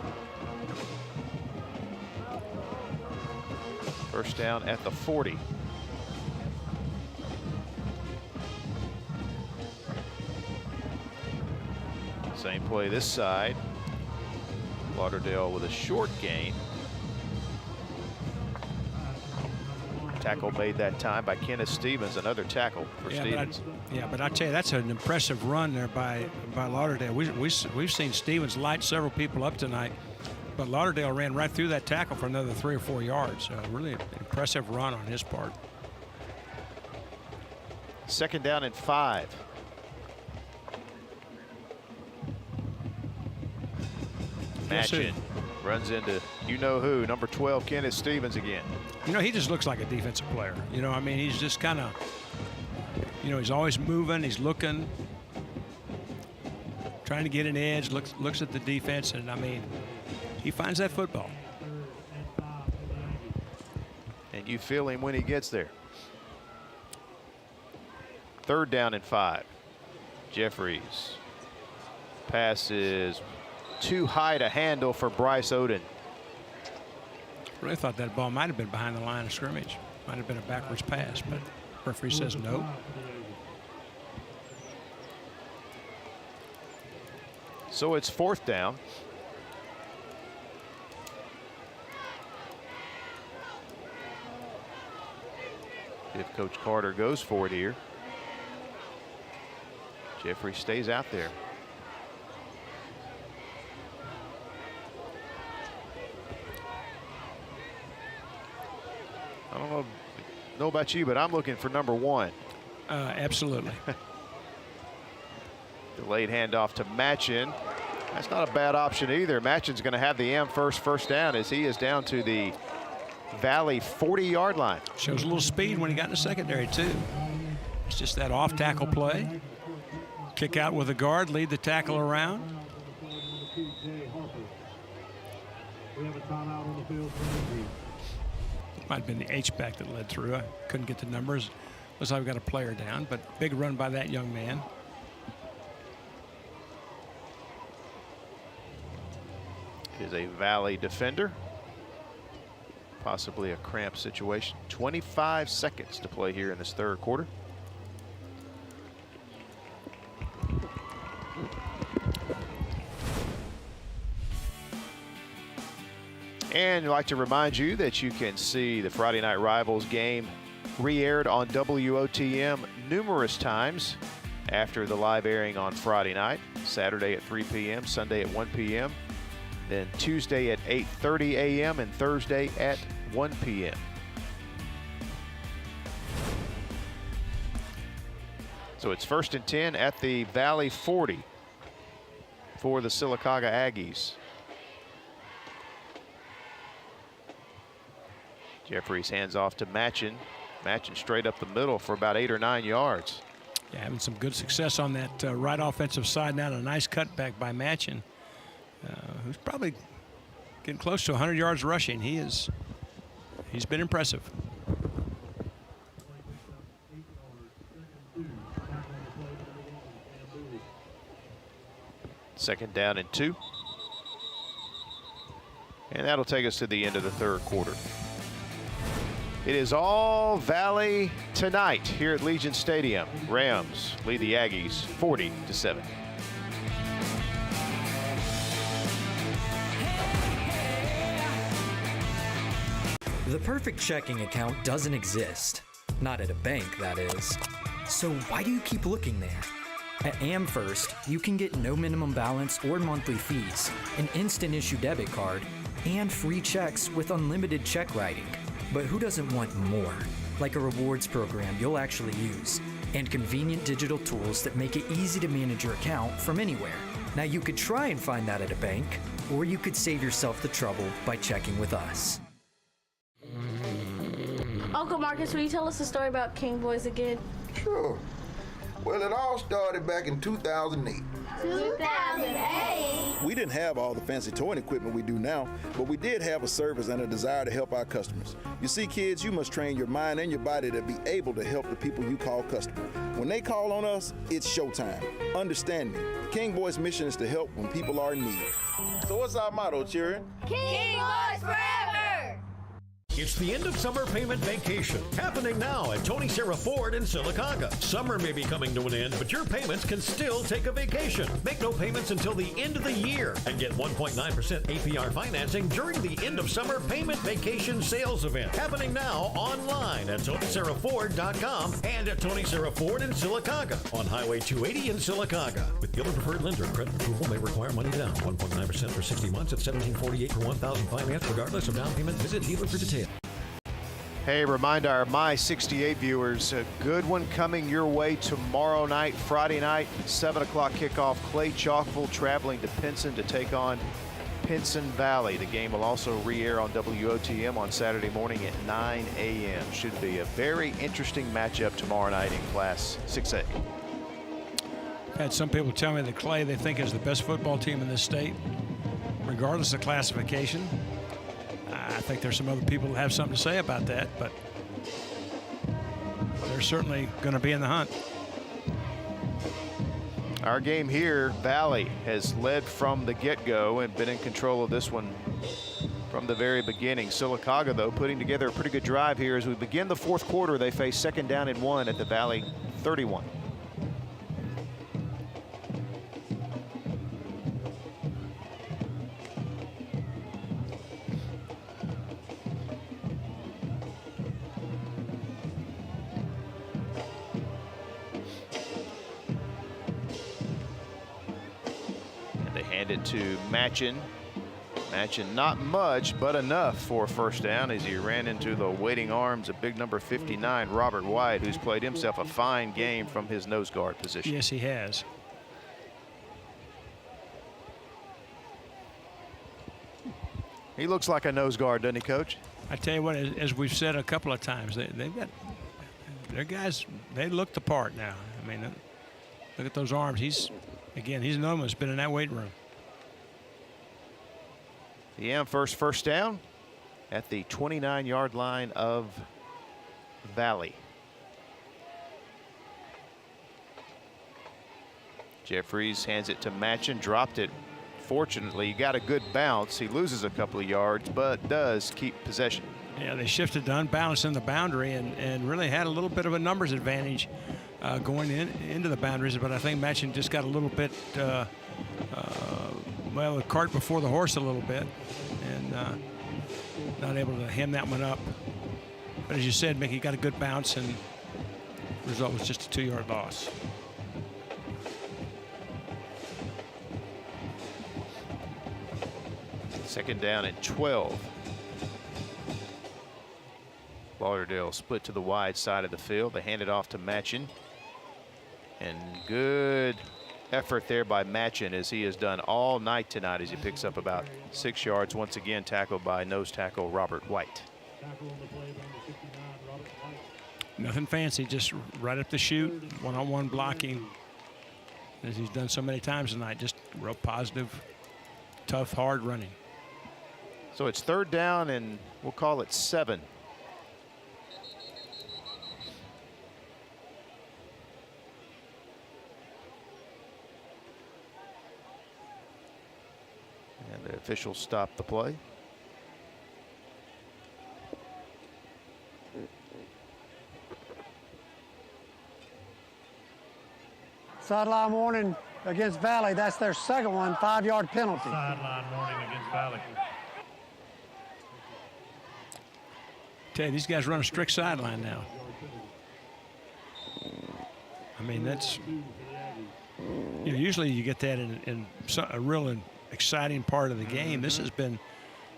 First down at the 40. Same play this side. Lauderdale with a short gain. Tackle made that time by Kenneth Stevens. Another tackle for Stevens.
But I tell you, that's an impressive run there by Lauderdale. We've seen Stevens light several people up tonight, but Lauderdale ran right through that tackle for another 3 or 4 yards. Really an impressive run on his part.
2nd down and 5. Matchin runs into you-know-who, number 12, Kenneth Stevens again.
You know, he just looks like a defensive player. You know, I mean, he's just kind of, you know, he's always moving, he's looking, trying to get an edge, looks at the defense, and I mean, he finds that football.
And you feel him when he gets there. 3rd down and 5. Jeffries. Pass is too high to handle for Bryce Oden.
Really thought that ball might have been behind the line of scrimmage. Might have been a backwards pass, but referee says no.
So it's 4th down. If Coach Carter goes for it here. Jeffrey stays out there. I don't know about you, but I'm looking for number 1.
Absolutely.
Delayed handoff to Matchin. That's not a bad option either. Matchin's going to have the Amherst first down as he is down to the Valley 40-yard line.
Shows a little speed when he got in the secondary too. It's just that off tackle play. Kick out with a guard, lead the tackle around.
We have a timeout on the field for Aggies.
Might have been the H-back that led through. I couldn't get the numbers. Looks like we got a player down, but big run by that young man.
Is a Valley defender. Possibly a cramp situation. 25 seconds to play here in this third quarter. And I'd like to remind you that you can see the Friday Night Rivals game re-aired on WOTM numerous times after the live airing on Friday night, Saturday at 3 p.m., Sunday at 1 p.m., then Tuesday at 8:30 a.m. and Thursday at 1 p.m. So it's 1st and 10 at the Valley 40 for the Sylacauga Aggies. Jeffries hands off to Matchin. Matchin straight up the middle for about 8 or 9 yards.
Yeah, having some good success on that right offensive side now. A nice cutback by Matchin, who's probably getting close to 100 yards rushing. He's been impressive.
Second down and 2. And that'll take us to the end of the third quarter. It is all Valley tonight here at Legion Stadium. Rams lead the Aggies 40-7.
The perfect checking account doesn't exist. Not at a bank, that is. So why do you keep looking there? At AmFirst, you can get no minimum balance or monthly fees, an instant issue debit card, and free checks with unlimited check writing. But who doesn't want more? Like a rewards program you'll actually use, and convenient digital tools that make it easy to manage your account from anywhere. Now you could try and find that at a bank, or you could save yourself the trouble by checking with us.
Uncle Marcus, will you tell us the story about King Boys again?
Sure. Well, it all started back in 2008.
2008?
We didn't have all the fancy towing equipment we do now, but we did have a service and a desire to help our customers. You see, kids, you must train your mind and your body to be able to help the people you call customer. When they call on us, it's showtime. Understand me. King Boys' mission is to help when people are in need. So what's our motto, children?
King Boys forever!
It's the end of summer payment vacation, happening now at Tony Sarah Ford in Sylacauga. Summer may be coming to an end, but your payments can still take a vacation. Make no payments until the end of the year and get 1.9% APR financing during the end of summer payment vacation sales event, happening now online at TonySarahFord.com and at Tony Sarah Ford in Sylacauga on Highway 280 in Sylacauga. With the other preferred lender, credit approval may require money down. 1.9% for 60 months at $17.48 per 1,000 finance, regardless of down payment. Visit dealer for details.
Hey, remind our My 68 viewers, a good one coming your way tomorrow night, Friday night, 7 o'clock kickoff. Clay Chalkville traveling to Pinson to take on Pinson Valley. The game will also re-air on WOTM on Saturday morning at 9 a.m. Should be a very interesting matchup tomorrow night in Class 6A.
I've had some people tell me that Clay they think is the best football team in this state, regardless of classification. I think there's some other people that have something to say about that, but they're certainly going to be in the hunt.
Our game here, Valley has led from the get-go and been in control of this one from the very beginning. Sylacauga, though, putting together a pretty good drive here. As we begin the fourth quarter, they face 2nd down and 1 at the Valley 31. To Matchin. Matchin not much, but enough for a first down as he ran into the waiting arms of big number 59, Robert White, who's played himself a fine game from his nose guard position.
Yes, he has.
He looks like a nose guard, doesn't he, Coach?
I tell you what, as we've said a couple of times, they've got their guys, they look the part now. I mean, look at those arms. He's another one that's been in that weight room.
The Amherst first down at the 29-yard line of Valley. Jeffries hands it to Matchin, dropped it. Fortunately, he got a good bounce. He loses a couple of yards, but does keep possession.
Yeah, they shifted to unbalanced in the boundary and really had a little bit of a numbers advantage going into the boundaries, but I think Matchin just got a little bit, well, the cart before the horse a little bit, and not able to hem that one up. But as you said, Mickey got a good bounce, and the result was just a 2-yard loss.
Second down and 12. Lauderdale split to the wide side of the field. They hand it off to Matchin. And good effort there by Matchin, as he has done all night tonight, as he picks up about 6 yards. Once again tackled by nose tackle Robert White.
Nothing fancy, just right up the chute, one-on-one blocking, as he's done so many times tonight. Just real positive, tough, hard running.
So it's third down, and we'll call it 7. And the officials stop the play.
Sideline warning against Valley. That's their second one, 5-yard penalty.
Sideline warning against Valley.
Tell you, these guys run a strict sideline now. I mean, that's, you know, usually you get that in a real exciting part of the game. This has been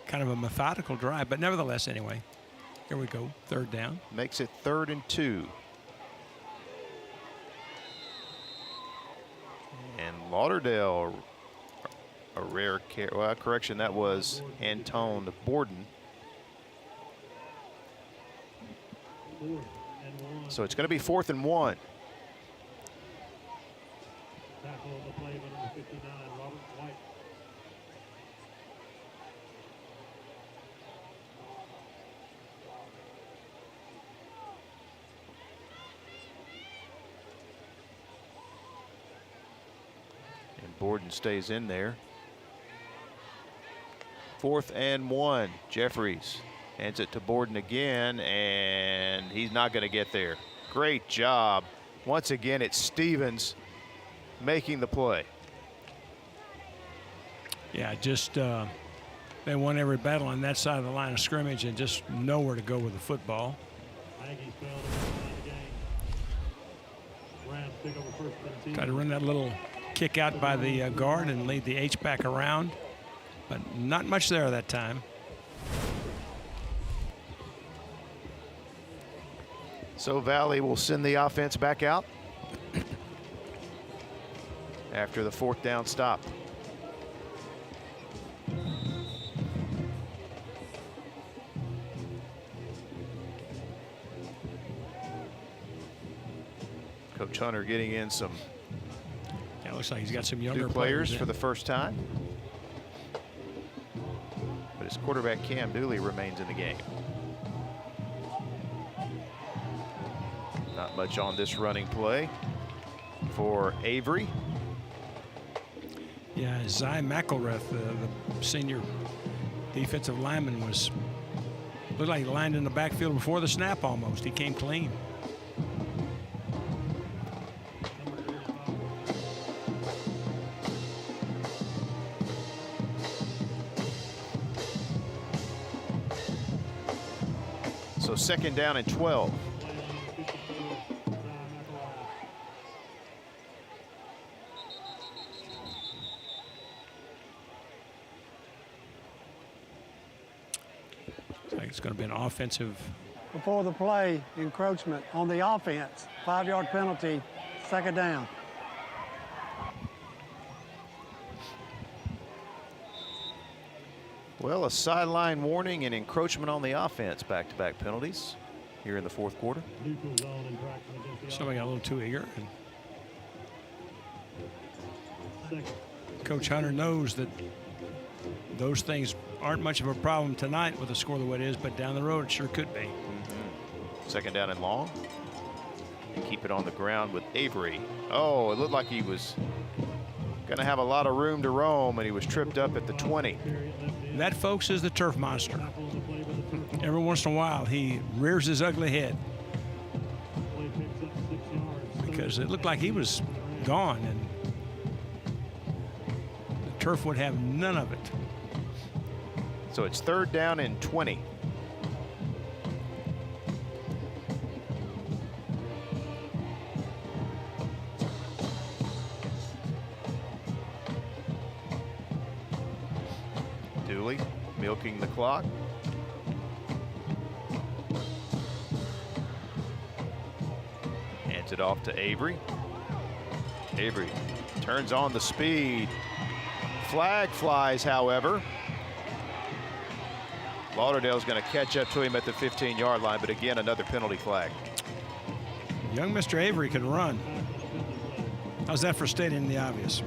kind of a methodical drive, but nevertheless, anyway, here we go, third down.
Makes it 3rd and 2. And Lauderdale, a rare well, correction, that was Antone Borden. So it's going to be 4th and 1.
Tackle on the play by number 59, Robert White.
And Borden stays in there. 4th and 1. Jeffries hands it to Borden again, and he's not going to get there. Great job. Once again, it's Stevens making the play.
Yeah, just they won every battle on that side of the line of scrimmage and just nowhere to go with the football.
Aggies failed to win the game. Rams pick over 1st and 10.
Try to run that little kick out by the guard and lead the H-back around, but not much there that time.
So Valley will send the offense back out after the 4th down stop. Coach Hunter getting in some
Yeah, looks like he's got some younger
new players
in.
for the first time. But his quarterback Cam Dooley remains in the game. Not much on this running play for Avery.
Yeah, Zy McElrath, the senior defensive lineman, looked like he lined in the backfield before the snap almost. He came clean.
So 2nd down and 12.
It's going to be an offensive.
Before the play, encroachment on the offense. 5-yard penalty, 2nd down.
Well, a sideline warning and encroachment on the offense, back-to-back penalties here in the 4th quarter.
Somebody got a little too eager. And Coach Hunter knows that those things aren't much of a problem tonight with the score the way it is, but down the road it sure could be.
Second down and long. Keep it on the ground with Avery. Oh, it looked like he was going to have a lot of room to roam, and he was tripped up at the 20.
That, folks, is the turf monster. Every once in a while, he rears his ugly head because it looked like he was gone, and the turf would have none of it.
So it's third down and 20. Dooley milking the clock. Hands it off to Avery. Avery turns on the speed. Flag flies, however. Lauderdale's going to catch up to him at the 15-yard line, but again, another penalty flag.
Young Mr. Avery can run. How's that for stating the obvious?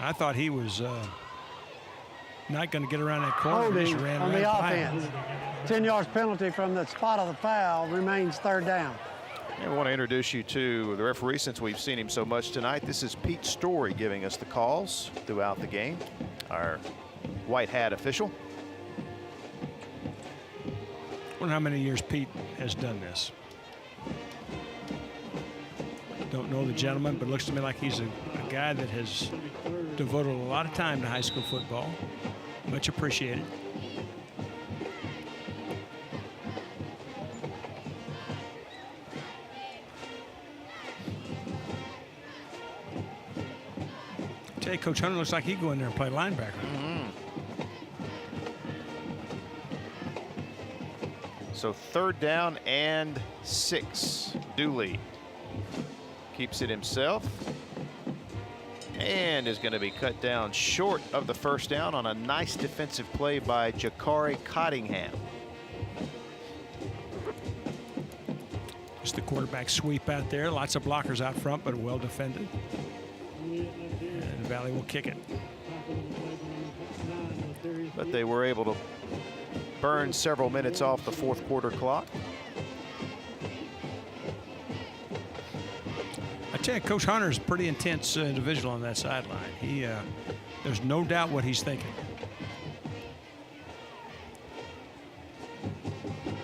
I thought he was not going to get around that corner.
Holding
He just ran
on
right
the
by
offense.
him.
10 yards penalty from the spot of the foul remains third down.
I want to introduce you to the referee since we've seen him so much tonight. This is Pete Story giving us the calls throughout the game, our white hat official.
I wonder how many years Pete has done this. Don't know the gentleman, but looks to me like he's a guy that has devoted a lot of time to high school football. Much appreciated. I tell you, Coach Hunter looks like he'd go in there and play linebacker.
So third down and 6. Dooley keeps it himself and is going to be cut down short of the first down on a nice defensive play by Jakari Cottingham.
Just the quarterback sweep out there. Lots of blockers out front, but well defended. And Valley will kick it.
But they were able to burn several minutes off the fourth quarter clock.
I tell you, Coach Hunter's a pretty intense individual on that sideline. There's no doubt what he's thinking.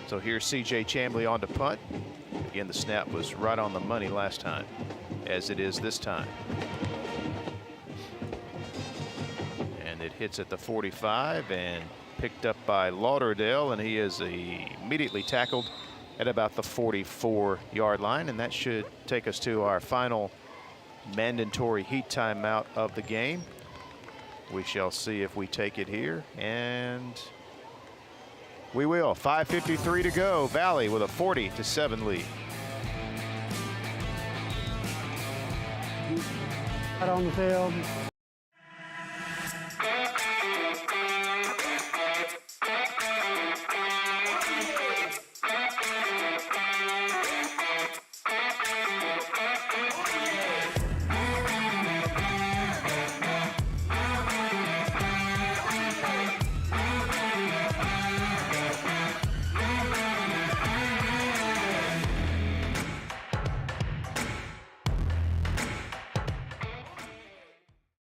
So here's C.J. Chamblee on to punt. Again, the snap was right on the money last time, as it is this time. And it hits at the 45 and picked up by Lauderdale, and he is immediately tackled at about the 44-yard line, and that should take us to our final mandatory heat timeout of the game. We shall see if we take it here, and we will. 5:53 to go. Valley with a 40-7 lead.
Out on the field.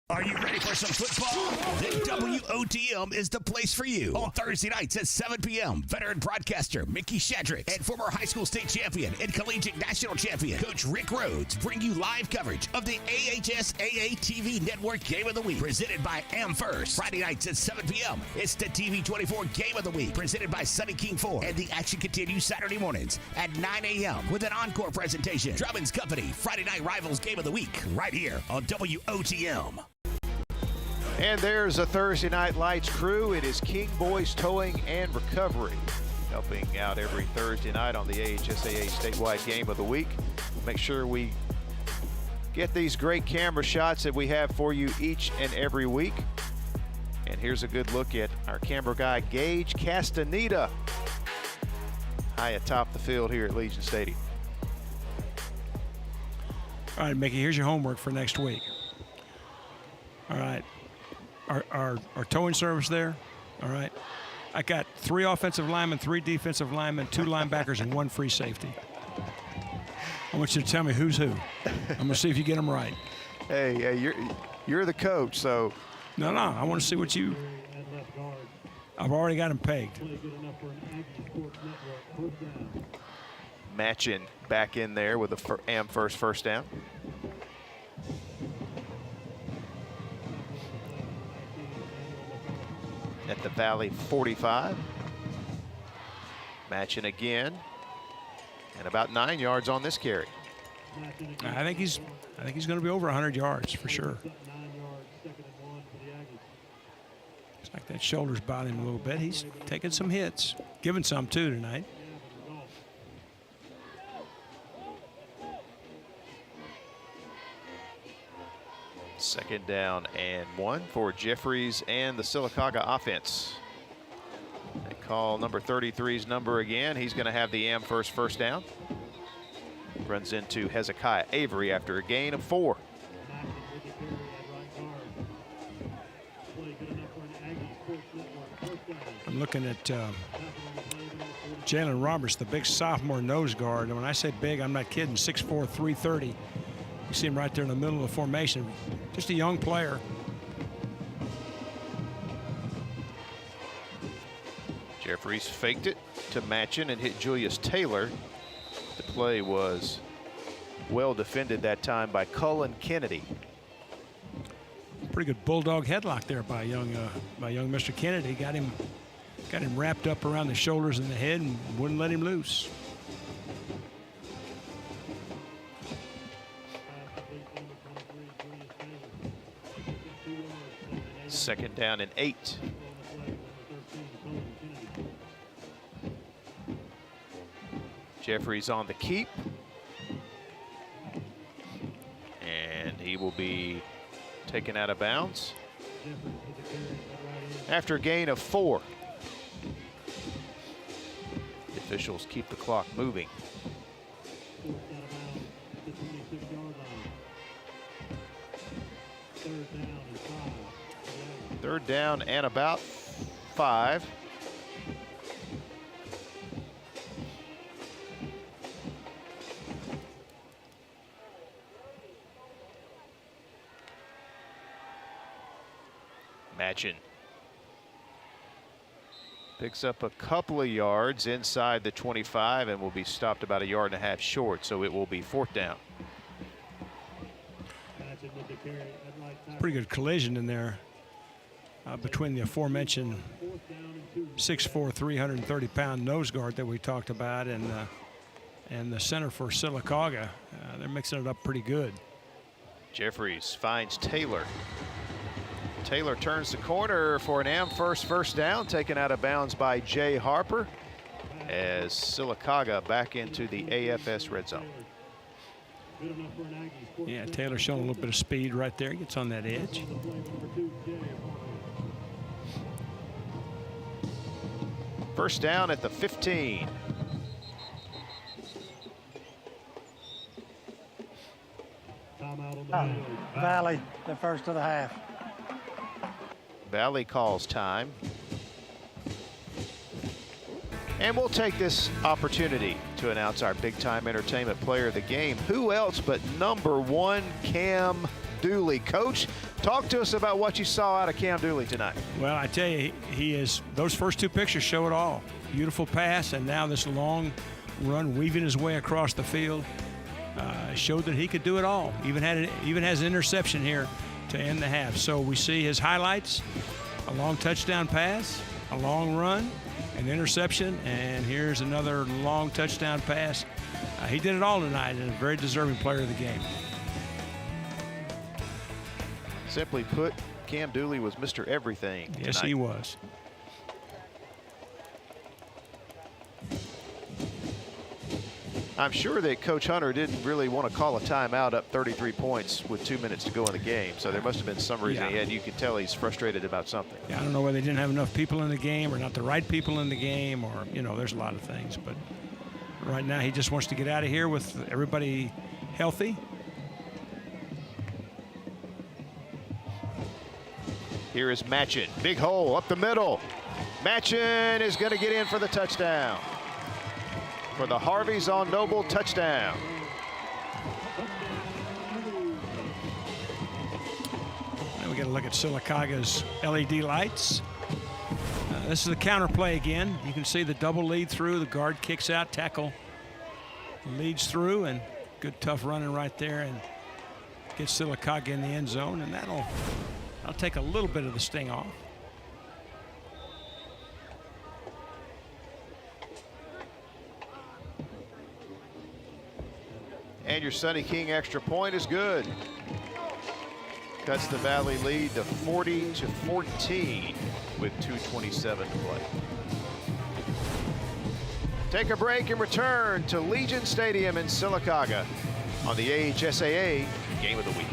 Are you ready for some football? Then WOTM is the place for you. On Thursday nights at 7 p.m., veteran broadcaster Mickey Shadrick and former high school state champion and collegiate national champion Coach Rick Rhodes bring you live coverage of the AHSAA TV Network Game of the Week, presented by AmFirst. Friday nights at 7 p.m., it's the TV24 Game of the Week, presented by Sunny King Ford. And the action continues Saturday mornings at 9 a.m. with an encore presentation. Drummond's Company, Friday Night Rivals Game of the Week, right here on WOTM.
And there's a Thursday Night Lights crew. It is King Boys Towing and Recovery, helping out every Thursday night on the AHSAA statewide Game of the Week. Make sure we get these great camera shots that we have for you each and every week. And here's a good look at our camera guy, Gage Castaneda, high atop the field here at Legion Stadium.
All right, Mickey, here's your homework for next week. All right. our towing service there. All right. I got 3 offensive linemen, 3 defensive linemen, 2 linebackers, and 1 free safety. I want you to tell me who's who. I'm going to see if you get them right.
Hey, you're the coach, so.
No, I want to see what you. I've already got them pegged.
Matching back in there with the Am first down. At the Valley 45. Matching again. And about 9 yards on this carry.
I think he's going to be over 100 yards for sure. It's like that shoulder's bothering him a little bit. He's taking some hits, giving some too tonight.
Second down and 1 for Jeffries and the Sylacauga offense. They call number 33's number again. He's going to have the Am first down. Runs into Hezekiah Avery after a gain of 4.
I'm looking at Jalen Roberts, the big sophomore nose guard. And when I say big, I'm not kidding. 6'4", 330. You see him right there in the middle of the formation. Just a young player.
Jeffries faked it to Matchin and hit Julius Taylor. The play was well defended that time by Cullen Kennedy.
Pretty good bulldog headlock there by young Mr. Kennedy. Got him wrapped up around the shoulders and the head and wouldn't let him loose.
Second down and 8. Jeffries on the keep. And he will be taken out of bounds after a gain of 4. The officials keep the clock moving. Third down and about 5. Matchin picks up a couple of yards inside the 25 and will be stopped about 1.5 yards short, so it will be 4th down.
Pretty good collision in there between the aforementioned 6'4", 330-pound nose guard that we talked about and the center for Sylacauga. They're mixing it up pretty good.
Jeffries finds Taylor. Taylor turns the corner for an Am first down, taken out of bounds by Jay Harper as Sylacauga back into the AFS red zone.
Yeah, Taylor showing a little bit of speed right there. Gets on that edge.
First down at the 15.
Valley, the first of the half.
Valley calls time. And we'll take this opportunity to announce our big time entertainment player of the game. Who else but number 1 Cam Dooley. Coach, talk to us about what you saw out of Cam Dooley tonight.
Well, I tell you, he is, those first 2 pictures show it all. Beautiful pass, and now this long run weaving his way across the field showed that he could do it all. Even has an interception here to end the half. So we see his highlights: a long touchdown pass, a long run, an interception, and here's another long touchdown pass. He did it all tonight, and a very deserving player of the game.
Simply put, Cam Dooley was Mr. Everything tonight.
Yes, he was.
I'm sure that Coach Hunter didn't really want to call a timeout up 33 points with 2 minutes to go in the game. So there must have been some reason he had. You can tell he's frustrated about something.
Yeah, I don't know whether they didn't have enough people in the game or not the right people in the game, or, you know, there's a lot of things. But right now he just wants to get out of here with everybody healthy.
Here is Matchin. Big hole up the middle. Matchin is going to get in for the touchdown. For the Harveys on Noble touchdown.
Now we got to look at Sylacauga's LED lights. This is the counter play again. You can see the double lead through. The guard kicks out, tackle leads through, and good tough running right there, and gets Sylacauga in the end zone, and that'll take a little bit of the sting off.
And your Sonny King extra point is good. Cuts the Valley lead to 40-14 with 2:27 to play. Take a break and return to Legion Stadium in Sylacauga on the AHSAA Game of the Week.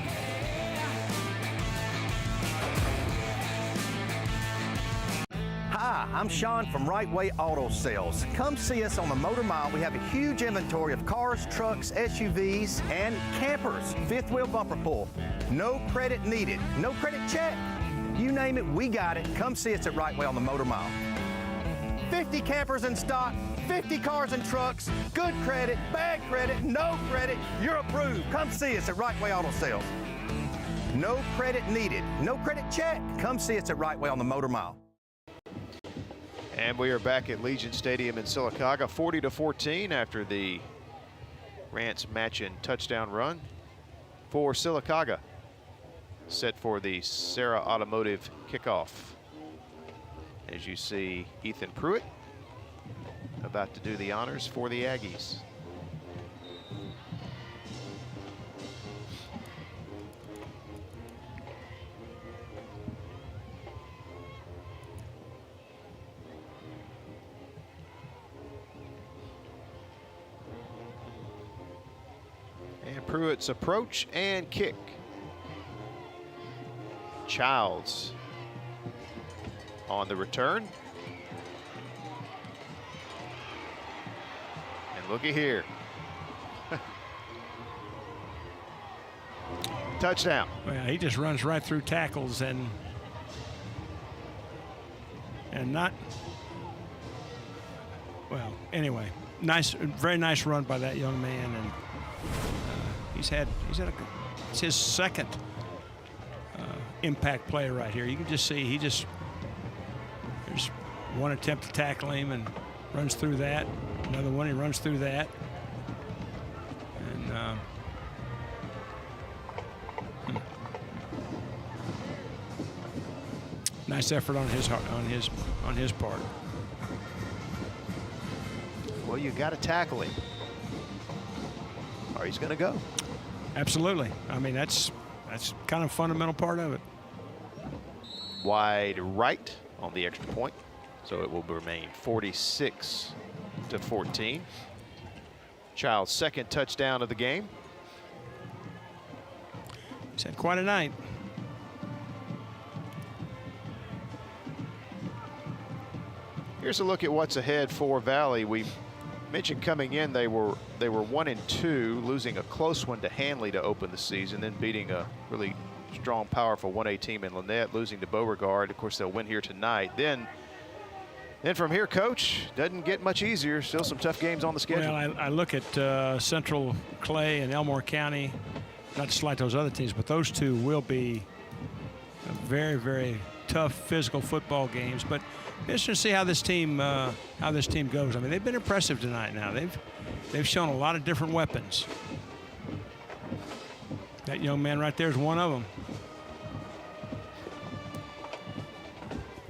Hi, I'm Sean from Right Way Auto Sales. Come see us on the Motor Mile. We have a huge inventory of cars, trucks, SUVs, and campers. Fifth wheel bumper pull. No credit needed. No credit check. You name it, we got it. Come see us at Right Way on the Motor Mile. 50 campers in stock, 50 cars and trucks, good credit, bad credit, no credit. You're approved. Come see us at Right Way Auto Sales. No credit needed. No credit check. Come see us at Right Way on the Motor Mile.
And we are back at Legion Stadium in Sylacauga, 40-14 after the Rance Matchin touchdown run for Sylacauga. Set for the Sarah Automotive kickoff. As you see, Ethan Pruitt about to do the honors for the Aggies. And Pruitt's approach and kick. Childs on the return. And looky here. Touchdown.
Well, he just runs right through tackles and not, well, anyway, nice, very nice run by that young man, and it's his second impact play right here. You can just see there's one attempt to tackle him and runs through that. Another one, he runs through that. And nice effort on his part.
Well, you got to tackle him, or he's going to go.
Absolutely. I mean, that's kind of a fundamental part of it.
Wide right on the extra point, so it will remain 46-14. Child's second touchdown of the game.
He's had quite a night.
Here's a look at what's ahead for Valley. We mentioned coming in they were 1-2, losing a close one to Hanley to open the season, then beating a really strong, powerful 1A team in Lynette, losing to Beauregard. Of course, they'll win here tonight. Then from here, Coach, doesn't get much easier. Still some tough games on the schedule.
Well, I look at Central Clay and Elmore County, not to slight those other teams, but those two will be very, very tough physical football games. But it's interesting to see how this team goes. I mean, they've been impressive tonight. Now they've shown a lot of different weapons. That young man right there is one of them.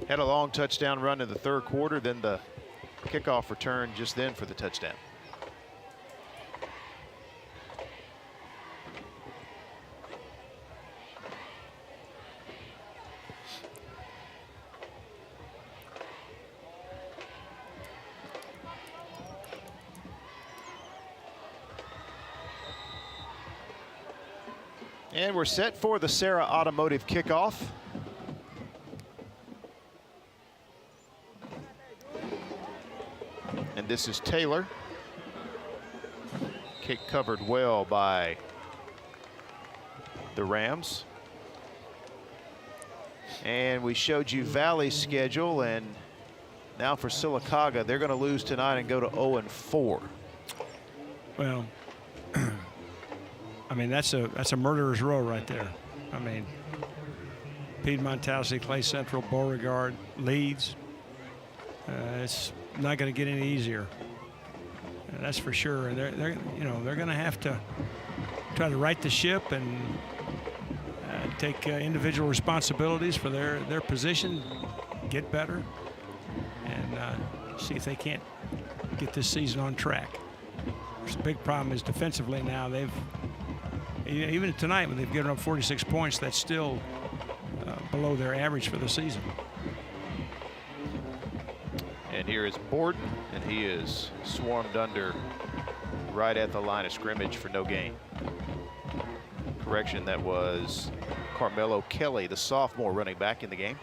Had a long touchdown run in the third quarter, then the kickoff return just then for the touchdown. And we're set for the Sarah Automotive kickoff. And this is Taylor. Kick covered well by the Rams. And we showed you Valley's schedule, and now for Sylacauga, they're going to lose tonight and go to 0-4.
Well, I mean, that's a murderer's row right there. I mean, Piedmont, Tallahassee, Clay Central, Beauregard, Leeds. It's not going to get any easier. That's for sure. And they're going to have to try to right the ship and take individual responsibilities for their position, get better, and see if they can't get this season on track. The big problem is defensively now. Even tonight when they've given up 46 points, that's still below their average for the season.
And here is Borden, and he is swarmed under right at the line of scrimmage for no gain. Correction, that was Carmelo Kelly, the sophomore running back in the game.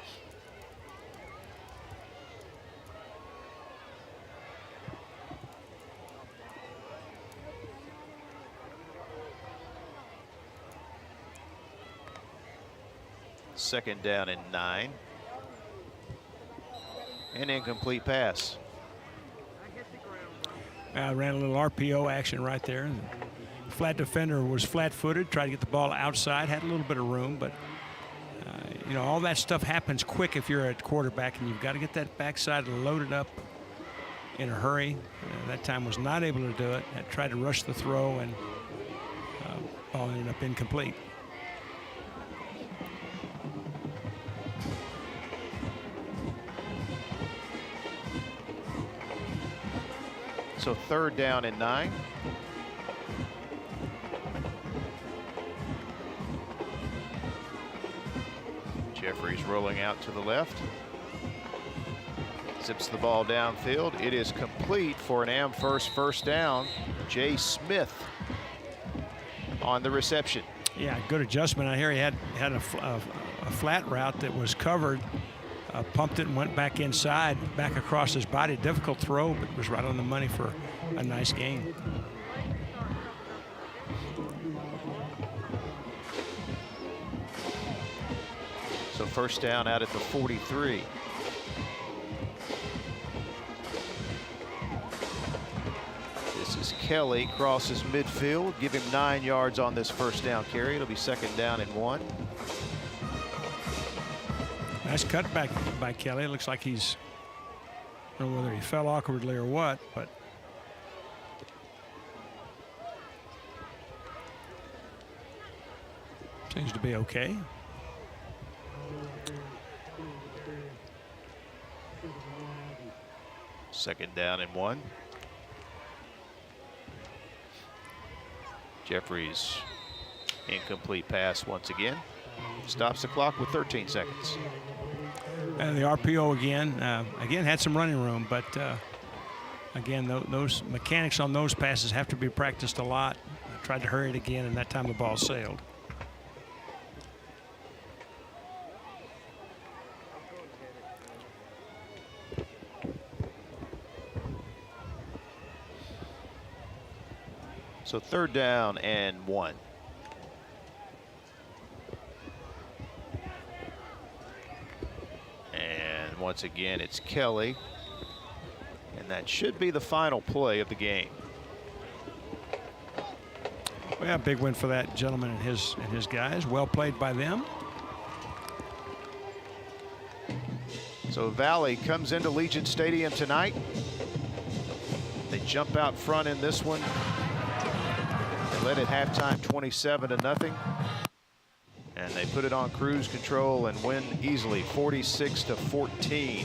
Second down and 9. An incomplete pass.
I ran a little RPO action right there. Flat defender was flat-footed, tried to get the ball outside, had a little bit of room, but all that stuff happens quick if you're a quarterback, and you've got to get that backside loaded up in a hurry. That time was not able to do it. Had tried to rush the throw, and ball ended up incomplete.
So third down and 9. Jeffries rolling out to the left. Zips the ball downfield. It is complete for an Amherst first down. Jay Smith on the reception.
Yeah, good adjustment. I hear he had a flat route that was covered. Pumped it and went back inside, back across his body. Difficult throw, but was right on the money for a nice gain.
So first down out at the 43. This is Kelly, crosses midfield. Give him 9 yards on this first down carry. It'll be second down and 1.
Nice cutback by Kelly. It looks like I don't know whether he fell awkwardly or what, but seems to be okay.
Second down and 1. Jeffries, incomplete pass once again. Stops the clock with 13 seconds.
And the RPO again had some running room, but again, those mechanics on those passes have to be practiced a lot. I tried to hurry it again, and that time the ball sailed.
So third down and 1. And once again, it's Kelly. And that should be the final play of the game.
Well, yeah, big win for that gentleman and his guys. Well played by them.
So Valley comes into Legion Stadium tonight. They jump out front in this one. They led at halftime 27-0. And they put it on cruise control and win easily 46-14.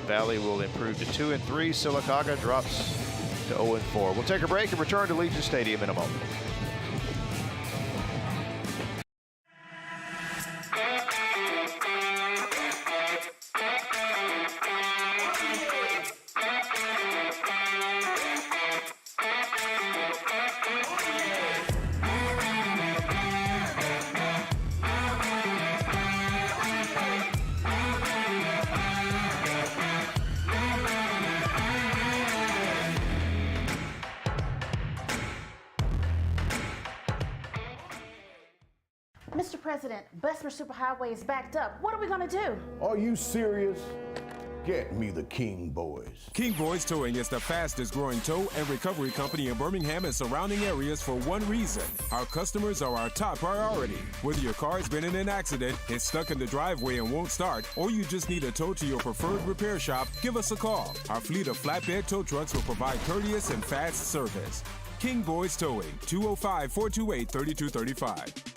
Valley will improve to 2-3. Sylacauga drops to 0-4. We'll take a break and return to Legion Stadium in a moment.
Mr. President, Bessemer Superhighway is backed up. What are we going to do?
Are you serious? Get me the King Boys.
King Boys Towing is the fastest growing tow and recovery company in Birmingham and surrounding areas for one reason. Our customers are our top priority. Whether your car has been in an accident, is stuck in the driveway and won't start, or you just need a tow to your preferred repair shop, give us a call. Our fleet of flatbed tow trucks will provide courteous and fast service. King Boys Towing, 205-428-3235.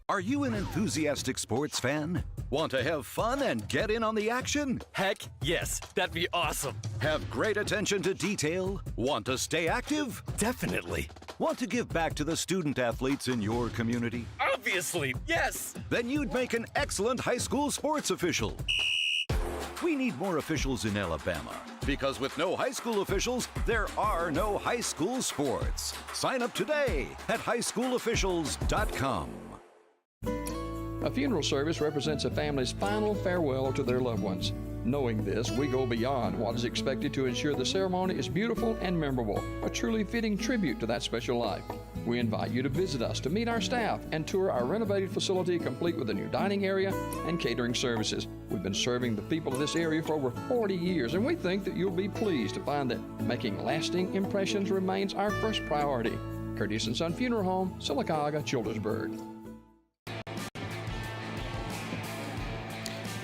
Are you an enthusiastic sports fan? Want to have fun and get in on the action?
Heck yes, that'd be awesome.
Have great attention to detail? Want to stay active?
Definitely.
Want to give back to the student athletes in your community?
Obviously, yes.
Then you'd make an excellent high school sports official. We need more officials in Alabama, because with no high school officials, there are no high school sports. Sign up today at highschoolofficials.com.
A funeral service represents a family's final farewell to their loved ones. Knowing this, we go beyond what is expected to ensure the ceremony is beautiful and memorable, a truly fitting tribute to that special life. We invite you to visit us to meet our staff and tour our renovated facility complete with a new dining area and catering services. We've been serving the people of this area for over 40 years, and we think that you'll be pleased to find that making lasting impressions remains our first priority. Curtis & Son Funeral Home, Sylacauga, Childersburg.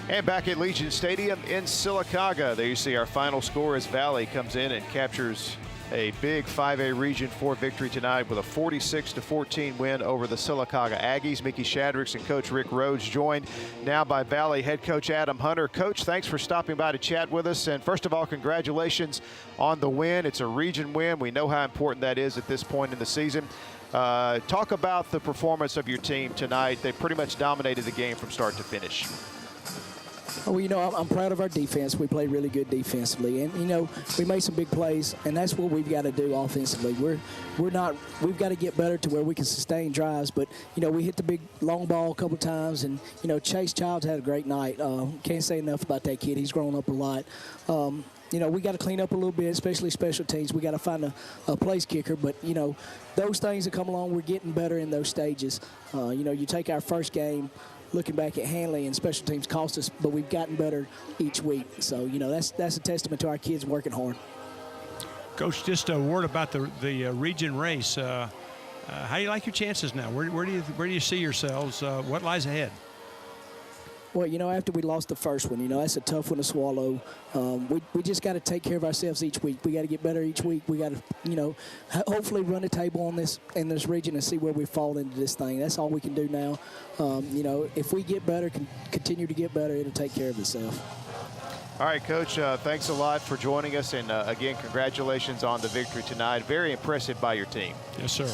And back at Legion Stadium in Sylacauga, there you see our final score as Valley comes in and captures a big 5A Region 4 victory tonight with a 46-14 win over the Sylacauga Aggies. Mickey Shadricks and Coach Rick Rhodes joined now by Valley head coach Adam Hunter. Coach, thanks for stopping by to chat with us. And first of all, congratulations on the win. It's a region win. We know how important that is at this point in the season. Talk about the performance of your team tonight. They pretty much dominated the game from start to finish.
Well, you know, I'm proud of our defense. We played really good defensively, and you know, we made some big plays, and that's what we've got to do offensively. We've got to get better to where we can sustain drives. But you know, we hit the big long ball a couple times, and you know, Chase Childs had a great night. Can't say enough about that kid. He's grown up a lot. You know, we got to clean up a little bit, especially special teams. We got to find a place kicker, but you know, those things that come along, we're getting better in those stages. You know, you take our first game. Looking back at Hanley, and special teams cost us, but we've gotten better each week. So, you know, that's a testament to our kids working hard.
Coach, just a word about the region race. How do you like your chances now? Where do you see yourselves? What lies ahead?
Well, you know, after we lost the first one, you know, that's a tough one to swallow. We just got to take care of ourselves each week. We got to get better each week. We got to, you know, hopefully run the table in this region and see where we fall into this thing. That's all we can do now. You know, if we get better, continue to get better, it'll take care of itself.
All right, Coach, thanks a lot for joining us. And, again, congratulations on the victory tonight. Very impressive by your team.
Yes, sir.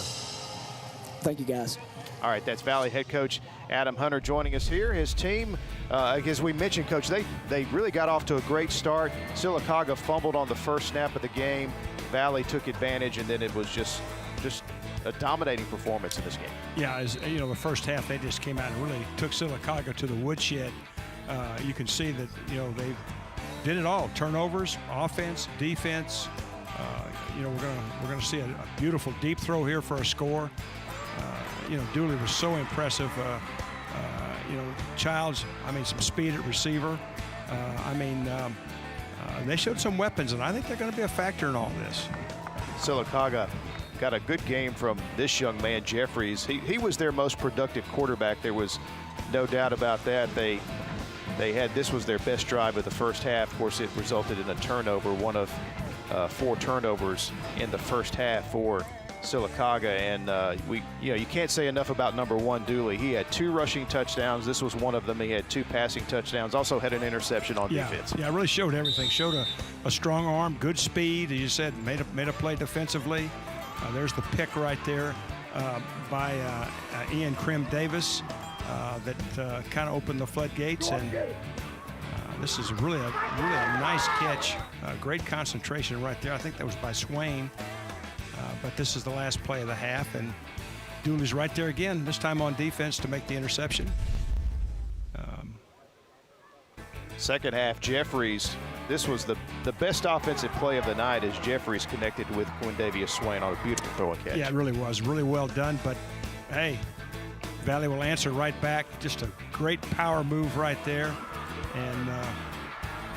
Thank you, guys.
All right, that's Valley head coach Adam Hunter joining us here. His team, as we mentioned, Coach, they really got off to a great start. Sylacauga fumbled on the first snap of the game. Valley took advantage, and then it was just a dominating performance in this game.
Yeah, as you know, the first half they just came out and really took Sylacauga to the woodshed. You can see that, you know, they did it all: turnovers, offense, defense. You know, we're gonna see a beautiful deep throw here for a score. You know, Dooley was so impressive. You know, Childs, I mean, some speed at receiver. They showed some weapons, and I think they're going to be a factor in all this.
Sylacauga got a good game from this young man, Jeffries. He was their most productive quarterback. There was no doubt about that. This was their best drive of the first half. Of course, it resulted in a turnover, one of 4 turnovers in the first half for Sylacauga, and you can't say enough about number 1, Dooley. He had 2 rushing touchdowns. This was one of them. He had 2 passing touchdowns. Also had an interception on defense.
Yeah, really showed everything. Showed a strong arm, good speed. As you said, made a play defensively. There's the pick right there by Ian Krim Davis that kind of opened the floodgates. And this is really a nice catch. Great concentration right there. I think that was by Swain. But this is the last play of the half, and Dooley's right there again, this time on defense to make the interception.
Second half, Jeffries, this was the best offensive play of the night as Jeffries connected with Quindavius Swain on a beautiful throw and catch.
Yeah, it really was. Really well done, but hey, Valley will answer right back. Just a great power move right there. And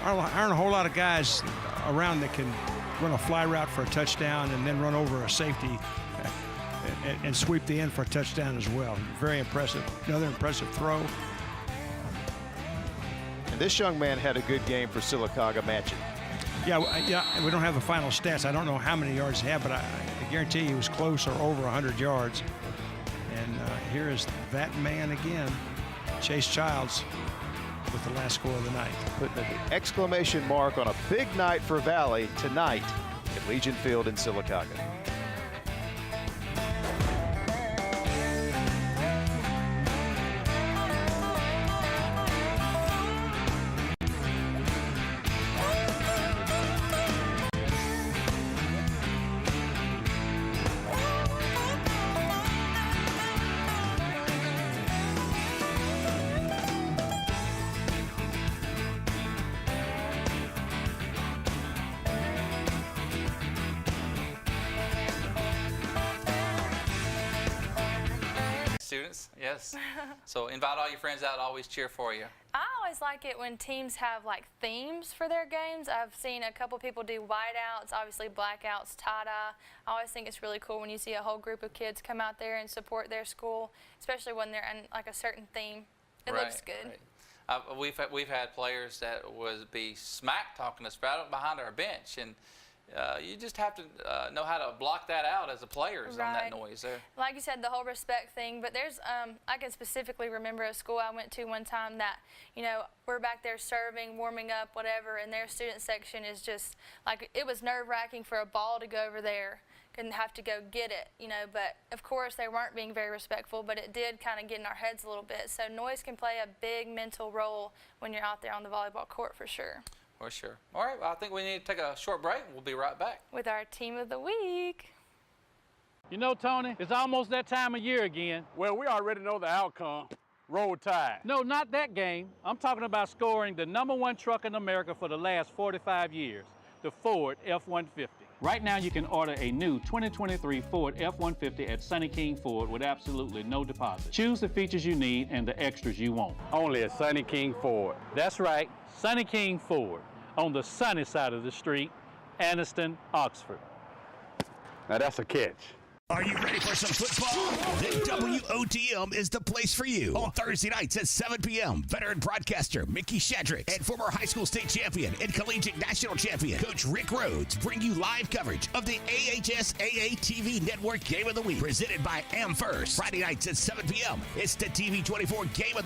aren't a whole lot of guys around that can run a fly route for a touchdown and then run over a safety and sweep the end for a touchdown as well. Very impressive. Another impressive throw.
And this young man had a good game for Sylacauga matching.
Yeah, we don't have the final stats. I don't know how many yards he had, but I guarantee he was close or over 100 yards. And here is that man again, Chase Childs, with the last score of the night.
Putting an exclamation mark on a big night for Valley tonight at Legion Field in Sylacauga.
Students, yes. So invite all your friends out, always cheer for you.
I always like it when teams have like themes for their games. I've seen a couple people do whiteouts, obviously blackouts, tie-dye. I always think it's really cool when you see a whole group of kids come out there and support their school, especially when they're in like a certain theme. It looks good.
Right. We've had players that would be smack talking us behind our bench, and you just have to know how to block that out as a player on that noise there.
Like you said, the whole respect thing, but there's, I can specifically remember a school I went to one time that, you know, we're back there serving, warming up, whatever, and their student section is just, like, it was nerve-wracking for a ball to go over there and have to go get it, you know, but of course they weren't being very respectful, but it did kind of get in our heads a little bit. So noise can play a big mental role when you're out there on the volleyball court for sure.
For sure. All right, well, I think we need to take a short break. We'll be right back
with our team of the week.
You know, Tony, it's almost that time of year again.
Well, we already know the outcome. Roll Tide.
No, not that game. I'm talking about scoring the #1 truck in America for the last 45 years, the Ford F-150. Right now, you can order a new 2023 Ford F-150 at Sonny King Ford with absolutely no deposit. Choose the features you need and the extras you want.
Only at Sonny King Ford.
That's right, Sonny King Ford, on the sunny side of the street, Anniston, Oxford.
Now that's a catch.
Are you ready for some football? Then WOTM is the place for you. On Thursday nights at 7 p.m., veteran broadcaster Mickey Shadrick and former high school state champion and collegiate national champion Coach Rick Rhodes bring you live coverage of the AHSAA TV Network Game of the Week, presented by AmFirst. Friday nights at 7 p.m., it's the TV24 Game of